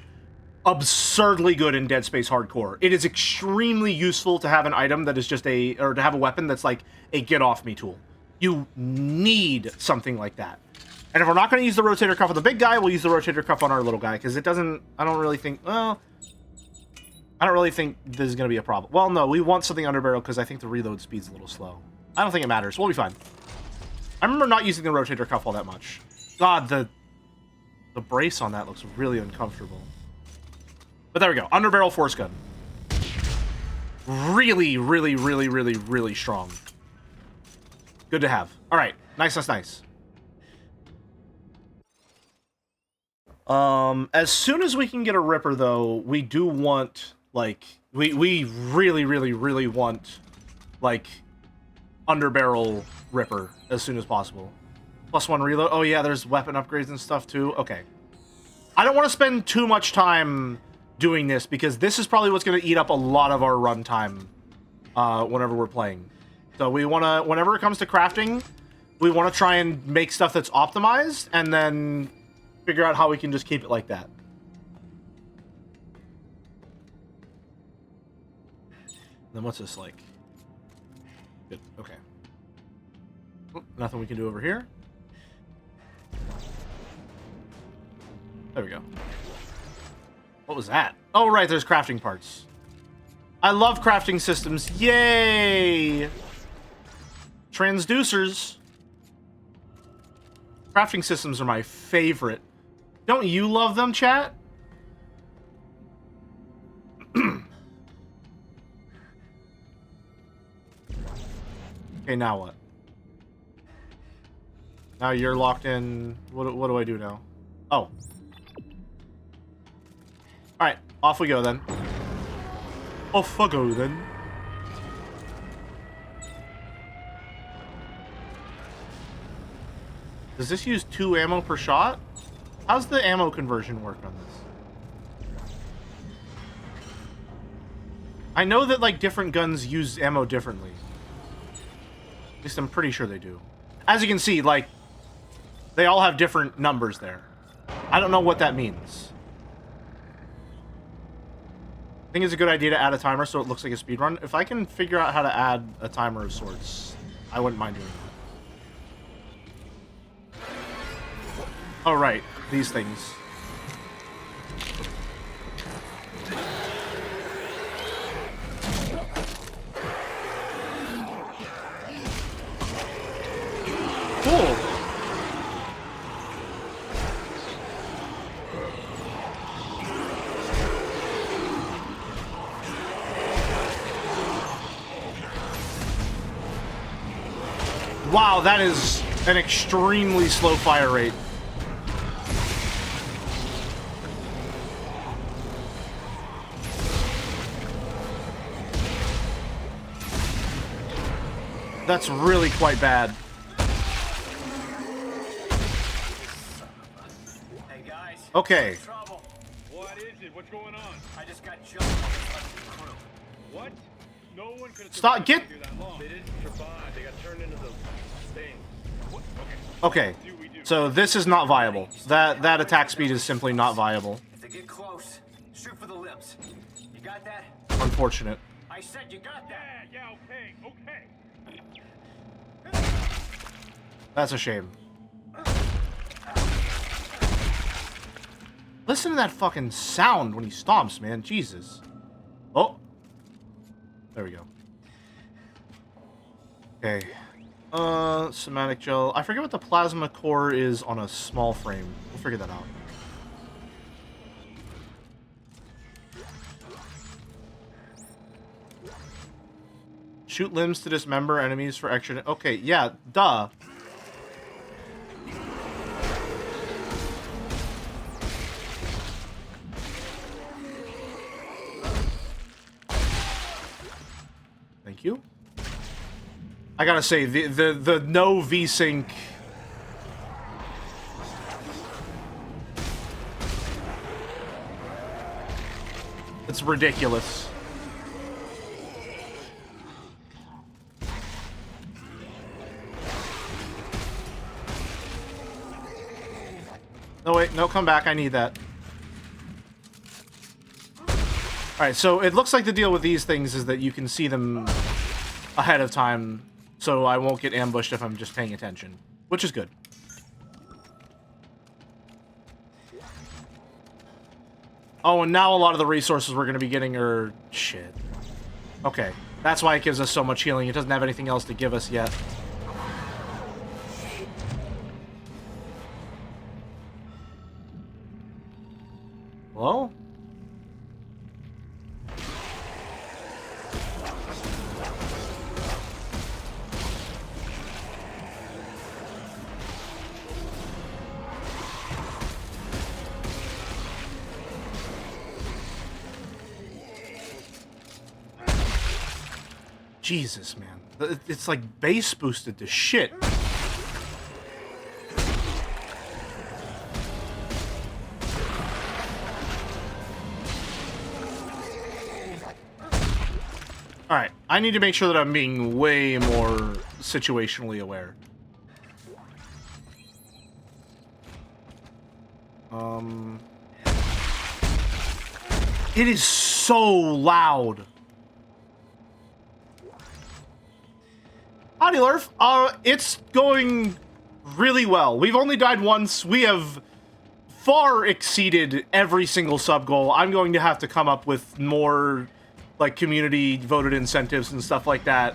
absurdly good in Dead Space Hardcore. It is extremely useful to have an item that is just or to have a weapon that's like a get-off-me tool. You need something like that. And if we're not going to use the rotator cuff on the big guy, we'll use the rotator cuff on our little guy, because it doesn't... I don't really think... Well... I don't really think this is going to be a problem. Well, no, we want something underbarrel because I think the reload speed's a little slow. I don't think it matters. We'll be fine. I remember not using the rotator cuff all that much. God, the brace on that looks really uncomfortable. But there we go. Underbarrel force gun. Really, really, really, really, really strong. Good to have. All right. Nice, nice, nice. As soon as we can get a Ripper, though, we do want, like, we really, really, really want, like, underbarrel Ripper as soon as possible. +1 reload. Oh, yeah, there's weapon upgrades and stuff, too. Okay. I don't want to spend too much time doing this, because this is probably what's going to eat up a lot of our runtime whenever we're playing. So we want to, whenever it comes to crafting, we want to try and make stuff that's optimized, and then figure out how we can just keep it like that. Then what's this like? Good. Okay. Oh, nothing we can do over here. There we go. What was that? Oh, right, there's crafting parts. I love crafting systems. Yay! Transducers. Crafting systems are my favorite. Don't you love them, chat? Okay, now what? Now you're locked in. What do I do now? Oh. Alright, off we go then. Off I go then. Does this use 2 ammo per shot? How's the ammo conversion work on this? I know that, like, different guns use ammo differently. At least I'm pretty sure they do. As you can see, like, they all have different numbers there. I don't know what that means. I think it's a good idea to add a timer so it looks like a speedrun. If I can figure out how to add a timer of sorts, I wouldn't mind doing that. Oh, right. These things. Cool. Wow, that is an extremely slow fire rate. That's really quite bad. Hey guys. Okay. What is it? What's going on? I just got jumped by the rest of the crew. What? No one could have Stop, get- survived that long. They didn't survive. They got turned into those things. What? Okay. So this is not viable. That attack speed is simply not viable. If they get close, shoot for the limbs. You got that? Unfortunate. I said you got that. Yeah, okay, okay. That's a shame. Listen to that fucking sound when he stomps, man. Jesus. Oh. There we go. Okay. Somatic gel. I forget what the plasma core is on a small frame. We'll figure that out. Shoot limbs to dismember enemies for extra... Okay, yeah, duh. Thank you. I gotta say, the no V-Sync... It's ridiculous. No, wait, no, come back. I need that. Alright, so it looks like the deal with these things is that you can see them ahead of time, so I won't get ambushed if I'm just paying attention, which is good. Oh, and now a lot of the resources we're going to be getting are... Shit. Okay. That's why it gives us so much healing. It doesn't have anything else to give us yet. Hello? Jesus, man. It's like base boosted to shit. Alright, I need to make sure that I'm being way more situationally aware. It is so loud. Howdy, Lurf. It's going really well. We've only died once. We have far exceeded every single sub goal. I'm going to have to come up with more, like, community voted incentives and stuff like that.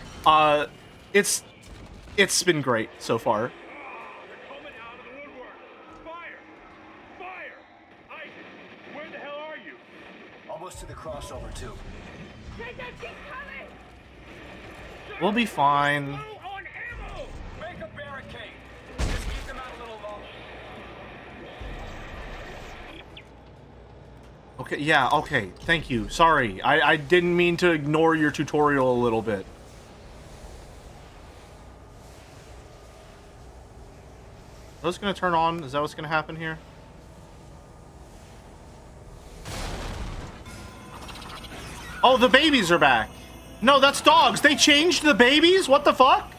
It's been great so far. They're coming out of the woodwork. Fire! Fire! Isaac, where the hell are you? Almost to the crossover, too. We'll be fine. Make a barricade. Just keep them out a little longer. Okay, yeah, okay. Thank you. Sorry. I didn't mean to ignore your tutorial a little bit. Are those gonna turn on? Is that what's gonna happen here? Oh, the babies are back. No, that's dogs. They changed the babies? What the fuck?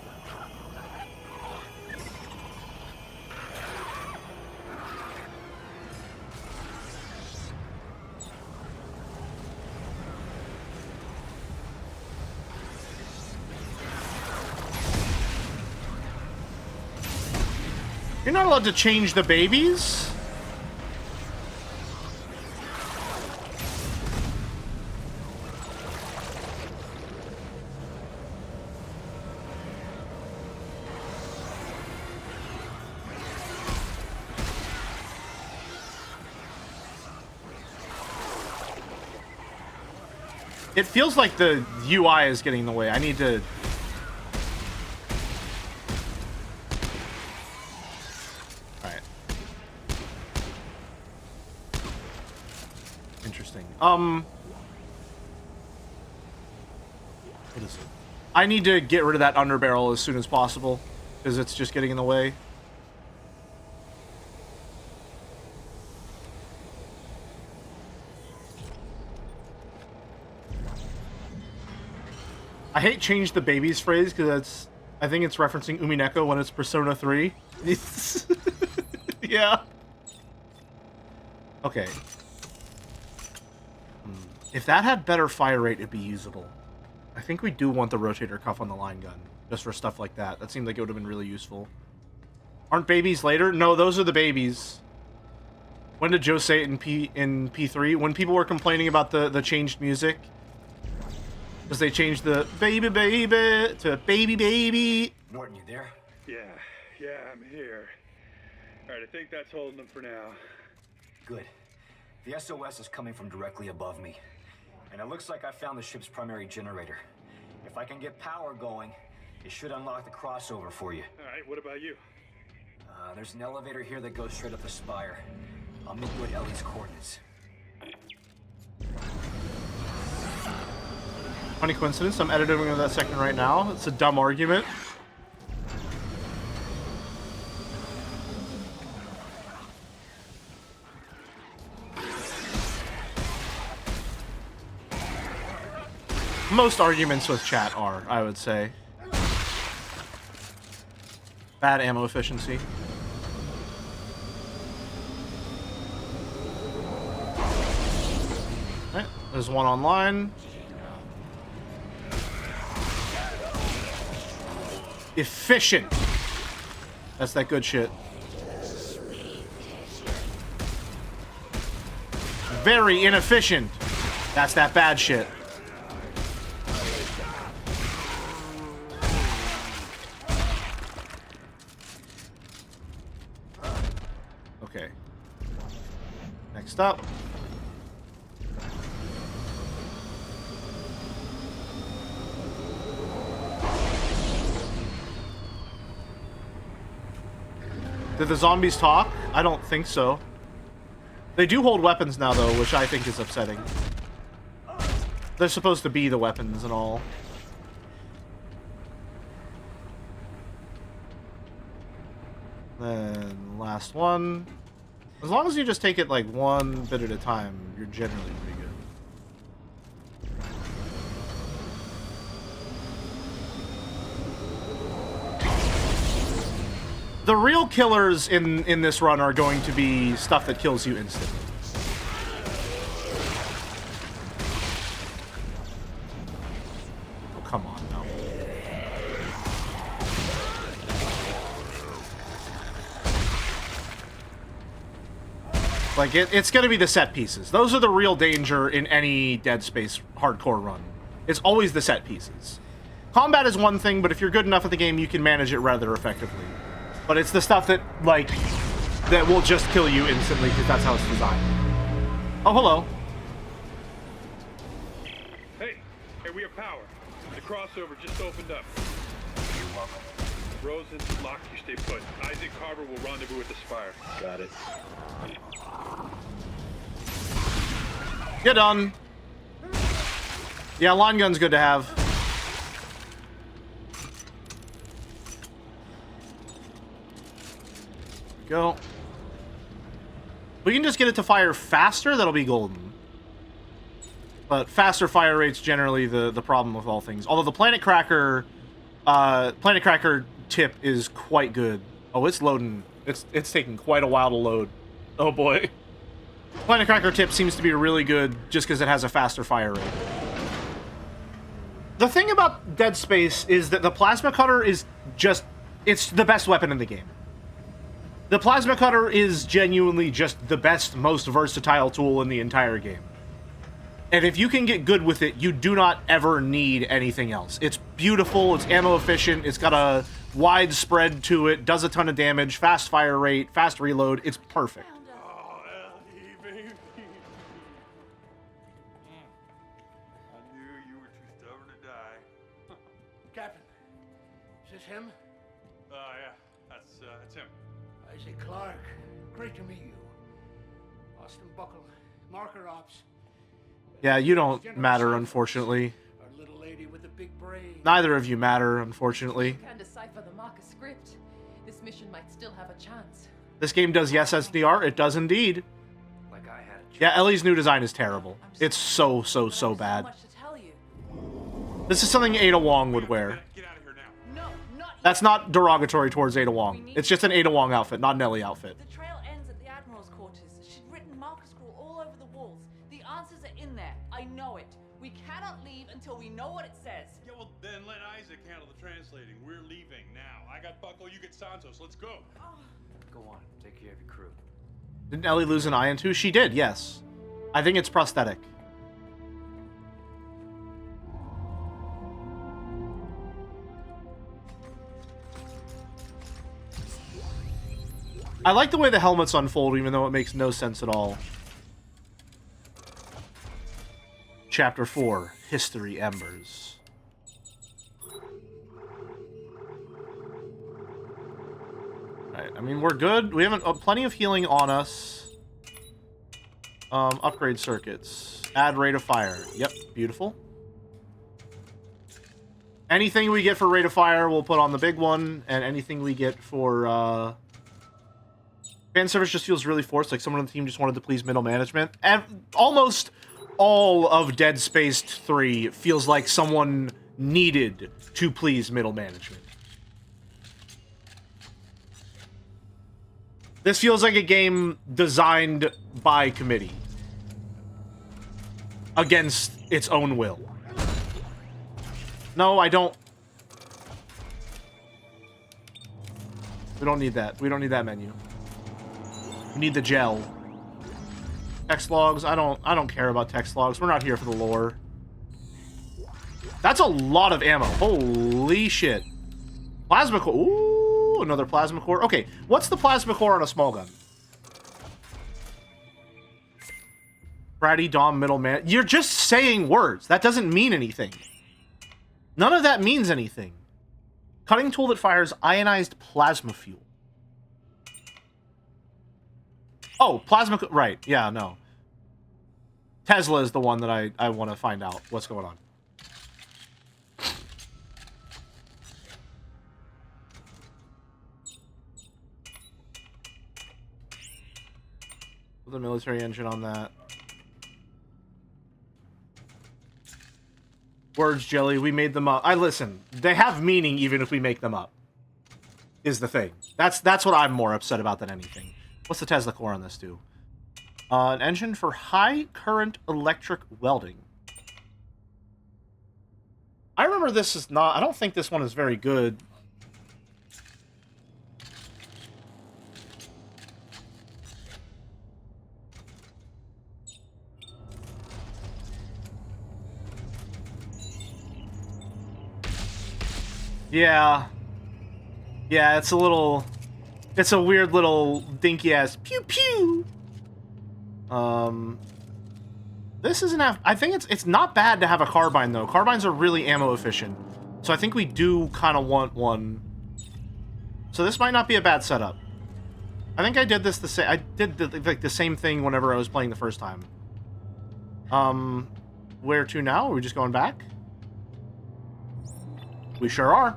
You're not allowed to change the babies? It feels like the UI is getting in the way. I need to... Alright. Interesting. What is it? I need to get rid of that underbarrel as soon as possible, because it's just getting in the way. I hate change the babies phrase because that's, I think it's referencing Umineko when it's Persona 3. Yeah. Okay. If that had better fire rate, it'd be usable. I think we do want the rotator cuff on the line gun, just for stuff like that. That seemed like it would have been really useful. Aren't babies later? No, those are the babies. When did Joe say it in P3? When people were complaining about the changed music. Because they changed the baby baby to baby baby. Norton, you there? Yeah, I'm here. Alright, I think that's holding them for now. Good. The SOS is coming from directly above me. And it looks like I found the ship's primary generator. If I can get power going, it should unlock the crossover for you. Alright, what about you? There's an elevator here that goes straight up the spire. I'll meet you at Ellie's coordinates. Funny coincidence, I'm editing that second right now. It's a dumb argument. Most arguments with chat are, I would say. Bad ammo efficiency. Alright, there's one online. Efficient. That's that good shit. very inefficient. That's that bad shit. Okay. Next up. Did the zombies talk? I don't think so. They do hold weapons now, though, which I think is upsetting. They're supposed to be the weapons and all. Then, last one. As long as you just take it, like, one bit at a time, you're generally pretty good. The real killers in this run are going to be stuff that kills you instantly. Oh, come on, no. Like, it's going to be the set pieces. Those are the real danger in any Dead Space hardcore run. It's always the set pieces. Combat is one thing, but if you're good enough at the game, you can manage it rather effectively. But it's the stuff that, like, that will just kill you instantly, because that's how it's designed. Oh, hello. Hey, we have power. The crossover just opened up. You're welcome. Rosen, Locke, you stay put. Isaac Carver will rendezvous with the Spire. Got it. You're done. Yeah, line gun's good to have. Go. We can just get it to fire faster, that'll be golden. But faster fire rate's generally the problem with all things. Although the Planet Cracker tip is quite good. Oh, it's loading. It's taking quite a while to load. Oh boy. Planet Cracker tip seems to be really good just because it has a faster fire rate. The thing about Dead Space is that the Plasma Cutter is just... it's the best weapon in the game. The Plasma Cutter is genuinely just the best, most versatile tool in the entire game. And if you can get good with it, you do not ever need anything else. It's beautiful, it's ammo efficient, it's got a wide spread to it, does a ton of damage, fast fire rate, fast reload, it's perfect. Oh, Ellie, baby. I knew you were too stubborn to die. Captain, is this him? Yeah, that's him. Isaac Clarke. Great to meet you. Austin Buckle, Marker Ops. Yeah, you don't matter, unfortunately. Our little lady with the big brain. Neither of you matter, unfortunately. If you can decipher the marker script, this mission might still have a chance. This game does yes SDR, it does indeed. Like I had a chance. Yeah, Ellie's new design is terrible. It's so bad. This is something Ada Wong would wear. Get out of here now. No, not That's not derogatory towards Ada Wong. It's just an Ada Wong outfit, not an Ellie outfit. The trail ends at the Admiral's quarters. She'd written marker scroll all over the walls. The answers are in there. I know it. We cannot leave until we know what it says. Yeah, well, then let Isaac handle the translating. We're leaving now. I got Buckle, you get Santos. Let's go. Go on, take care of your crew. Didn't Ellie lose an eye in two? She did, yes. I think it's prosthetic. I like the way the helmets unfold, even though it makes no sense at all. Chapter 4, History Embers. Alright, I mean, we're good. We have plenty of healing on us. Upgrade circuits. Add rate of fire. Yep, beautiful. Anything we get for rate of fire, we'll put on the big one, and anything we get for, fan service just feels really forced, like someone on the team just wanted to please middle management. And almost all of Dead Space 3 feels like someone needed to please middle management. This feels like a game designed by committee. Against its own will. No, I don't. We don't need that. We don't need that menu. We need the gel. Text logs. I don't care about text logs. We're not here for the lore. That's a lot of ammo. Holy shit. Plasma core. Ooh, another plasma core. Okay, what's the plasma core on a small gun? Bratty, Dom, middleman. You're just saying words. That doesn't mean anything. None of that means anything. Cutting tool that fires ionized plasma fuel. Oh, plasma... Right, yeah, no. Tesla is the one that I want to find out what's going on. The military engine on that. Words, Jelly, we made them up. Listen, they have meaning even if we make them up. Is the thing. That's what I'm more upset about than anything. What's the Tesla core on this do? An engine for high current electric welding. I remember this is not... I don't think this one is very good. Yeah. Yeah, it's a little... It's a weird little dinky-ass pew-pew. This isn't... I think it's not bad to have a carbine, though. Carbines are really ammo efficient. So I think we do kind of want one. So this might not be a bad setup. I think I did this the same... I did the same thing whenever I was playing the first time. Where to now? Are we just going back? We sure are.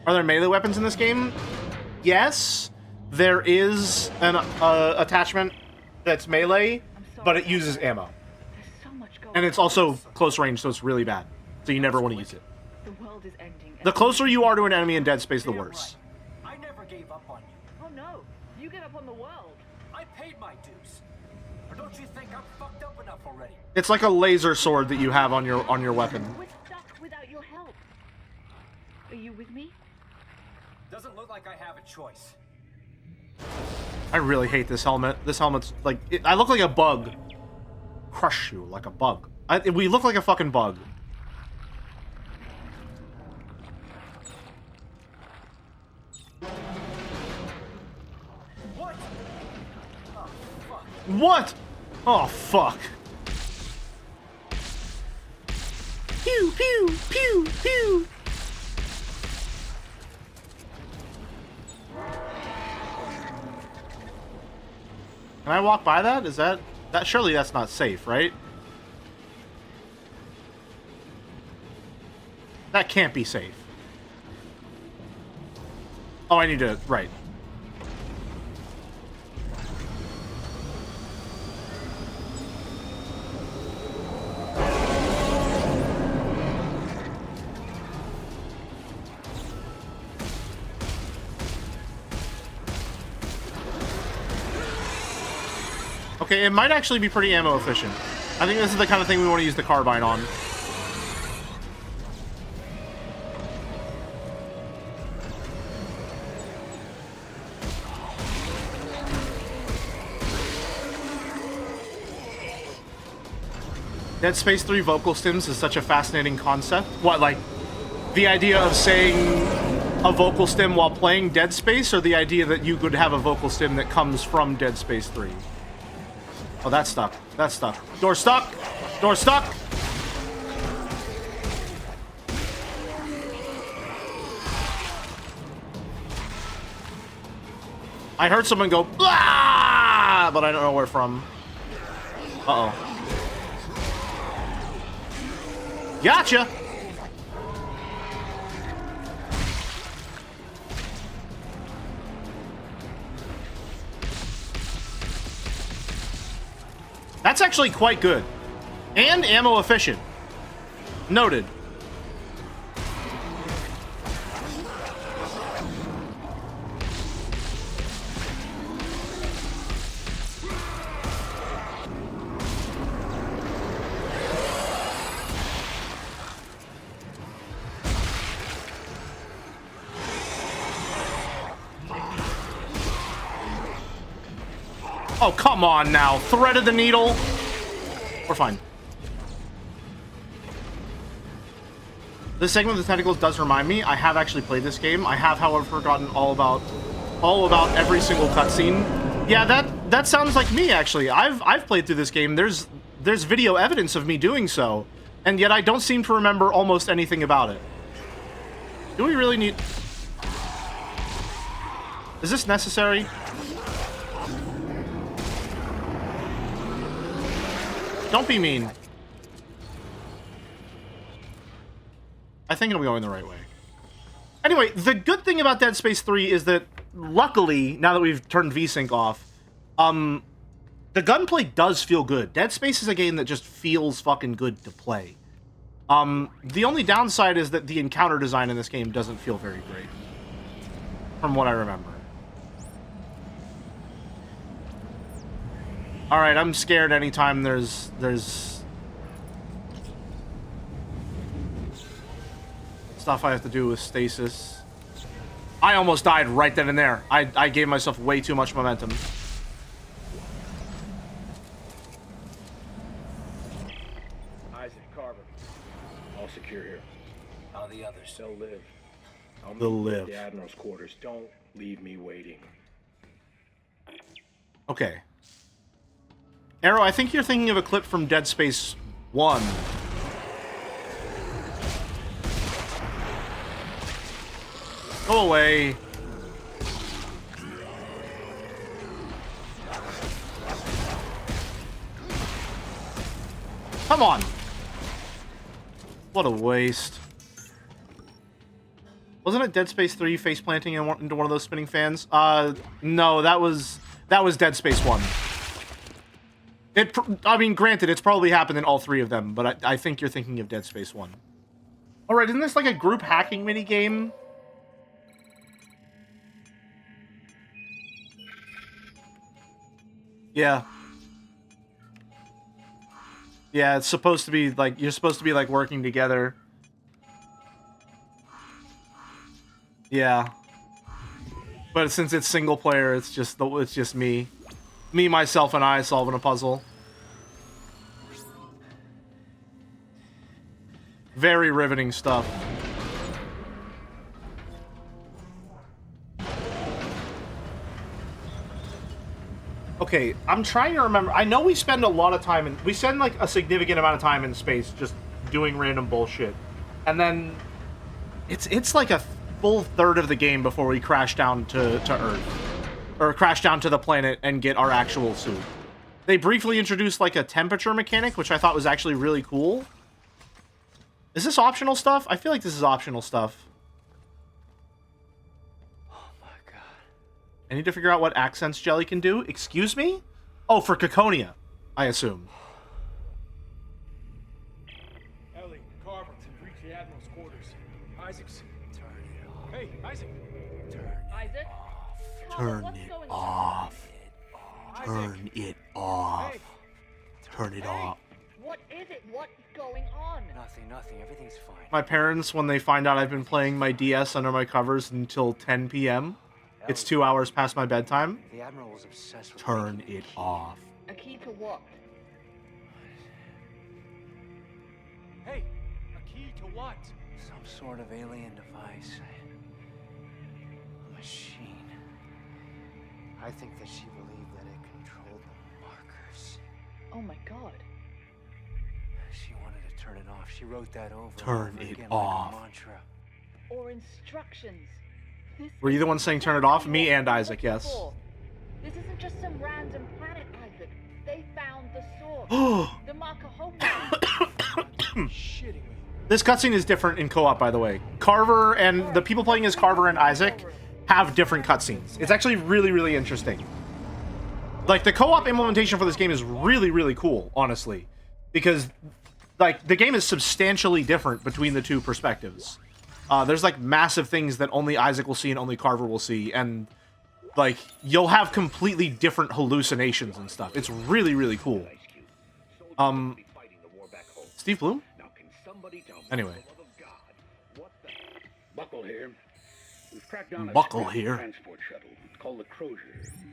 Are there melee weapons in this game? Yes. There is an attachment that's melee, but it uses ammo. And it's also close range, so it's really bad. So you never want to use it. The world is ending. The closer you are to an enemy in Dead Space, the worse. I never gave up on you. Oh no, you get up on the world. I paid my dues. Or don't you think I'm fucked up enough already? It's like a laser sword that you have on your weapon. We're stuck without your help. Are you with me? Doesn't look like I have a choice. I really hate this helmet. This helmet's like... I look like a bug. Crush you like a bug. We look like a fucking bug. What? Oh, fuck. What? Oh, fuck. Pew, pew, pew, pew. Can I walk by that? Is that surely that's not safe, right? That can't be safe. Oh, I need to... Right. Okay, it might actually be pretty ammo efficient. I think this is the kind of thing we want to use the carbine on. Dead Space 3 vocal stims is such a fascinating concept. What, like, the idea of saying a vocal stim while playing Dead Space, or the idea that you could have a vocal stim that comes from Dead Space 3? Oh, that's stuck. That's stuck. Door stuck! Door stuck! I heard someone go, "Blah!" but I don't know where from. Uh-oh. Gotcha! That's actually quite good. And ammo efficient. Noted. Oh, come on now. Threaded the needle. We're fine. This segment of the tentacles does remind me. I have actually played this game. I have, however, forgotten all about every single cutscene. Yeah, that sounds like me, actually. I've played through this game. There's video evidence of me doing so, and yet I don't seem to remember almost anything about it. Do we really need... Is this necessary? Don't be mean. I think I'm going the right way. Anyway, the good thing about Dead Space 3 is that, luckily, now that we've turned VSync off, the gunplay does feel good. Dead Space is a game that just feels fucking good to play. The only downside is that the encounter design in this game doesn't feel very great, from what I remember. Alright, I'm scared anytime there's stuff I have to do with stasis. I almost died right then and there. I gave myself way too much momentum. Isaac, Carver. All secure here. How are the others? They'll live. They'll live. The Admiral's quarters. Don't leave me waiting. Okay. Arrow, I think you're thinking of a clip from Dead Space 1. Go away. Come on. What a waste. Wasn't it Dead Space 3 face planting into one of those spinning fans? No, that was Dead Space 1. I mean, granted, it's probably happened in all three of them, but I think you're thinking of Dead Space 1. Alright, isn't this like a group hacking minigame? Yeah. Yeah, it's supposed to be like, you're supposed to be like working together. Yeah. But since it's single player, it's just me. Me, myself, and I solving a puzzle. Very riveting stuff. Okay, I'm trying to remember. I know we spend a lot of time in... We spend, like, a significant amount of time in space just doing random bullshit. And then... It's like a full third of the game before we crash down to Earth. Or crash down to the planet and get our actual suit. They briefly introduced, like, a temperature mechanic, which I thought was actually really cool. Is this optional stuff? I feel like this is optional stuff. Oh my god. I need to figure out what accents Jelly can do. Excuse me? Oh, for Caconia, I assume. Ellie, Carver, reach the Admiral's quarters. Isaac's... Turn it off. Hey, Isaac! Isaac? Turn it off. Turn it off. Turn it off. What is it? What's going on? Nothing. Everything's fine. My parents, when they find out I've been playing my DS under my covers until 10 p.m., it's 2 hours past my bedtime. The Admiral was obsessed with Turn it off. A key to what? Hey, a key to what? Some sort of alien device. A machine. I think that she believed that it controlled the markers. Oh my god. She wanted to turn it off. She wrote that over. Turn it off. Like a mantra. Or instructions. Were you the one saying turn it off? Me and Isaac, yes. This isn't just some random planet, Isaac. They found the source. The marker homeworld. Shitting me. This cutscene is different in co-op, by the way. Carver and the people playing as Carver and Isaac have different cutscenes. It's actually really, really interesting. Like, the co-op implementation for this game is really, really cool, honestly. Because, like, the game is substantially different between the two perspectives. There's, like, massive things that only Isaac will see and only Carver will see, and, like, you'll have completely different hallucinations and stuff. It's really, really cool. Steve Bloom? Anyway. Buckle here. We've tracked down a Buckle Scrap here. transport shuttle called the Crozier.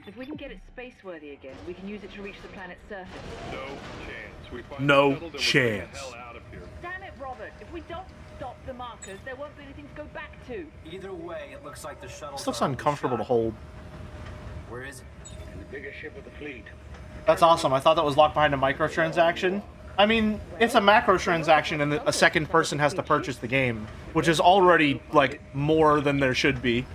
If we can get it space-worthy again, we can use it to reach the planet's surface. No chance. We find No the shuttle, then we'll get chance. the hell out of here. Damn it, Robert! If we don't stop the markers, there won't be anything to go back to. Either way, it looks like the shuttle. This looks uncomfortable to hold. Where is it? In the biggest ship of the fleet. That's awesome. I thought that was locked behind a microtransaction. I mean, it's a macro transaction and a second person has to purchase the game, which is already, like, more than there should be.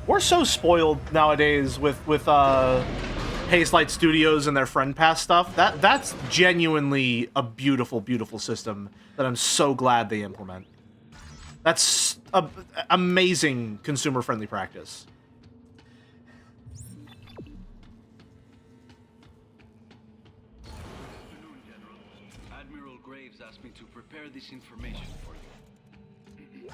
We're so spoiled nowadays with Hazelight Studios and their Friend Pass stuff. That's genuinely a beautiful, beautiful system that I'm so glad they implement. That's a amazing consumer-friendly practice. Admiral Graves asked me to prepare this information for you.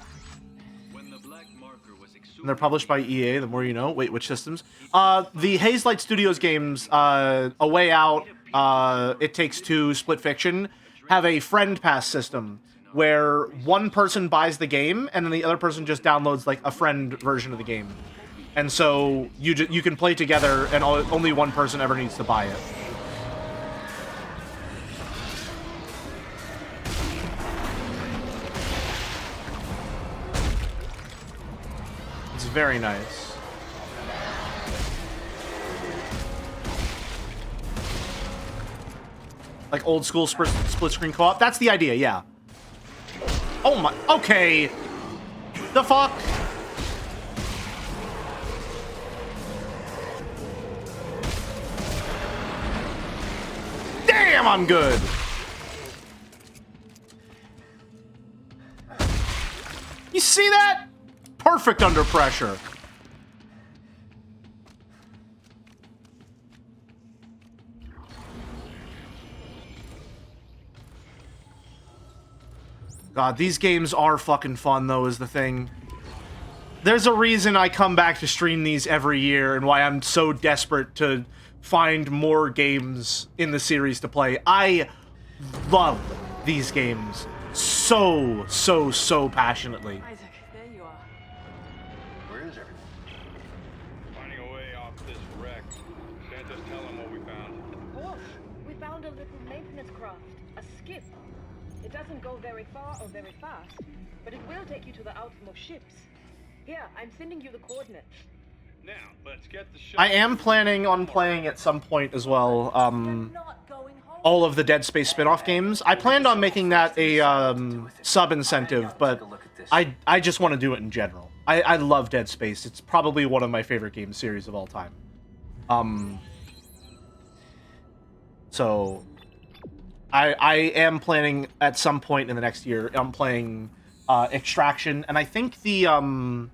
When the black marker was And they're published by EA, the more you know. Wait, which systems? The Hazelight Studios games, A Way Out, It Takes Two, Split Fiction, have a Friend Pass system where one person buys the game and then the other person just downloads like a friend version of the game. And so you can play together and only one person ever needs to buy it. It's very nice. Like old school split screen co-op. That's the idea, yeah. Oh my, okay. The fuck? Damn, I'm good. You see that? Perfect under pressure. God, these games are fucking fun, though, is the thing. There's a reason I come back to stream these every year and why I'm so desperate to find more games in the series to play. I love these games so passionately. Isaac, there you are. Where is everyone? Finding a way off this wreck. Can't just tell them what we found. Of course. We found a little maintenance craft. A skip. It doesn't go very far or very fast, but it will take you to the outermost ships. Here, I'm sending you the coordinates. Now, let's get the shuttle. I am planning on playing at some point as well, all of the Dead Space spin-off games. I planned on making that a sub-incentive, but I just want to do it in general. I love Dead Space. It's probably one of my favorite game series of all time. So I am planning at some point in the next year, I'm playing Extraction, and I think the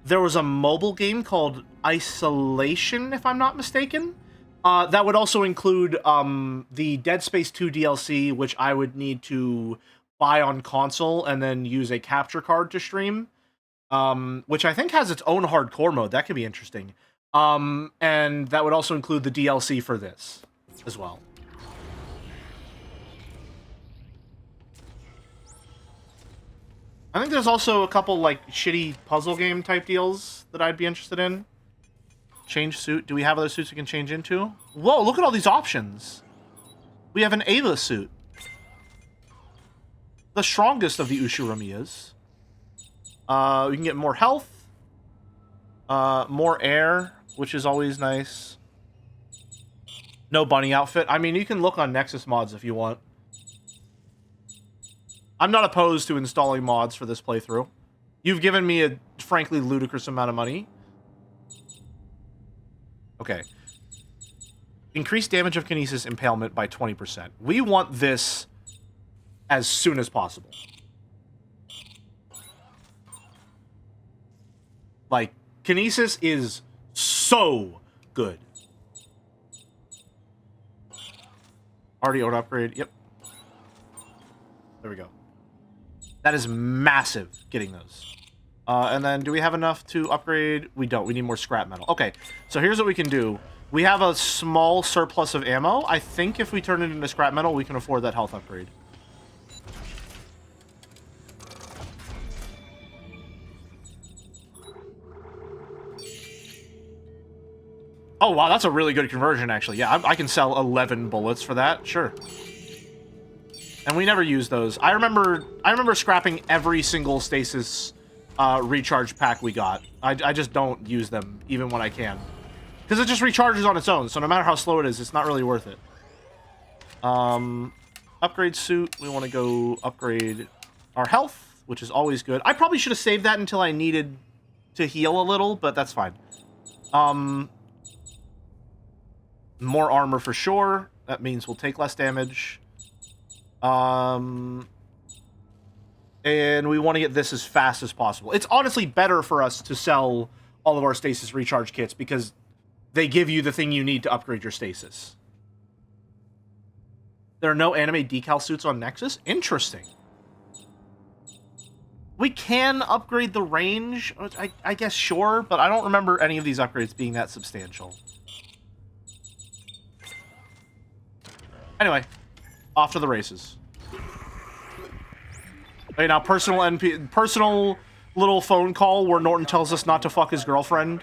there was a mobile game called Isolation, if I'm not mistaken. That would also include the Dead Space 2 DLC, which I would need to buy on console and then use a capture card to stream, which I think has its own hardcore mode. That could be interesting. And that would also include the DLC for this as well. I think there's also a couple, like, shitty puzzle game type deals that I'd be interested in. Change suit. Do we have other suits we can change into? Whoa, look at all these options. We have an Ava suit. The strongest of the Ushiromiyas. We can get more health. More air, which is always nice. No bunny outfit. I mean, you can look on Nexus mods if you want. I'm not opposed to installing mods for this playthrough. You've given me a, frankly, ludicrous amount of money. Okay. Increase damage of Kinesis impalement by 20%. We want this as soon as possible. Like, Kinesis is so good. Already own upgrade. Yep. There we go. That is massive, getting those. And then, do we have enough to upgrade? We don't. We need more scrap metal. Okay, so here's what we can do. We have a small surplus of ammo. I think if we turn it into scrap metal, we can afford that health upgrade. Oh, wow, that's a really good conversion, actually. Yeah, I can sell 11 bullets for that. Sure. And we never use those. I remember scrapping every single stasis recharge pack we got. I just don't use them, even when I can. Because it just recharges on its own, so no matter how slow it is, it's not really worth it. Upgrade suit. We want to go upgrade our health, which is always good. I probably should have saved that until I needed to heal a little, but that's fine. More armor for sure. That means we'll take less damage. And we want to get this as fast as possible. It's honestly better for us to sell all of our stasis recharge kits because they give you the thing you need to upgrade your stasis. There are no anime decal suits on Nexus? Interesting. We can upgrade the range, I guess, sure, but I don't remember any of these upgrades being that substantial. Anyway, off to the races. Okay, now personal little phone call where Norton tells us not to fuck his girlfriend.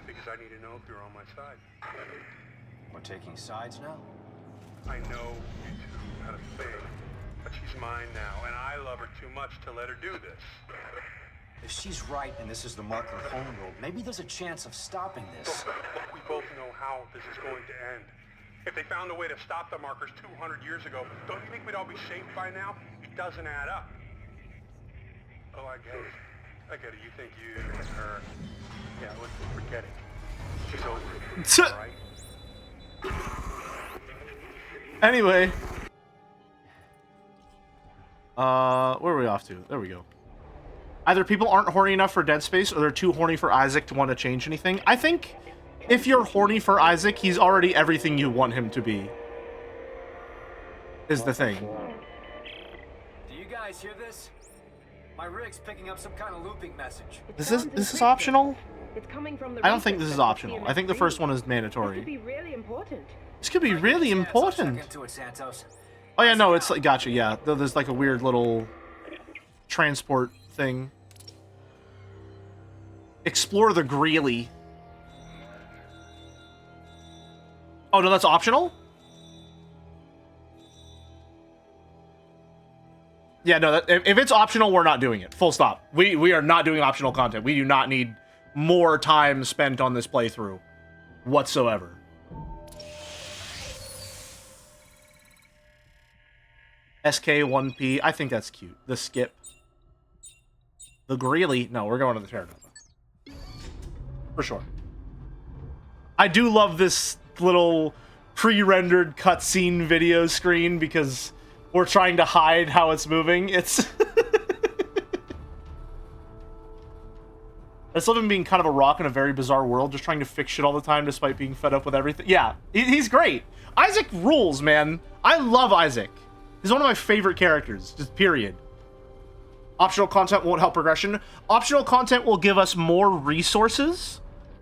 Because I need to know if you're on my side. We're taking sides now? I know you two had a thing, but she's mine now, and I love her too much to let her do this. If she's right and this is the marker homeworld, maybe there's a chance of stopping this. We both know how this is going to end. If they found a way to stop the markers 200 years ago, don't you think we'd all be safe by now? It doesn't add up. Oh, I get it. I get it. You think you and her... Yeah, let's forget it. She's over it, right? Anyway. Where are we off to? There we go. Either people aren't horny enough for Dead Space, or they're too horny for Isaac to want to change anything. I think if you're horny for Isaac, he's already everything you want him to be. Is the thing. Do you guys hear this? My rig's picking up some kind of looping message. This is optional? It's coming from the I don't think this is optional. I think the first one is mandatory. This could be really important. This could be really important. Oh yeah, no, it's like, gotcha, yeah. There's like a weird little transport thing. Explore the Greeley. Oh no, that's optional? Yeah, no, if it's optional, we're not doing it. Full stop. We are not doing optional content. We do not need more time spent on this playthrough whatsoever. SK1P. I think that's cute. The skip. The Greeley. No, we're going to the Terra Nova. For sure. I do love this little pre-rendered cutscene video screen because we're trying to hide how it's moving. It's... It's living being kind of a rock in a very bizarre world, just trying to fix shit all the time despite being fed up with everything. Yeah, he's great. Isaac rules, man. I love Isaac. He's one of my favorite characters, just period. Optional content won't help progression. Optional content will give us more resources.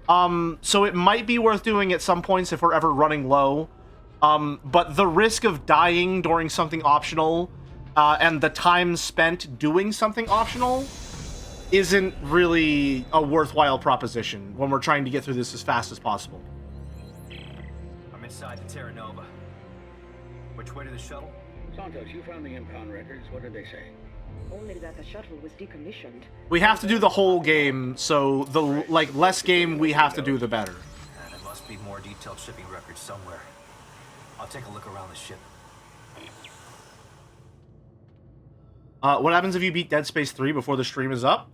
So it might be worth doing at some points if we're ever running low. But the risk of dying during something optional, and the time spent doing something optional isn't really a worthwhile proposition when we're trying to get through this as fast as possible. I'm inside the Terra Nova. Which way to the shuttle? Santos, you found the impound records. What did they say? Only that the shuttle was decommissioned. We have to do the whole game, so the less game we have to do, the better. There must be more detailed shipping records somewhere. I'll take a look around the ship. What happens if you beat Dead Space 3 before the stream is up?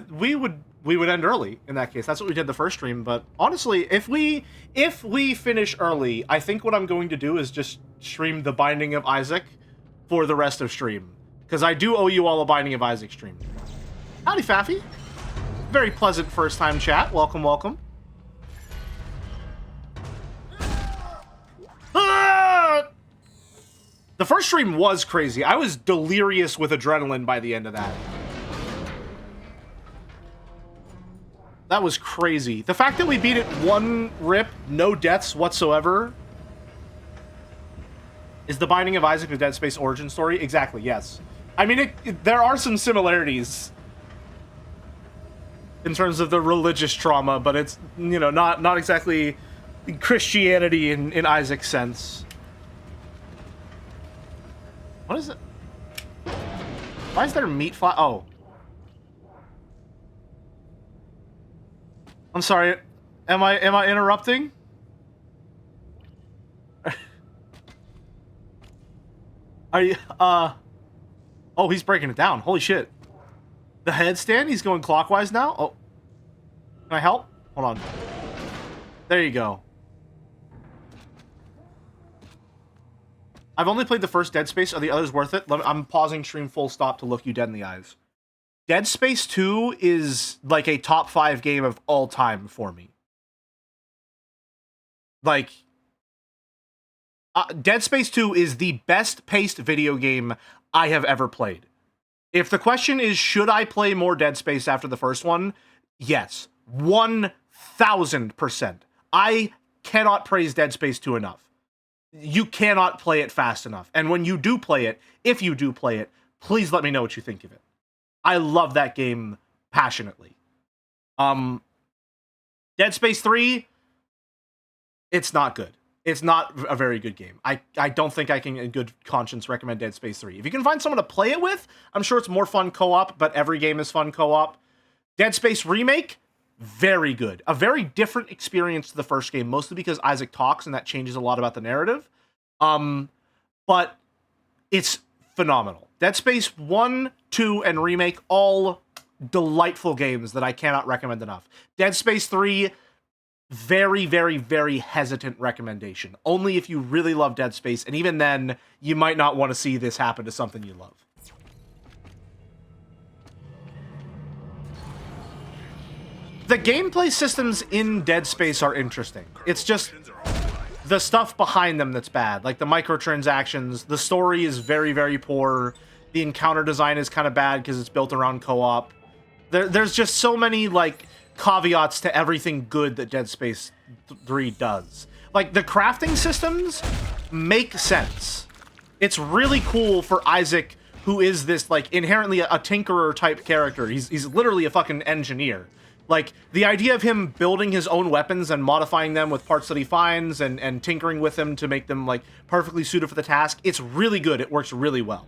We would end early in that case. That's what we did the first stream. But honestly, if we finish early, I think what I'm going to do is just stream The Binding of Isaac for the rest of stream. Because I do owe you all a Binding of Isaac stream. Howdy, Faffy. Very pleasant first time chat. Welcome, welcome. Ah! The first stream was crazy. I was delirious with adrenaline by the end of that. That was crazy. The fact that we beat it one rip, no deaths whatsoever. Is The Binding of Isaac the Dead Space origin story? Exactly, yes. I mean, there are some similarities in terms of the religious trauma, but it's, you know, not exactly Christianity in Isaac's sense. What is it? Why is there meat fly? Oh. I'm sorry. Am I interrupting? Are you oh, he's breaking it down. Holy shit. The headstand, he's going clockwise now? Oh. Can I help? Hold on. There you go. I've only played the first Dead Space. Are the others worth it? I'm pausing stream full stop to look you dead in the eyes. Dead Space 2 is like a top 5 game of all time for me. Like, Dead Space 2 is the best paced video game I have ever played. If the question is, should I play more Dead Space after the first one? Yes. 1000%. I cannot praise Dead Space 2 enough. You cannot play it fast enough. And when you do play it, if you do play it, please let me know what you think of it. I love that game passionately. Dead Space 3, it's not good. It's not a very good game. I don't think I can in good conscience recommend Dead Space 3. If you can find someone to play it with, I'm sure it's more fun co-op, but every game is fun co-op. Dead Space Remake, very good. A very different experience to the first game, mostly because Isaac talks, and that changes a lot about the narrative. But it's phenomenal. Dead Space 1, 2, and Remake, all delightful games that I cannot recommend enough. Dead Space 3, very, very, very hesitant recommendation. Only if you really love Dead Space, and even then, you might not want to see this happen to something you love. The gameplay systems in Dead Space are interesting. It's just the stuff behind them that's bad. Like the microtransactions, the story is very, very poor. The encounter design is kind of bad because it's built around co-op. There's just so many, like, caveats to everything good that Dead Space 3 does. Like, the crafting systems make sense. It's really cool for Isaac, who is this, like, inherently a tinkerer-type character. He's literally a fucking engineer. Like, the idea of him building his own weapons and modifying them with parts that he finds and tinkering with them to make them, like, perfectly suited for the task, it's really good. It works really well.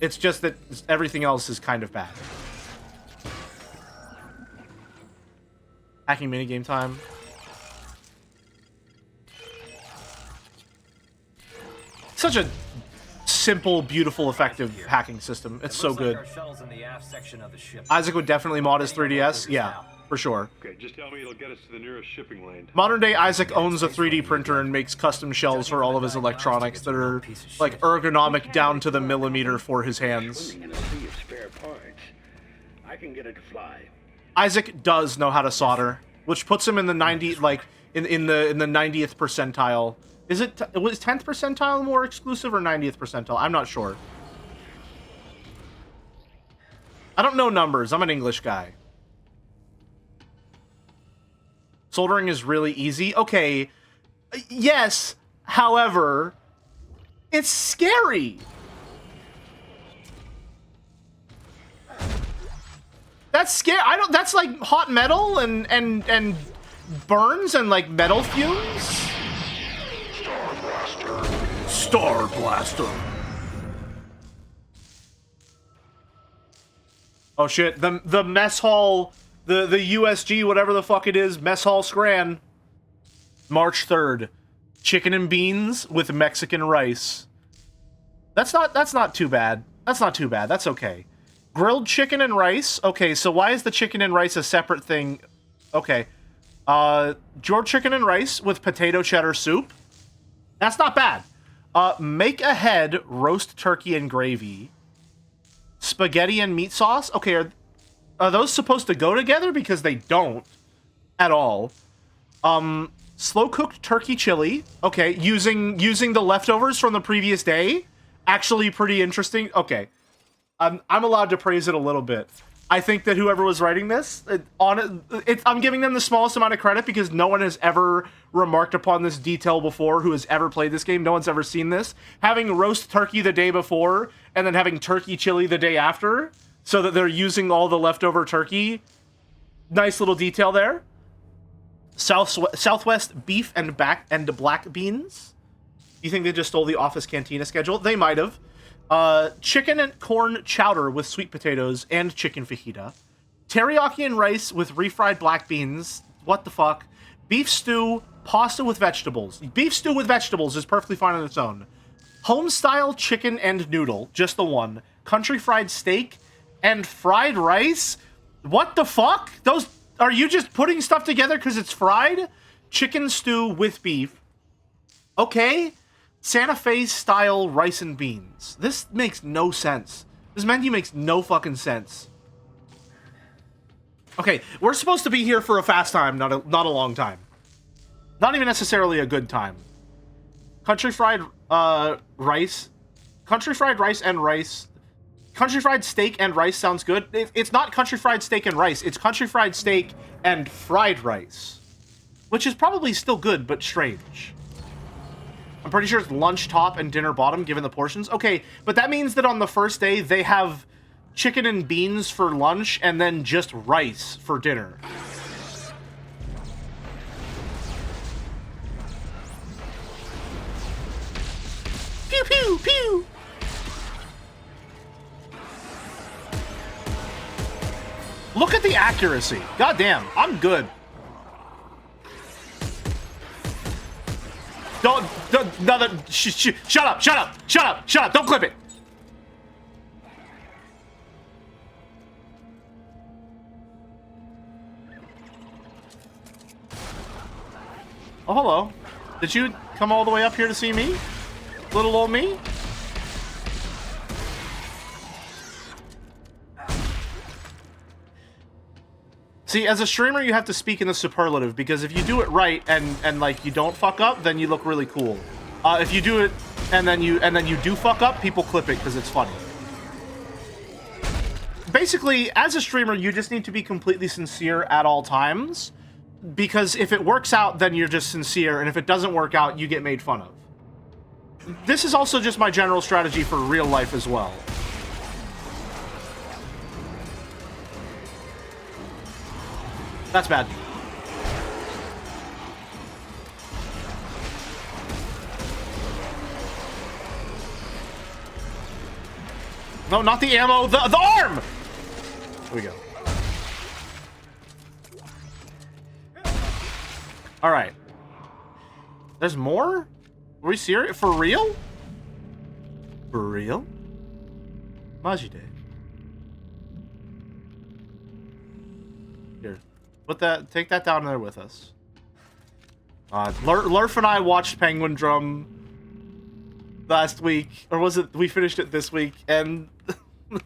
It's just that everything else is kind of bad. Hacking minigame time. Such a simple, beautiful, effective hacking system. It's so good. Isaac would definitely mod his 3DS. Yeah, for sure. Okay, just tell me it'll get us to the nearest shipping lane. Modern day Isaac owns a 3D printer and makes custom shells for all of his electronics that are, like, ergonomic down to the millimeter for his hands. I can get it to fly. Isaac does know how to solder, which puts him in the 90, like, in the 90th percentile. Was 10th percentile more exclusive or 90th percentile? I'm not sure. I don't know numbers. I'm an English guy. Soldering is really easy. Okay. Yes. However, it's scary. That's scary. That's like hot metal and burns and like metal fumes. Star Blaster. Oh shit, the mess hall, the USG, whatever the fuck it is, mess hall Scran. March 3rd. Chicken and beans with Mexican rice. That's not too bad. That's not too bad. That's okay. Grilled chicken and rice. Okay, so why is the chicken and rice a separate thing? Okay. Grilled chicken and rice with potato cheddar soup. That's not bad. Make ahead roast turkey and gravy. Spaghetti and meat sauce. Okay, are those supposed to go together? Because they don't at all. Slow cooked turkey chili. Okay, using the leftovers from the previous day. Actually pretty interesting. Okay. I'm allowed to praise it a little bit. I think that whoever was writing this, I'm giving them the smallest amount of credit because no one has ever remarked upon this detail before who has ever played this game. No one's ever seen this. Having roast turkey the day before and then having turkey chili the day after so that they're using all the leftover turkey. Nice little detail there. Southwest beef and black beans. You think they just stole the Office Cantina schedule? They might have. Chicken and corn chowder with sweet potatoes and chicken fajita. Teriyaki and rice with refried black beans. What the fuck? Beef stew, pasta with vegetables. Beef stew with vegetables is perfectly fine on its own. Home-style chicken and noodle, just the one. Country fried steak and fried rice? What the fuck? Those... Are you just putting stuff together because it's fried? Chicken stew with beef. Okay. Santa Fe style rice and beans. This makes no sense. This menu makes no fucking sense. Okay, we're supposed to be here for a fast time, not a long time. Not even necessarily a good time. Country fried rice. Country fried rice and rice. Country fried steak and rice sounds good. It's not country fried steak and rice. It's country fried steak and fried rice. Which is probably still good, but strange. I'm pretty sure it's lunch top and dinner bottom, given the portions. Okay, but that means that on the first day, they have chicken and beans for lunch, and then just rice for dinner. Pew, pew, pew! Look at the accuracy. Goddamn, I'm good. Don't shut up, don't clip it. Oh, hello. Did you come all the way up here to see me? Little old me? See, as a streamer, you have to speak in the superlative, because if you do it right and like you don't fuck up, then you look really cool. If you do it and then you do fuck up, people clip it because it's funny. Basically, as a streamer, you just need to be completely sincere at all times, because if it works out, then you're just sincere, and if it doesn't work out, you get made fun of. This is also just my general strategy for real life as well. That's bad. No, not the ammo, the arm! Here we go. Alright. There's more? Are we serious? For real? For real? Majide. Here. Put that, take that down there with us. Lurf and I watched Penguin Drum last week, or was it, we finished it this week, and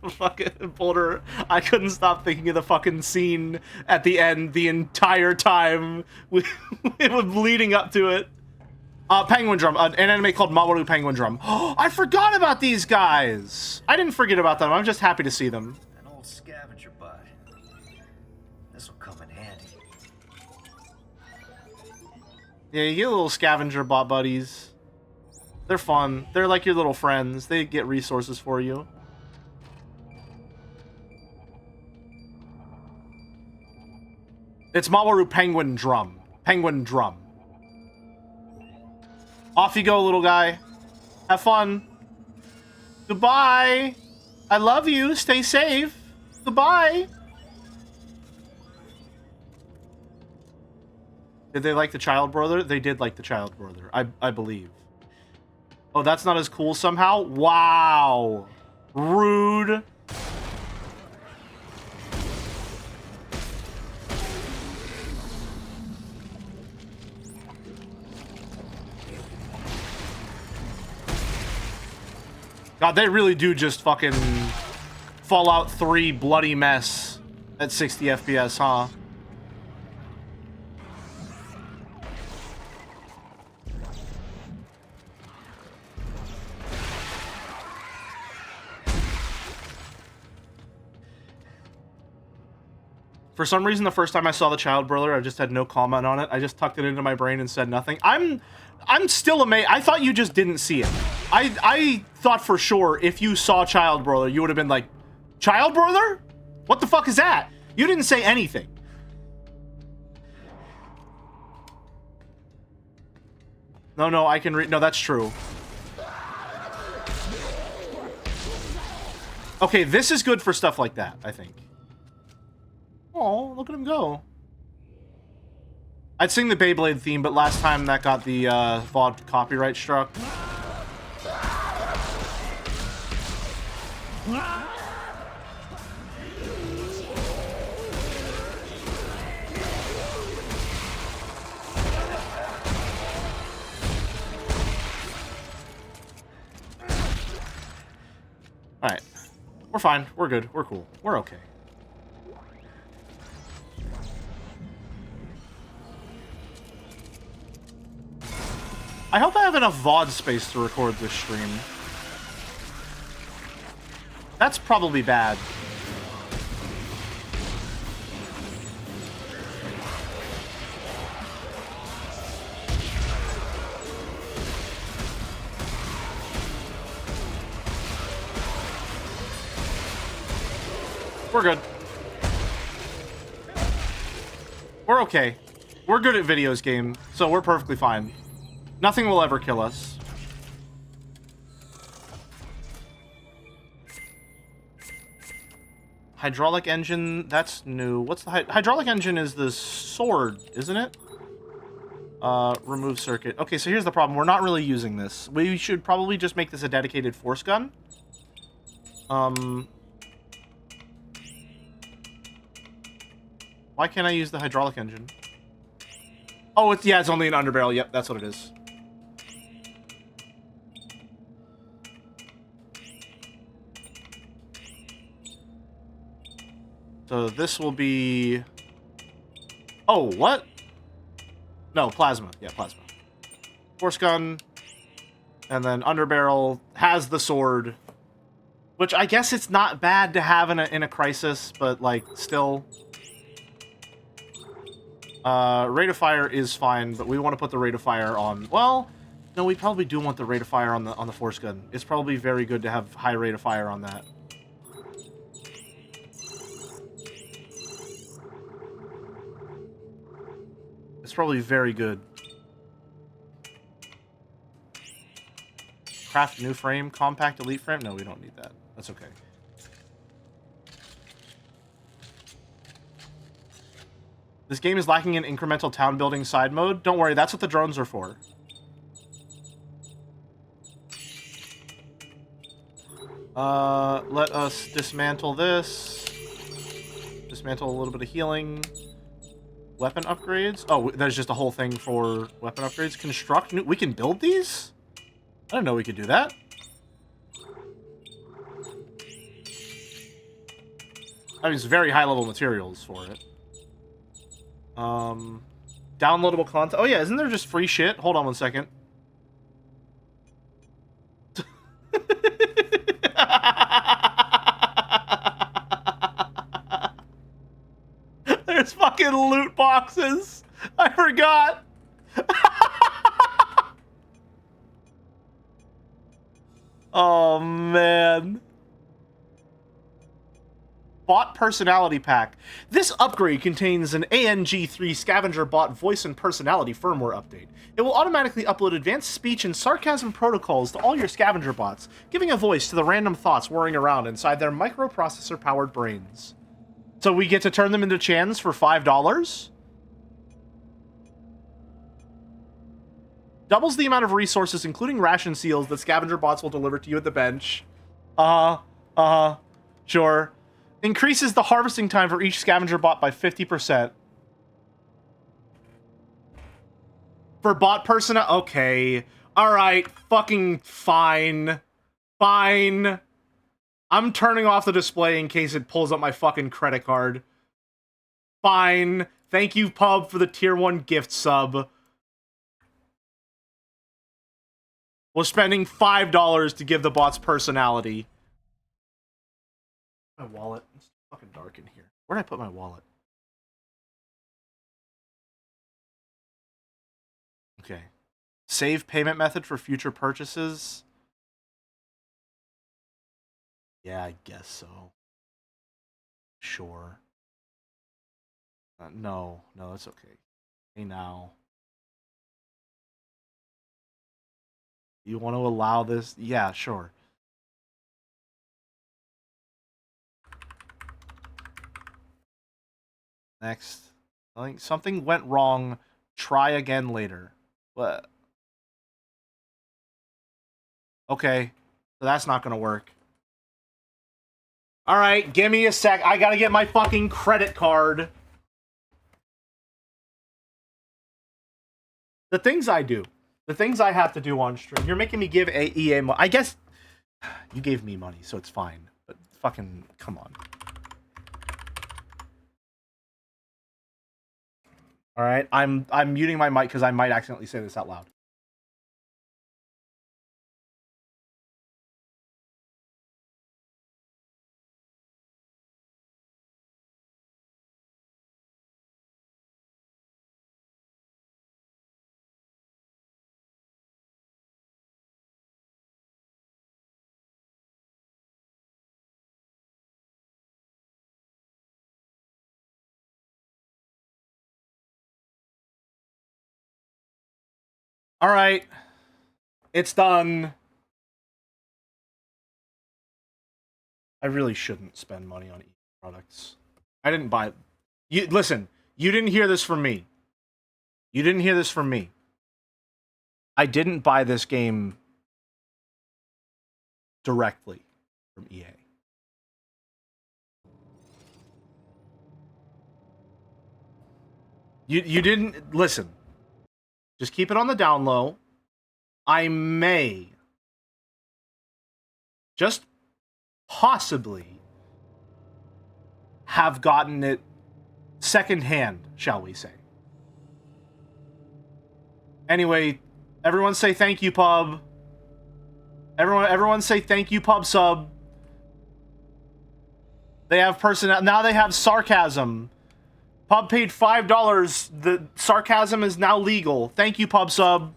fucking Boulder, I couldn't stop thinking of the fucking scene at the end the entire time it was leading up to it. Penguin Drum, an anime called Mamoru Penguin Drum. Oh, I forgot about these guys! I didn't forget about them, I'm just happy to see them. An old scavenger bot. This'll come in handy. Yeah, you get little scavenger bot buddies. They're fun. They're like your little friends. They get resources for you. It's Mamoru Penguin Drum. Penguin Drum. Off you go, little guy. Have fun. Goodbye. I love you. Stay safe. Goodbye. Did they like the child brother? They did like the child brother. I believe. Oh, that's not as cool somehow? Wow. Rude. God, they really do just fucking Fallout 3 bloody mess at 60 FPS, huh? For some reason, the first time I saw the child brother, I just had no comment on it. I just tucked it into my brain and said nothing. I'm still amazed. I thought you just didn't see it. I thought for sure if you saw child brother, you would have been like, child brother? What the fuck is that? You didn't say anything. No, I can read. No, that's true. Okay, this is good for stuff like that, I think. Oh, look at him go. I'd sing the Beyblade theme, but last time that got the VOD copyright struck. Alright. We're fine. We're good. We're cool. We're okay. I hope I have enough VOD space to record this stream. That's probably bad. We're good. We're okay. We're good at videos game, so we're perfectly fine. Nothing will ever kill us. Hydraulic engine, that's new. What's the hydraulic engine? Is the sword, isn't it? Remove circuit. Okay, so here's the problem. We're not really using this. We should probably just make this a dedicated force gun. Why can't I use the hydraulic engine? Oh, it's only an underbarrel. Yep, that's what it is. So this will be... Oh, what? No, plasma. Yeah, plasma. Force gun. And then underbarrel has the sword. Which I guess it's not bad to have in a crisis, but, like, still... rate of fire is fine, but we want to put the rate of fire on... Well, no, we probably do want the rate of fire on the force gun. It's probably very good to have high rate of fire on that. It's probably very good. Craft new frame, compact elite frame? No, we don't need that. That's okay. This game is lacking an incremental town building side mode. Don't worry, that's what the drones are for. Let us dismantle this. Dismantle a little bit of healing. Weapon upgrades? Oh, there's just a whole thing for weapon upgrades. Construct new... We can build these? I didn't know we could do that. That means very high-level materials for it. Downloadable content. Oh, yeah, isn't there just free shit? Hold on one second. There's fucking loot boxes. I forgot. Oh, man. Bot Personality Pack. This upgrade contains an ANG3 Scavenger Bot voice and personality firmware update. It will automatically upload advanced speech and sarcasm protocols to all your Scavenger bots, giving a voice to the random thoughts whirring around inside their microprocessor-powered brains. So we get to turn them into Chans for $5? Doubles the amount of resources, including ration seals, that Scavenger bots will deliver to you at the bench. Sure. Increases the harvesting time for each Scavenger bot by 50%. For bot persona? Okay. Alright. Fucking fine. Fine. I'm turning off the display in case it pulls up my fucking credit card. Fine. Thank you, Pub, for the tier 1 gift sub. We're spending $5 to give the bots personality. My wallet. It's fucking dark in here. Where'd I put my wallet? Okay. Save payment method for future purchases. Yeah, I guess so. Sure. No, that's okay. Hey, now. You want to allow this? Yeah, sure. Next. I think something went wrong. Try again later. What? Okay. So that's not going to work. All right, give me a sec. I got to get my fucking credit card. The things I do. The things I have to do on stream. You're making me give EA money. I guess you gave me money, so it's fine. But fucking, come on. All right, I'm muting my mic because I might accidentally say this out loud. All right, it's done. I really shouldn't spend money on products. I didn't buy it. You listen, you didn't hear this from me. You didn't hear this from me. I didn't buy this game directly from EA. You didn't listen. Just keep it on the down low. I may just possibly have gotten it secondhand, shall we say. Anyway, everyone say thank you, pub. Everyone say thank you, pub sub. They have personnel. Now they have sarcasm. Pub paid $5. The sarcasm is now legal. Thank you, pub sub.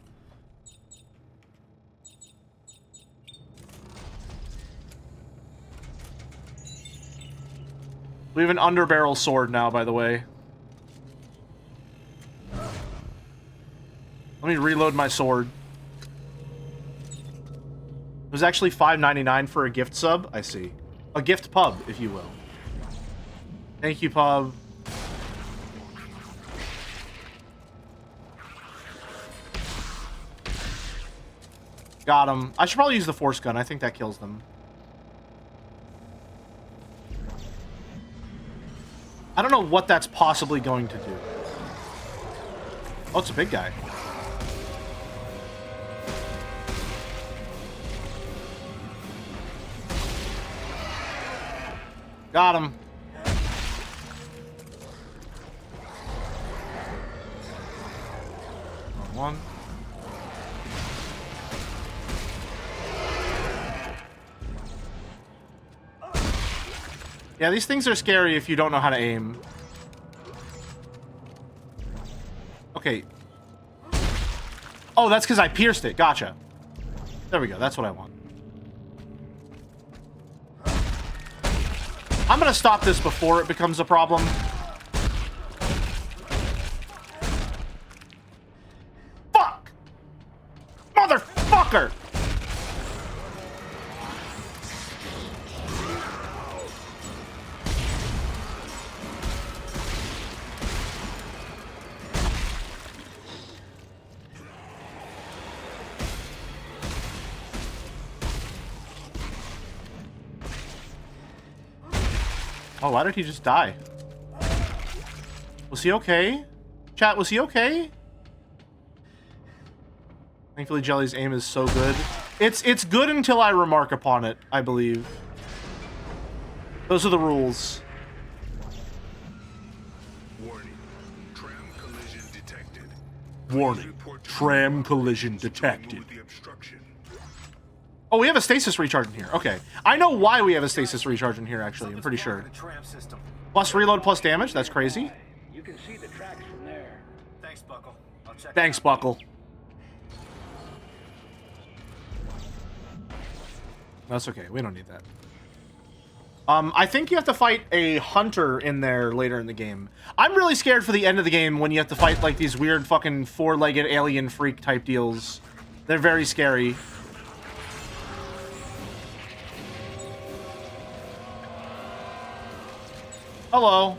We have an underbarrel sword now, by the way. Let me reload my sword. It was actually $5.99 for a gift sub. I see. A gift pub, if you will. Thank you, pub. Got him. I should probably use the force gun. I think that kills them. I don't know what that's possibly going to do. Oh, it's a big guy. Got him. One. Yeah, these things are scary if you don't know how to aim. Okay. Oh, that's because I pierced it. Gotcha. There we go. That's what I want. I'm going to stop this before it becomes a problem. Fuck! Motherfucker! Oh, why did he just die? Was he okay? Chat, was he okay? Thankfully, Jelly's aim is so good. It's good until I remark upon it, I believe. Those are the rules. Warning. Tram collision detected. Warning. Tram collision detected. Oh, we have a stasis recharge in here. Okay. I know why we have a stasis recharge in here, actually. I'm pretty sure. Plus reload, plus damage. That's crazy. You can see the tracks from there. Thanks, Buckle. I'll check. Thanks, Buckle. That's okay. We don't need that. I think you have to fight a hunter in there later in the game. I'm really scared for the end of the game when you have to fight like these weird fucking four-legged alien freak type deals. They're very scary. Hello.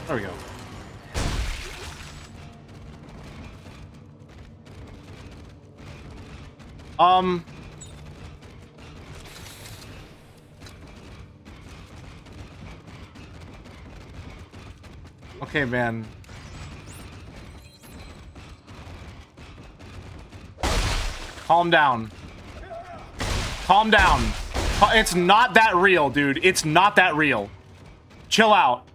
There we go. Okay, man. Calm down. Calm down. It's not that real, dude. It's not that real. Chill out.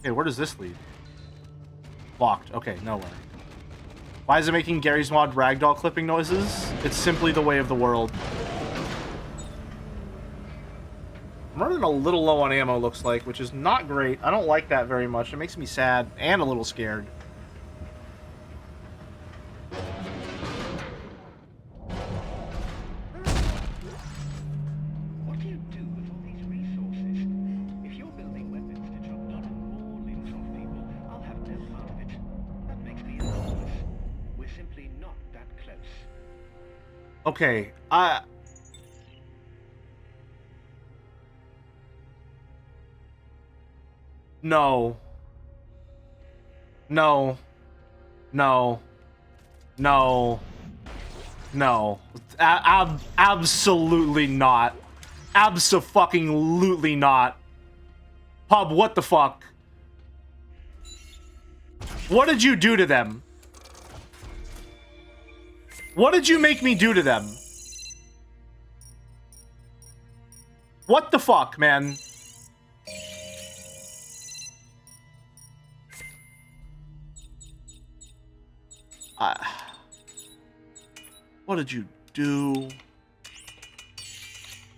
Okay, where does this lead? Locked. Okay, nowhere. Why is it making Gary's Mod ragdoll clipping noises? It's simply the way of the world. I'm running a little low on ammo, looks like, which is not great. I don't like that very much. It makes me sad and a little scared. What do you do with all these resources? If you're building weapons to drop even more limbs off people, I'll have no part of it. That makes me enormous. We're simply not that close. Okay, No. No. No. No. No. Absolutely not. Abso-fucking-lutely not. Pub, what the fuck? What did you do to them? What did you make me do to them? What the fuck, man? What did you do?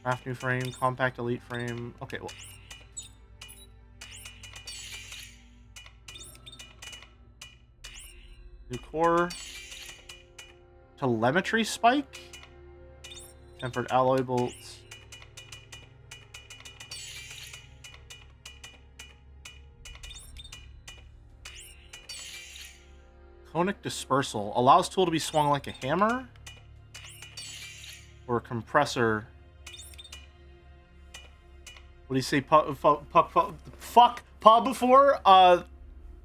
Craft new frame, compact elite frame. Okay, well. New core. Telemetry spike. Tempered alloy bolts. Conic dispersal. Allows tool to be swung like a hammer. Or a compressor. What do you say, fuck Pub before?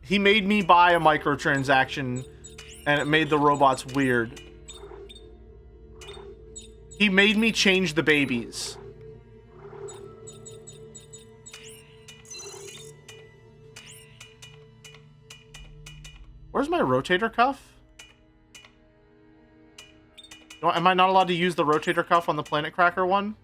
He made me buy a microtransaction and it made the robots weird. He made me change the babies. Where's my rotator cuff? Am I not allowed to use the rotator cuff on the Planet Cracker one?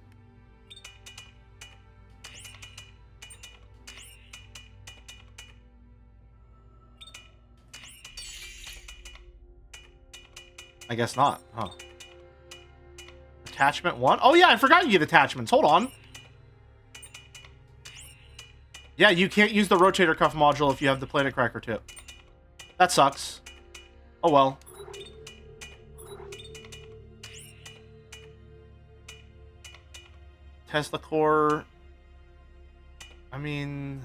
I guess not, huh? Attachment 1? Oh yeah, I forgot you get attachments. Hold on. Yeah, you can't use the rotator cuff module if you have the Planet Cracker tip. That sucks. Oh well. Tesla core. I mean,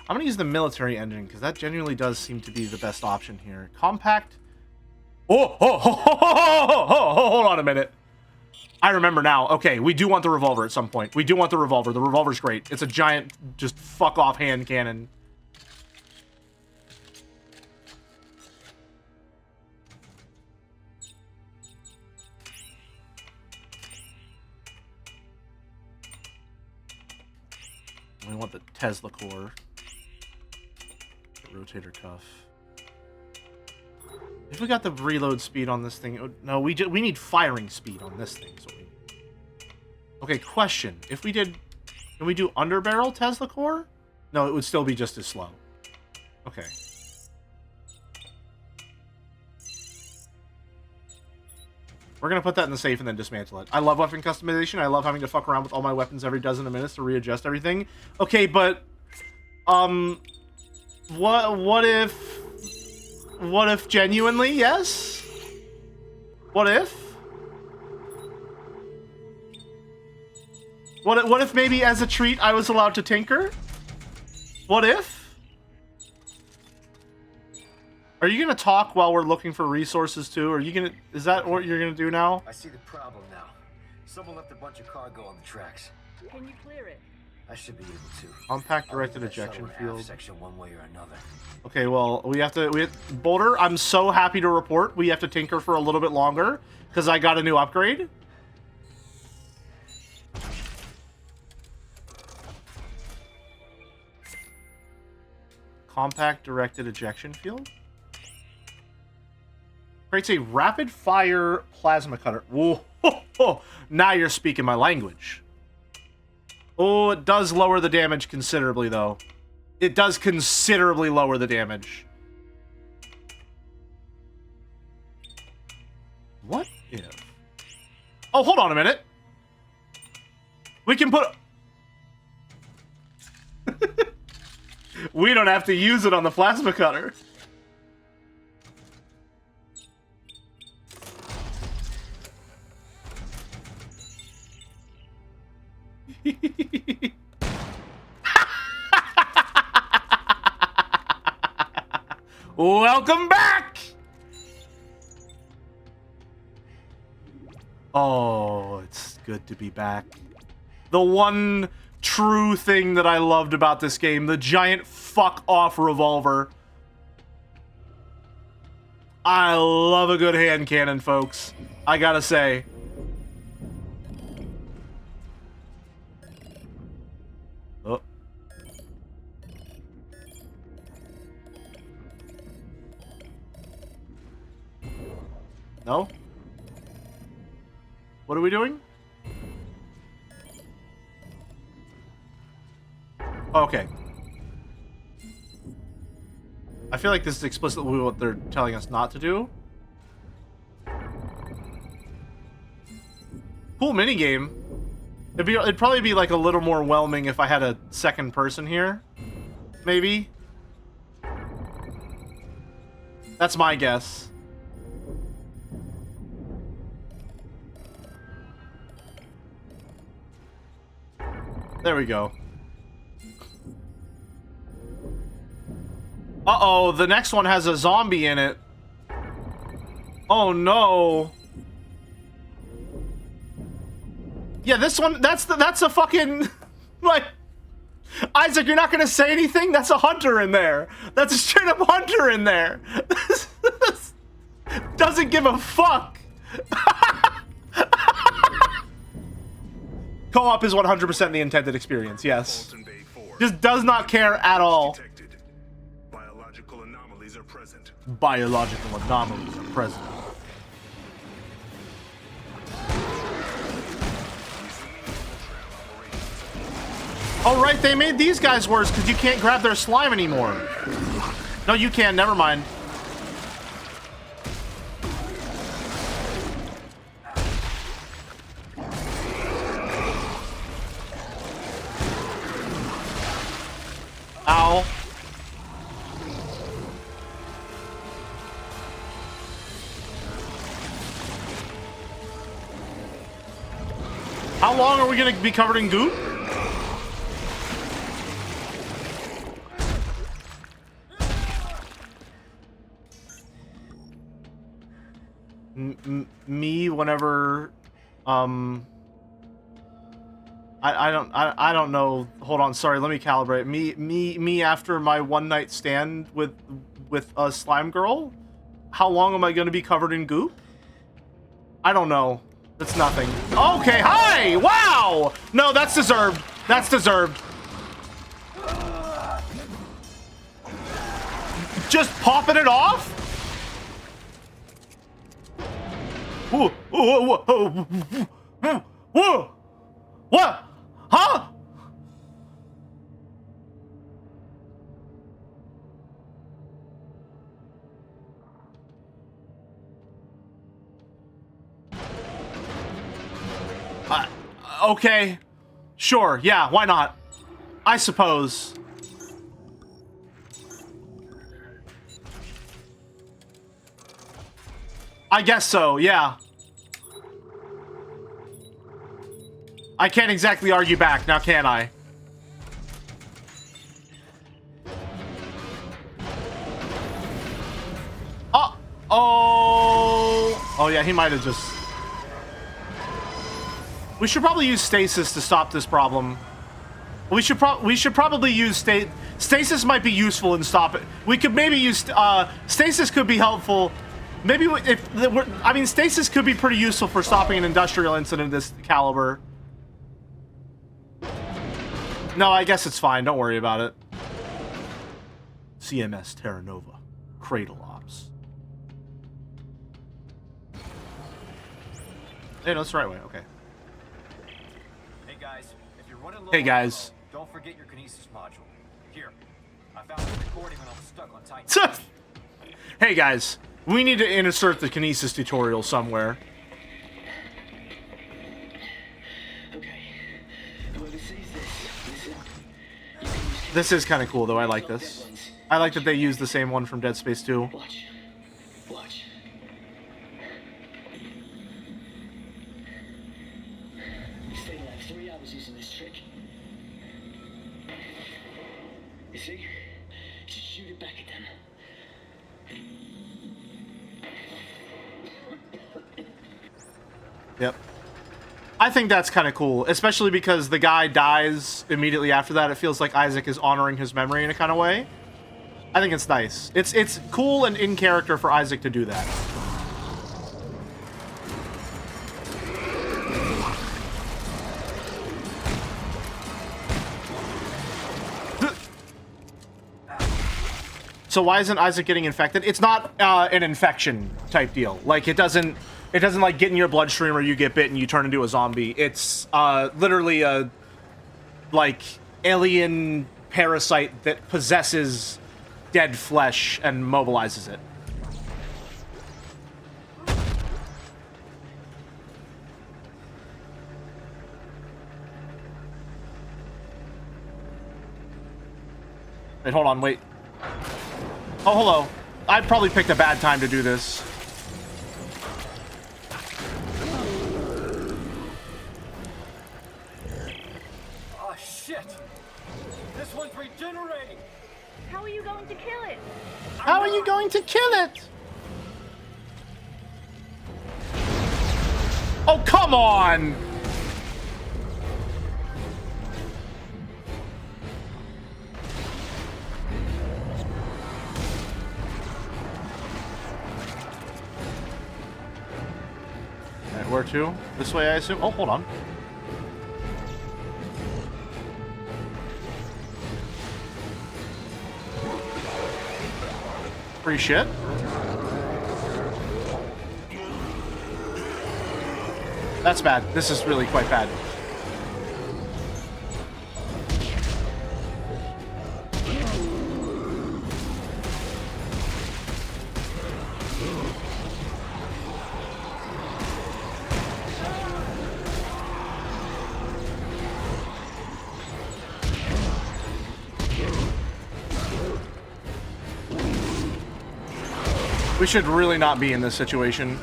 I'm gonna use the military engine because that genuinely does seem to be the best option here. Compact. Oh, hold on a minute. I remember now. Okay, we do want the revolver at some point. We do want the revolver. The revolver's great. It's a giant, just fuck off hand cannon. We want the Tesla core. The rotator cuff. If we got the reload speed on this thing, no, we need firing speed on this thing. So okay, question: if we did, can we do underbarrel Tesla core? No, it would still be just as slow. Okay. We're gonna put that in the safe and then dismantle it. I love weapon customization. I love having to fuck around with all my weapons every dozen of minutes to readjust everything. Okay, but What if genuinely, yes? What if? What if maybe as a treat I was allowed to tinker? What if? Are you gonna talk while we're looking for resources too? Are you gonna, is that what you're gonna do now? I see the problem now. Someone left a bunch of cargo on the tracks. Can you clear it? I should be able to. Compact directed ejection field. Section one way or another. Okay, well, Boulder, I'm so happy to report we have to tinker for a little bit longer because I got a new upgrade. Compact directed ejection field. Creates a rapid fire plasma cutter. Whoa, now you're speaking my language. Oh, it does lower the damage considerably, though. It does considerably lower the damage. What if... Oh, hold on a minute. We can put... We don't have to use it on the plasma cutter. Welcome back! Oh, it's good to be back. The one true thing that I loved about this game, the giant fuck-off revolver. I love a good hand cannon, folks. I gotta say. Oh. No? What are we doing? Okay. I feel like this is explicitly what they're telling us not to do. Cool minigame. It'd probably be like a little more whelming if I had a second person here. Maybe. That's my guess. There we go. Uh-oh, the next one has a zombie in it. Oh no. Yeah, this one, that's a fucking, like, Isaac, you're not gonna say anything? That's a hunter in there. That's a straight up hunter in there. Doesn't give a fuck. Co-op is 100% the intended experience, yes. Just does not care at all. Biological anomalies are present. Biological anomalies are present. Oh, right, they made these guys worse because you can't grab their slime anymore. No, you can, never mind. Ow. How long are we going to be covered in goop? Me whenever I don't know. Hold on, sorry, let me calibrate. Me after my one night stand with a slime girl? How long am I going to be covered in goop? I don't know. That's nothing. Okay, hi! Wow! No, that's deserved. That's deserved. Just popping it off? Whoa, whoa, whoa, whoa, whoa, what? Huh? Okay, sure, yeah, why not? I suppose. I guess so, yeah. I can't exactly argue back, now can I? Oh, yeah, he might have just... We should probably use stasis to stop this problem. We should probably use stasis might be useful in stop it. We could maybe use stasis could be helpful. Maybe I mean stasis could be pretty useful for stopping an industrial incident of this caliber. No, I guess it's fine. Don't worry about it. CMS Terra Nova, Cradle Ops. Hey, no, that's the right way. Okay. Hey guys, if you're running low Hey guys. don't forget your kinesis module. Here, I found a recording when I was stuck on Titan. Hey guys, we need to insert the kinesis tutorial somewhere. This is kind of cool though. I like this. I like that they use the same one from Dead Space 2. Watch. You stayed alive 3 hours using this trick. You see? Just shoot it back at them. Yep. I think that's kind of cool, especially because the guy dies immediately after that. It feels like Isaac is honoring his memory in a kind of way. I think it's nice. It's cool and in character for Isaac to do that. So why isn't Isaac getting infected? It's not an infection type deal. Like it doesn't like get in your bloodstream or you get bit and you turn into a zombie. It's literally a like alien parasite that possesses dead flesh and mobilizes it. Wait, hold on, wait. Oh, hello. I probably picked a bad time to do this. Oh shit! This one's regenerating! How are you going to kill it? How are you going to kill it? Oh, come on! Alright, where to? This way, I assume? Oh, hold on. Free shit. That's bad. This is really quite bad. We should really not be in this situation.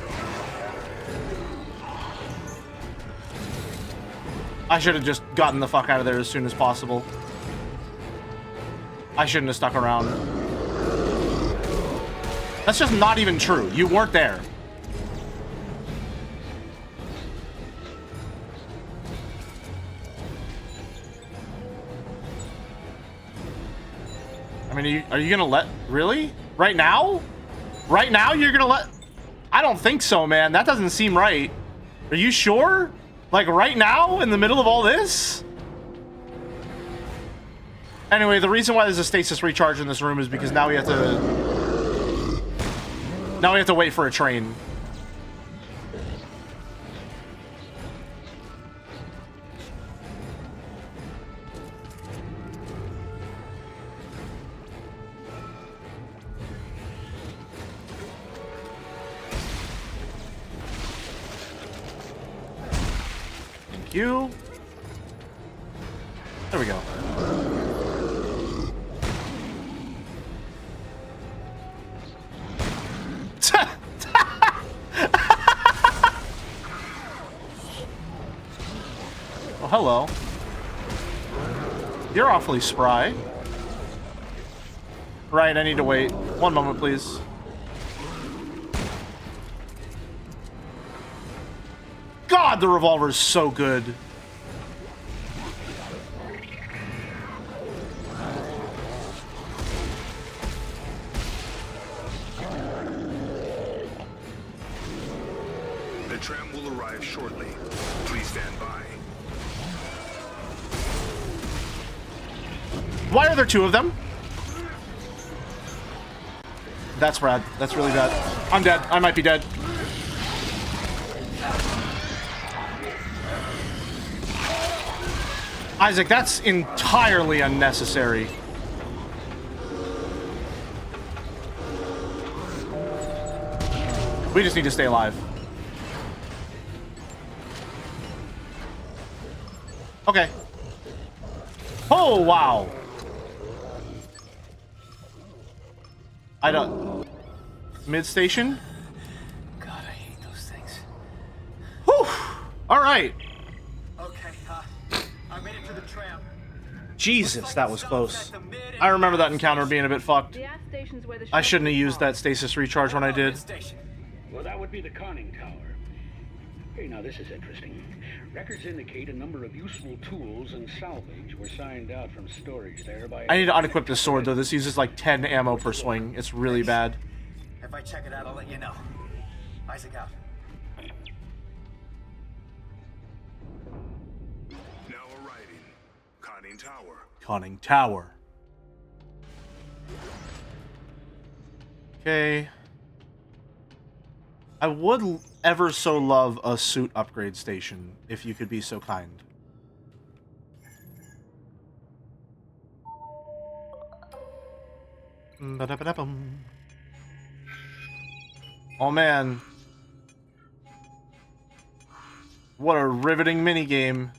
I should have just gotten the fuck out of there as soon as possible. I shouldn't have stuck around. That's just not even true. You weren't there. I mean, are you gonna let... Really? Right now? Right now you're gonna let... I don't think so, man. That doesn't seem right. Are you sure? Like right now, in the middle of all this? Anyway, the reason why there's a stasis recharge in this room is because now we have to... Now we have to wait for a train. You. There we go. hello. You're awfully spry. Right, I need to wait. One moment, please. God, the revolver is so good. The tram will arrive shortly. Please stand by. Why are there two of them? That's rad. That's really bad. I'm dead. I might be dead. Isaac, that's entirely unnecessary. We just need to stay alive. Okay. Oh, wow. I don't... Mid-station? God, I hate those things. Whew! Alright. Okay, I made it to the tram. Jesus, that was close. I remember that encounter being a bit fucked. I shouldn't have used that stasis recharge when I did. Well, that would be the conning tower. Hey, now this is interesting. Records indicate a number of useful tools and salvage were signed out from storage there by... I need to unequip this sword, though. This uses like 10 ammo per swing. It's really bad. If I check it out, I'll let you know. Isaac out. Now arriving. Conning Tower. Conning Tower. Okay. I would ever so love a suit upgrade station, if you could be so kind. Ba-da-ba-da-bum. Oh man. What a riveting minigame.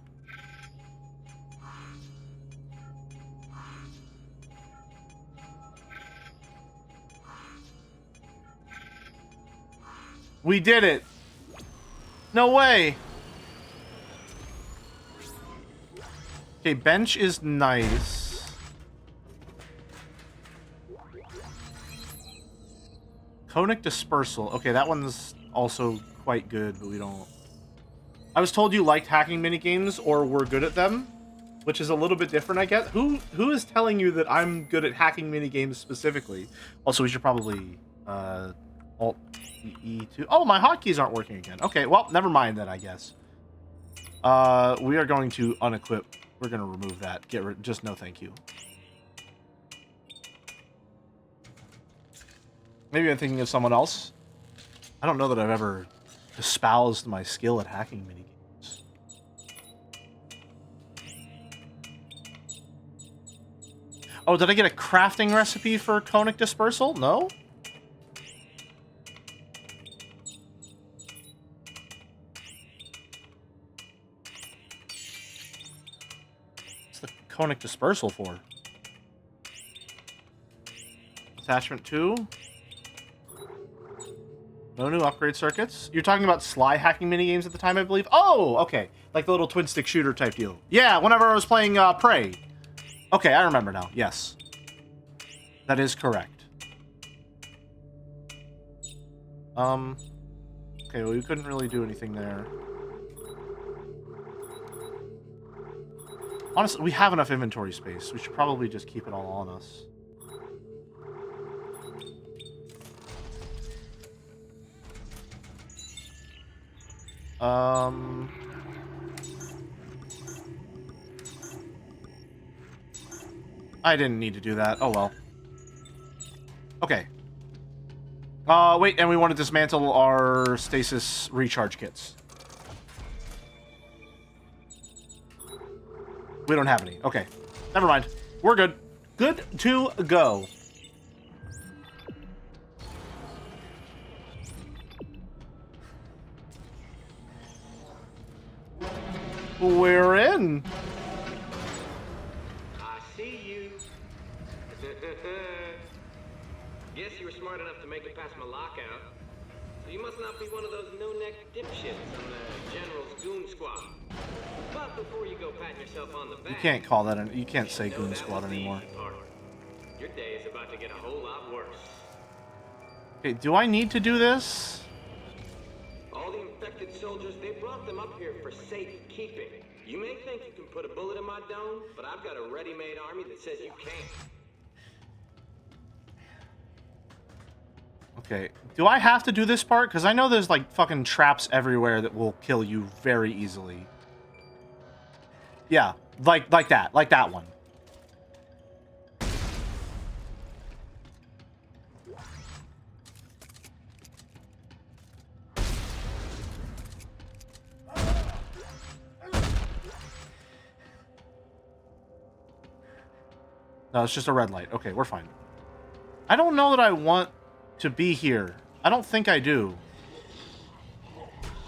We did it! No way! Okay, bench is nice. Conic dispersal. Okay, that one's also quite good, but we don't... I was told you liked hacking minigames or were good at them, which is a little bit different, I guess. Who is telling you that I'm good at hacking minigames specifically? Also, we should probably Alt E2. Oh, my hotkeys aren't working again. Okay, well, never mind then, I guess. We are going to unequip. We're going to remove that. Get rid. Just no thank you. Maybe I'm thinking of someone else. I don't know that I've ever espoused my skill at hacking minigames. Oh, did I get a crafting recipe for conic dispersal? No? Conic dispersal for? Attachment 2. No new upgrade circuits. You're talking about sly hacking minigames at the time, I believe? Oh, okay. Like the little twin stick shooter type deal. Yeah, whenever I was playing Prey. Okay, I remember now. Yes. That is correct. Okay, well, we couldn't really do anything there. Honestly, we have enough inventory space. We should probably just keep it all on us. I didn't need to do that. Oh well. Okay. Wait, and we want to dismantle our stasis recharge kits. We don't have any. Okay. Never mind. We're good. Good to go. We're in. I see you. Guess you were smart enough to make it past my lockout. So you must not be one of those no-neck dipshits on the General's goon squad. But before you go patting yourself on the back, You can't call that. You can't say Goon Squad anymore. your day is about to get a whole lot worse. Okay, do I need to do this? All the infected soldiers, they brought them up here for safekeeping. You may think you can put a bullet in my dome, but I've got a ready-made army that says you can't. Okay, do I have to do this part? Because I know there's like fucking traps everywhere that will kill you very easily. Yeah, like that one. No, it's just a red light. Okay, we're fine. I don't know that I want to be here. I don't think I do.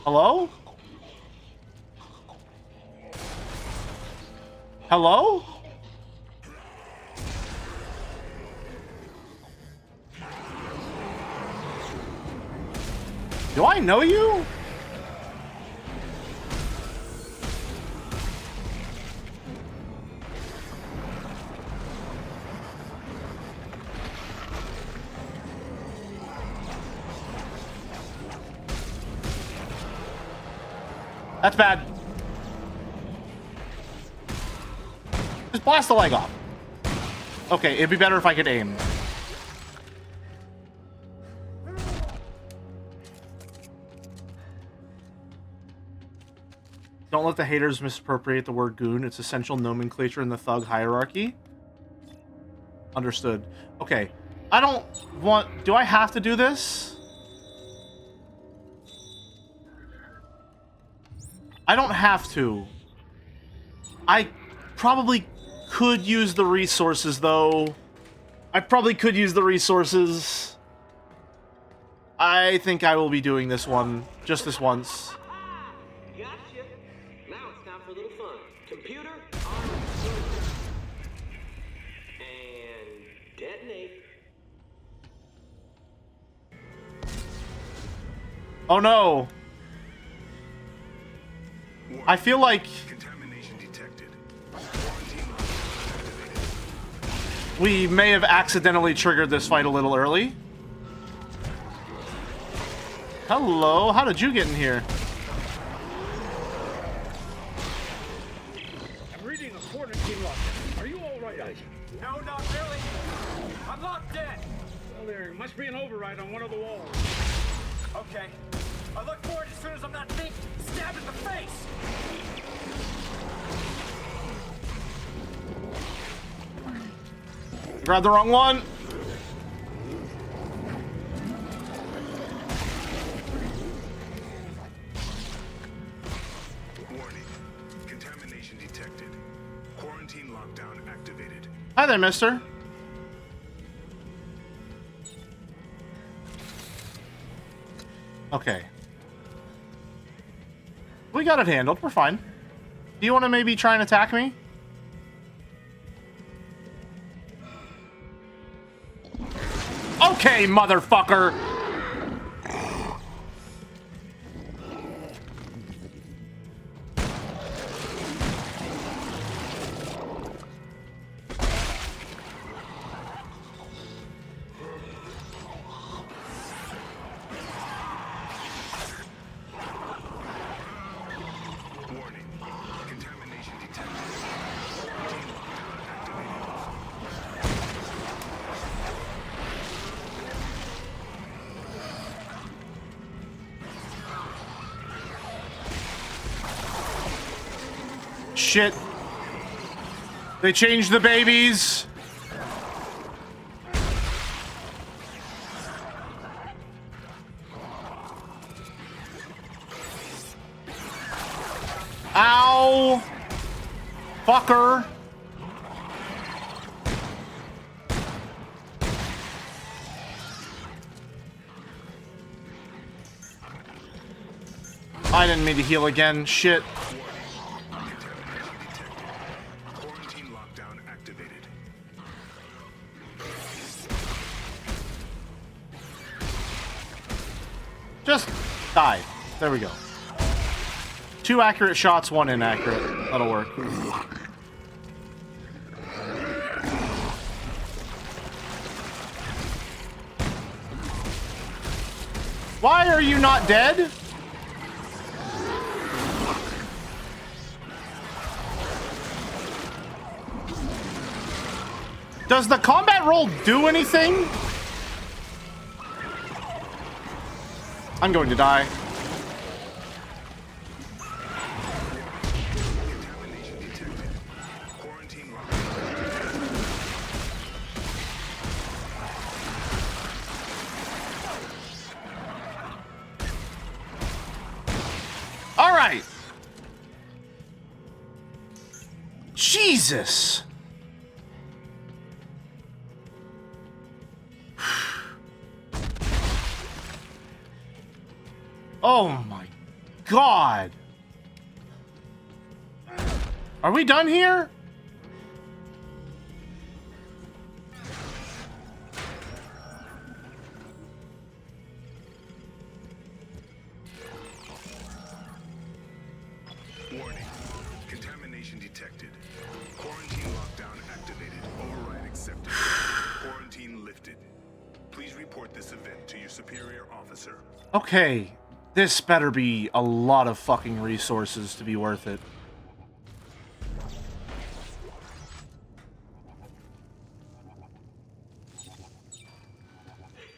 Hello? Hello? Do I know you? That's bad. Just blast the leg off. Okay, it'd be better if I could aim. Don't let the haters misappropriate the word goon. It's essential nomenclature in the thug hierarchy. Understood. Okay. I don't want... Do I have to do this? I don't have to. I probably could use the resources, though. I probably could use the resources. I think I will be doing this one. Just this once. Gotcha. Now it's time for a little fun. Computer, arm, and detonate. Oh no. I feel like we may have accidentally triggered this fight a little early. Hello, how did you get in here? I'm reading a quarantine lockdown. Are you all right, Isaac? No, not really. I'm locked in. Well, there must be an override on one of the walls. Okay. I look for it as soon as I'm not being stabbed in the face. Grab the wrong one. Warning. Contamination detected. Quarantine lockdown activated. Hi there, mister. Okay. We got it handled. We're fine. Do you want to maybe try and attack me? Okay, motherfucker! Shit. They changed the babies. Ow. Fucker. I didn't mean to heal again. Shit. Just die. There we go. 2 accurate shots, 1 inaccurate. That'll work. Why are you not dead? Does the combat roll do anything? I'm going to die. All right. Jesus. Oh my God. Are we done here? Warning. Contamination detected. Quarantine lockdown activated. Override accepted. Quarantine lifted. Please report this event to your superior officer. Okay. This better be a lot of fucking resources to be worth it.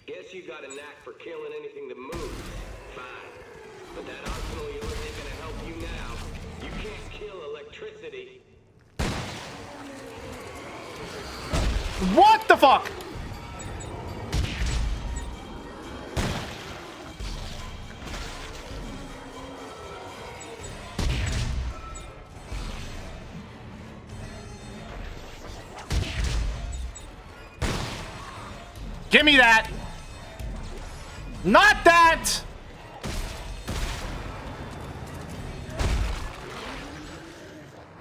Guess you got a knack for killing anything that moves. Fine. But that arsenal of yours ain't gonna help you now. You can't kill electricity. What the fuck? Give me that! Not that!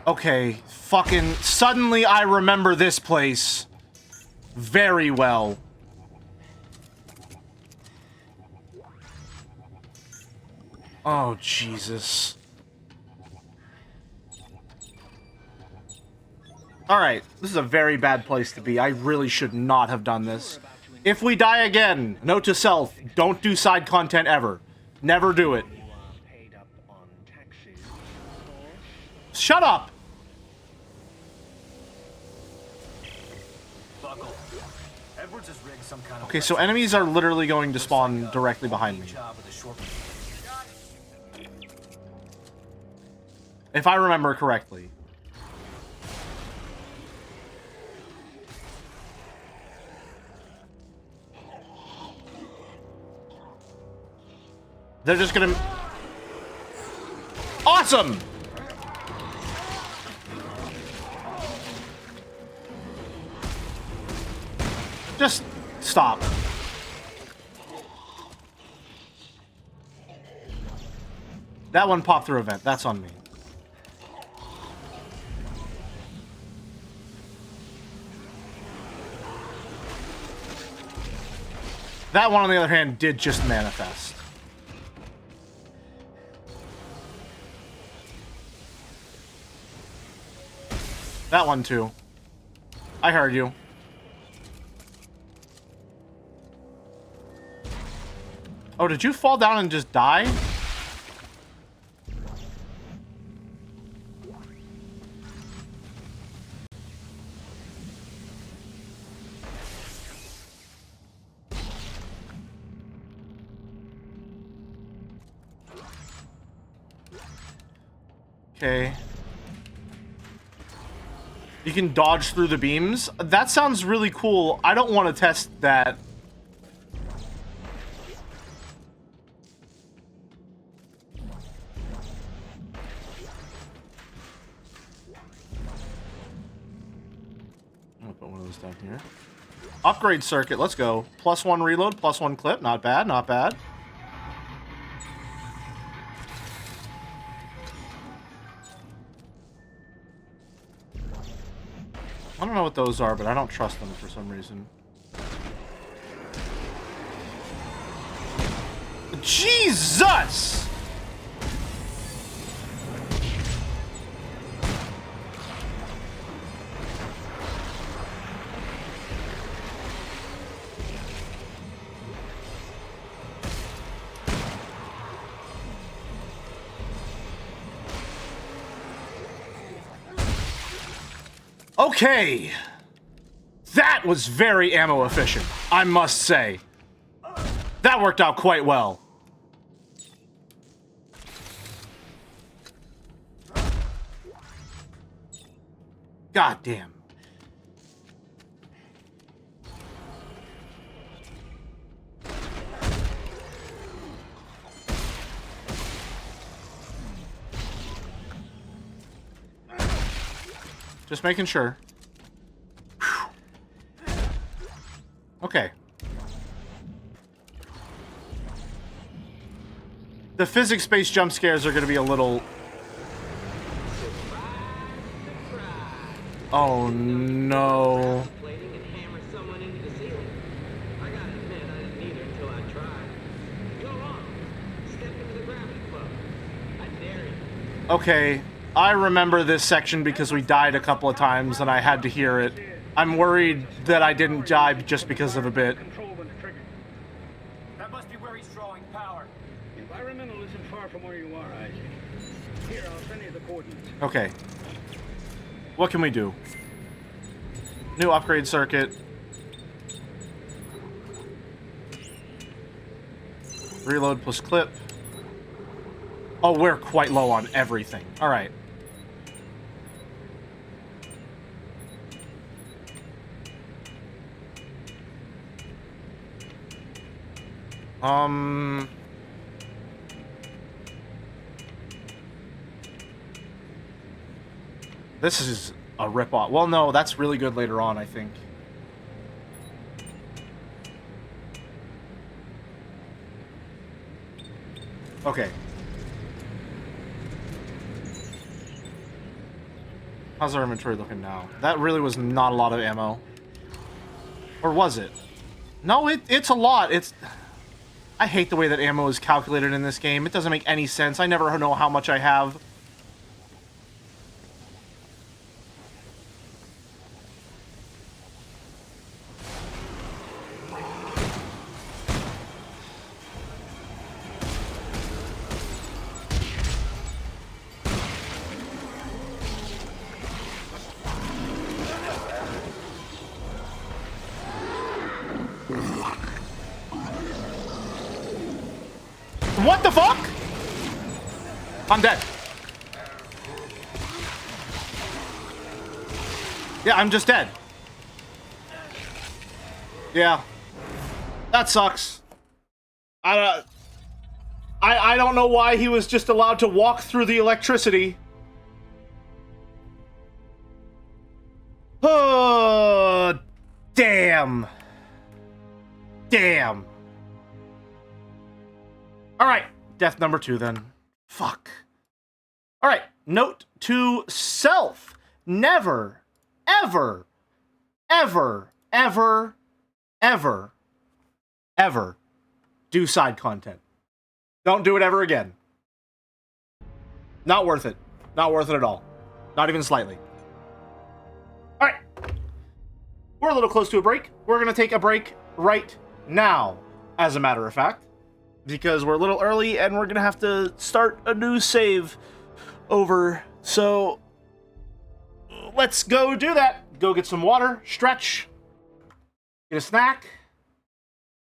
Okay, fucking suddenly I remember this place very well. Oh, Jesus. Alright, this is a very bad place to be. I really should not have done this. If we die again, note to self, don't do side content ever. Never do it. Shut up! Buckle. Edwards has rigged some kind of Okay, so enemies are literally going to spawn directly behind me. If I remember correctly. They're just gonna... Awesome! Just stop. That one popped through a vent. That's on me. That one, on the other hand, did just manifest. That one, too. I heard you. Oh, did you fall down and just die? Okay. You can dodge through the beams? That sounds really cool. I don't want to test that. I'm gonna put one of those down here. Upgrade circuit, let's go. +1 reload, +1 clip. Not bad, not bad. I don't know what those are, but I don't trust them for some reason. Jesus! Okay. That was very ammo efficient, I must say. That worked out quite well. God damn. Just making sure. Whew. Okay. The physics-based jump scares are going to be a little... Oh, no. Okay, I remember this section because we died a couple of times and I had to hear it. I'm worried that I didn't die just because of a bit. That must be where he's drawing power. Environmental isn't far from where you are, Isaac. Here, I'll send you the coordinates. Okay. What can we do? New upgrade circuit. Reload plus clip. Oh, we're quite low on everything. All right. This is a ripoff. Well, no, that's really good later on, I think. Okay. How's our inventory looking now? That really was not a lot of ammo. Or was it? No, it's a lot. I hate the way that ammo is calculated in this game. It doesn't make any sense. I never know how much I have. What the fuck? I'm dead. Yeah, I'm just dead. Yeah. That sucks. I don't know why he was just allowed to walk through the electricity. Oh, damn. Damn. Alright, death number 2 then. Fuck. Alright, note to self. Never, ever, ever, ever, ever, ever do side content. Don't do it ever again. Not worth it. Not worth it at all. Not even slightly. Alright. We're a little close to a break. We're going to take a break right now, as a matter of fact. Because we're a little early and we're going to have to start a new save over. So let's go do that. Go get some water, stretch, get a snack.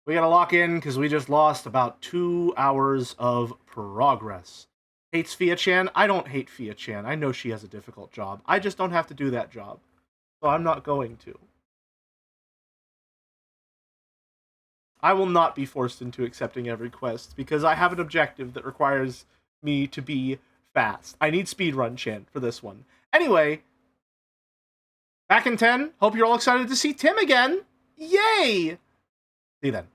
We got to lock in because we just lost about 2 hours of progress. Hates Fia-chan? I don't hate Fia-chan. I know she has a difficult job. I just don't have to do that job. So I'm not going to. I will not be forced into accepting every quest because I have an objective that requires me to be fast. I need speedrun Chan for this one. Anyway, back in 10. Hope you're all excited to see Tim again. Yay! See you then.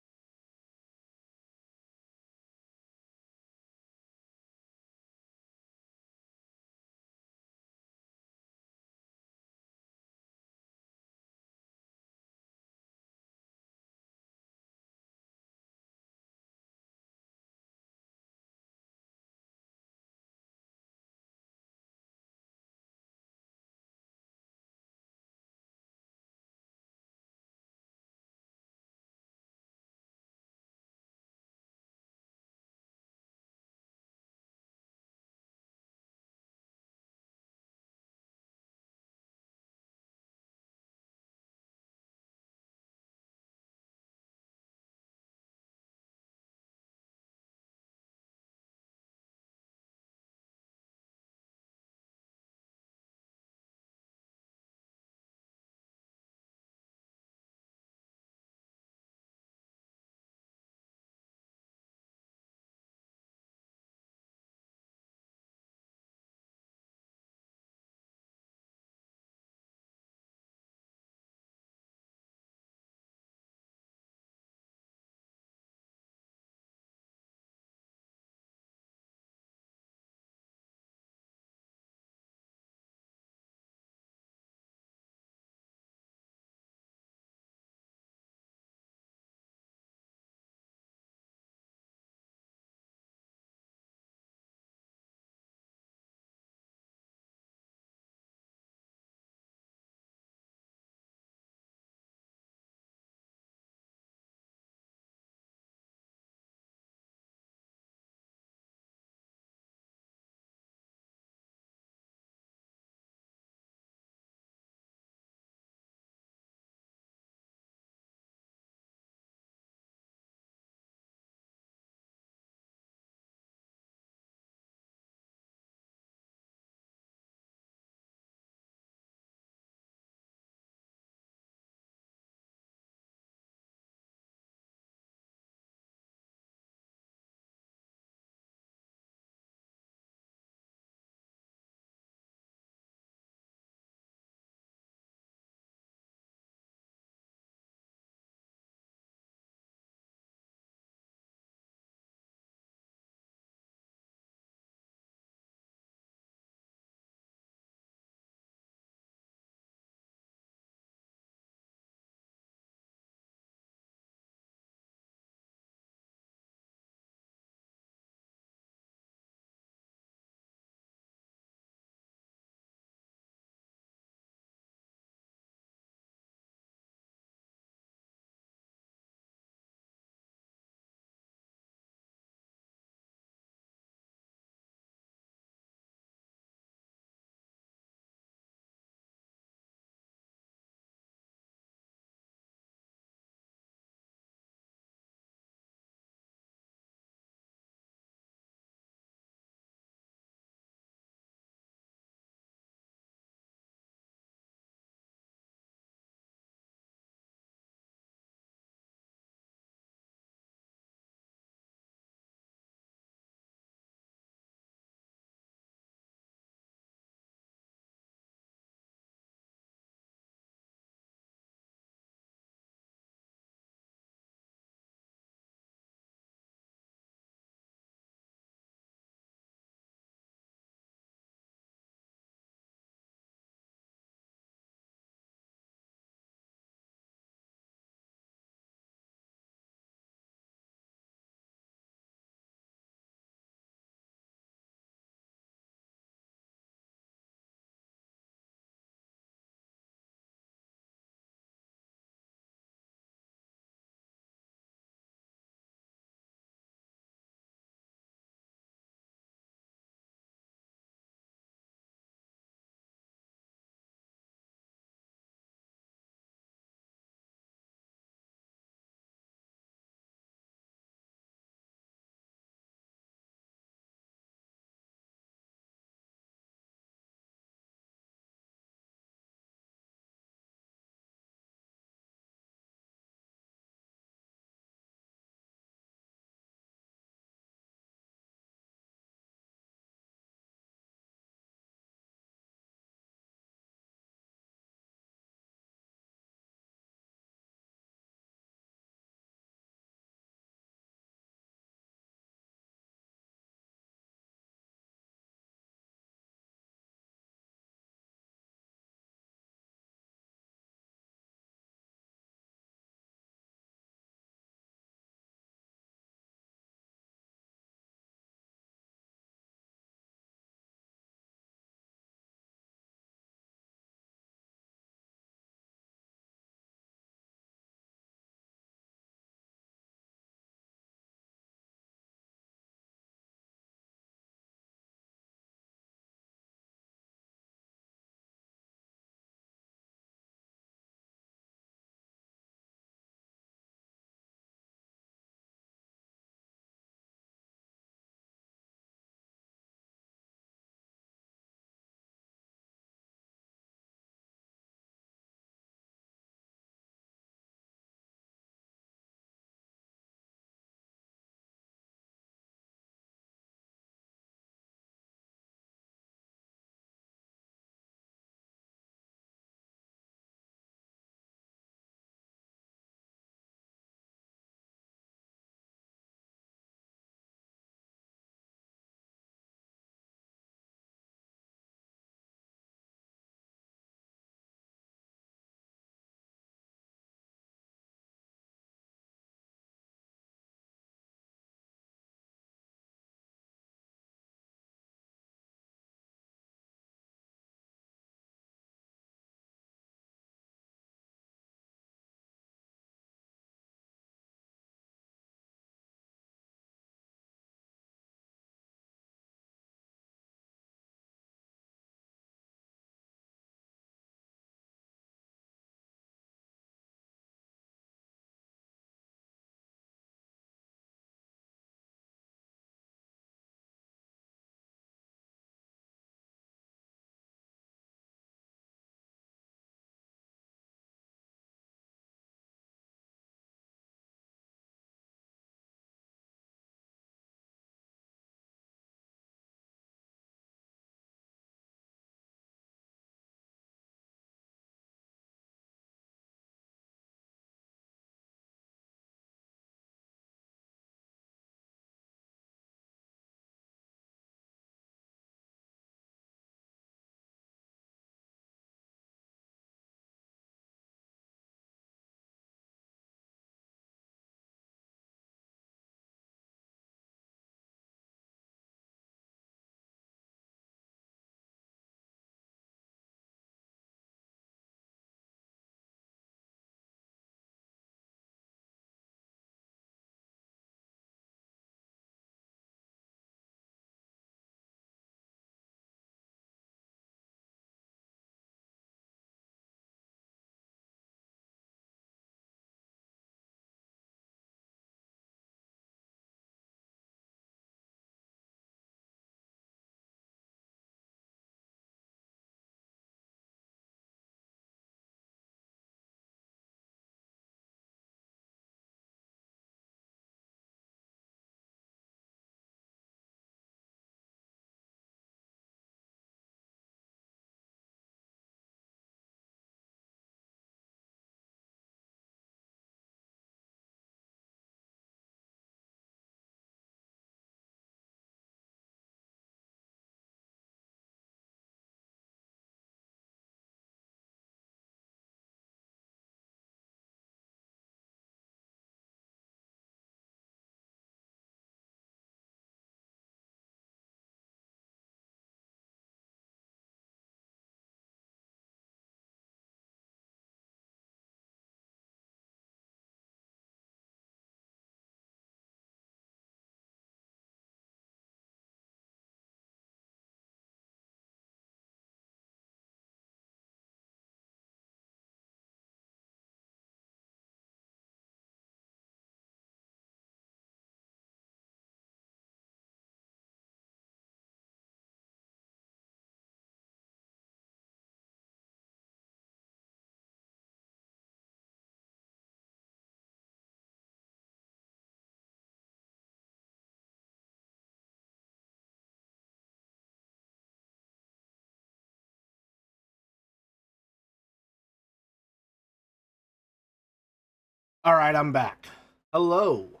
All right, I'm back. Hello.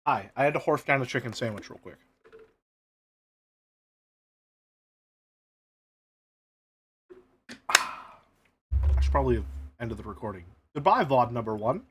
Hi. I had to horf down a chicken sandwich real quick. I should probably have ended the recording. Goodbye, VOD number 1.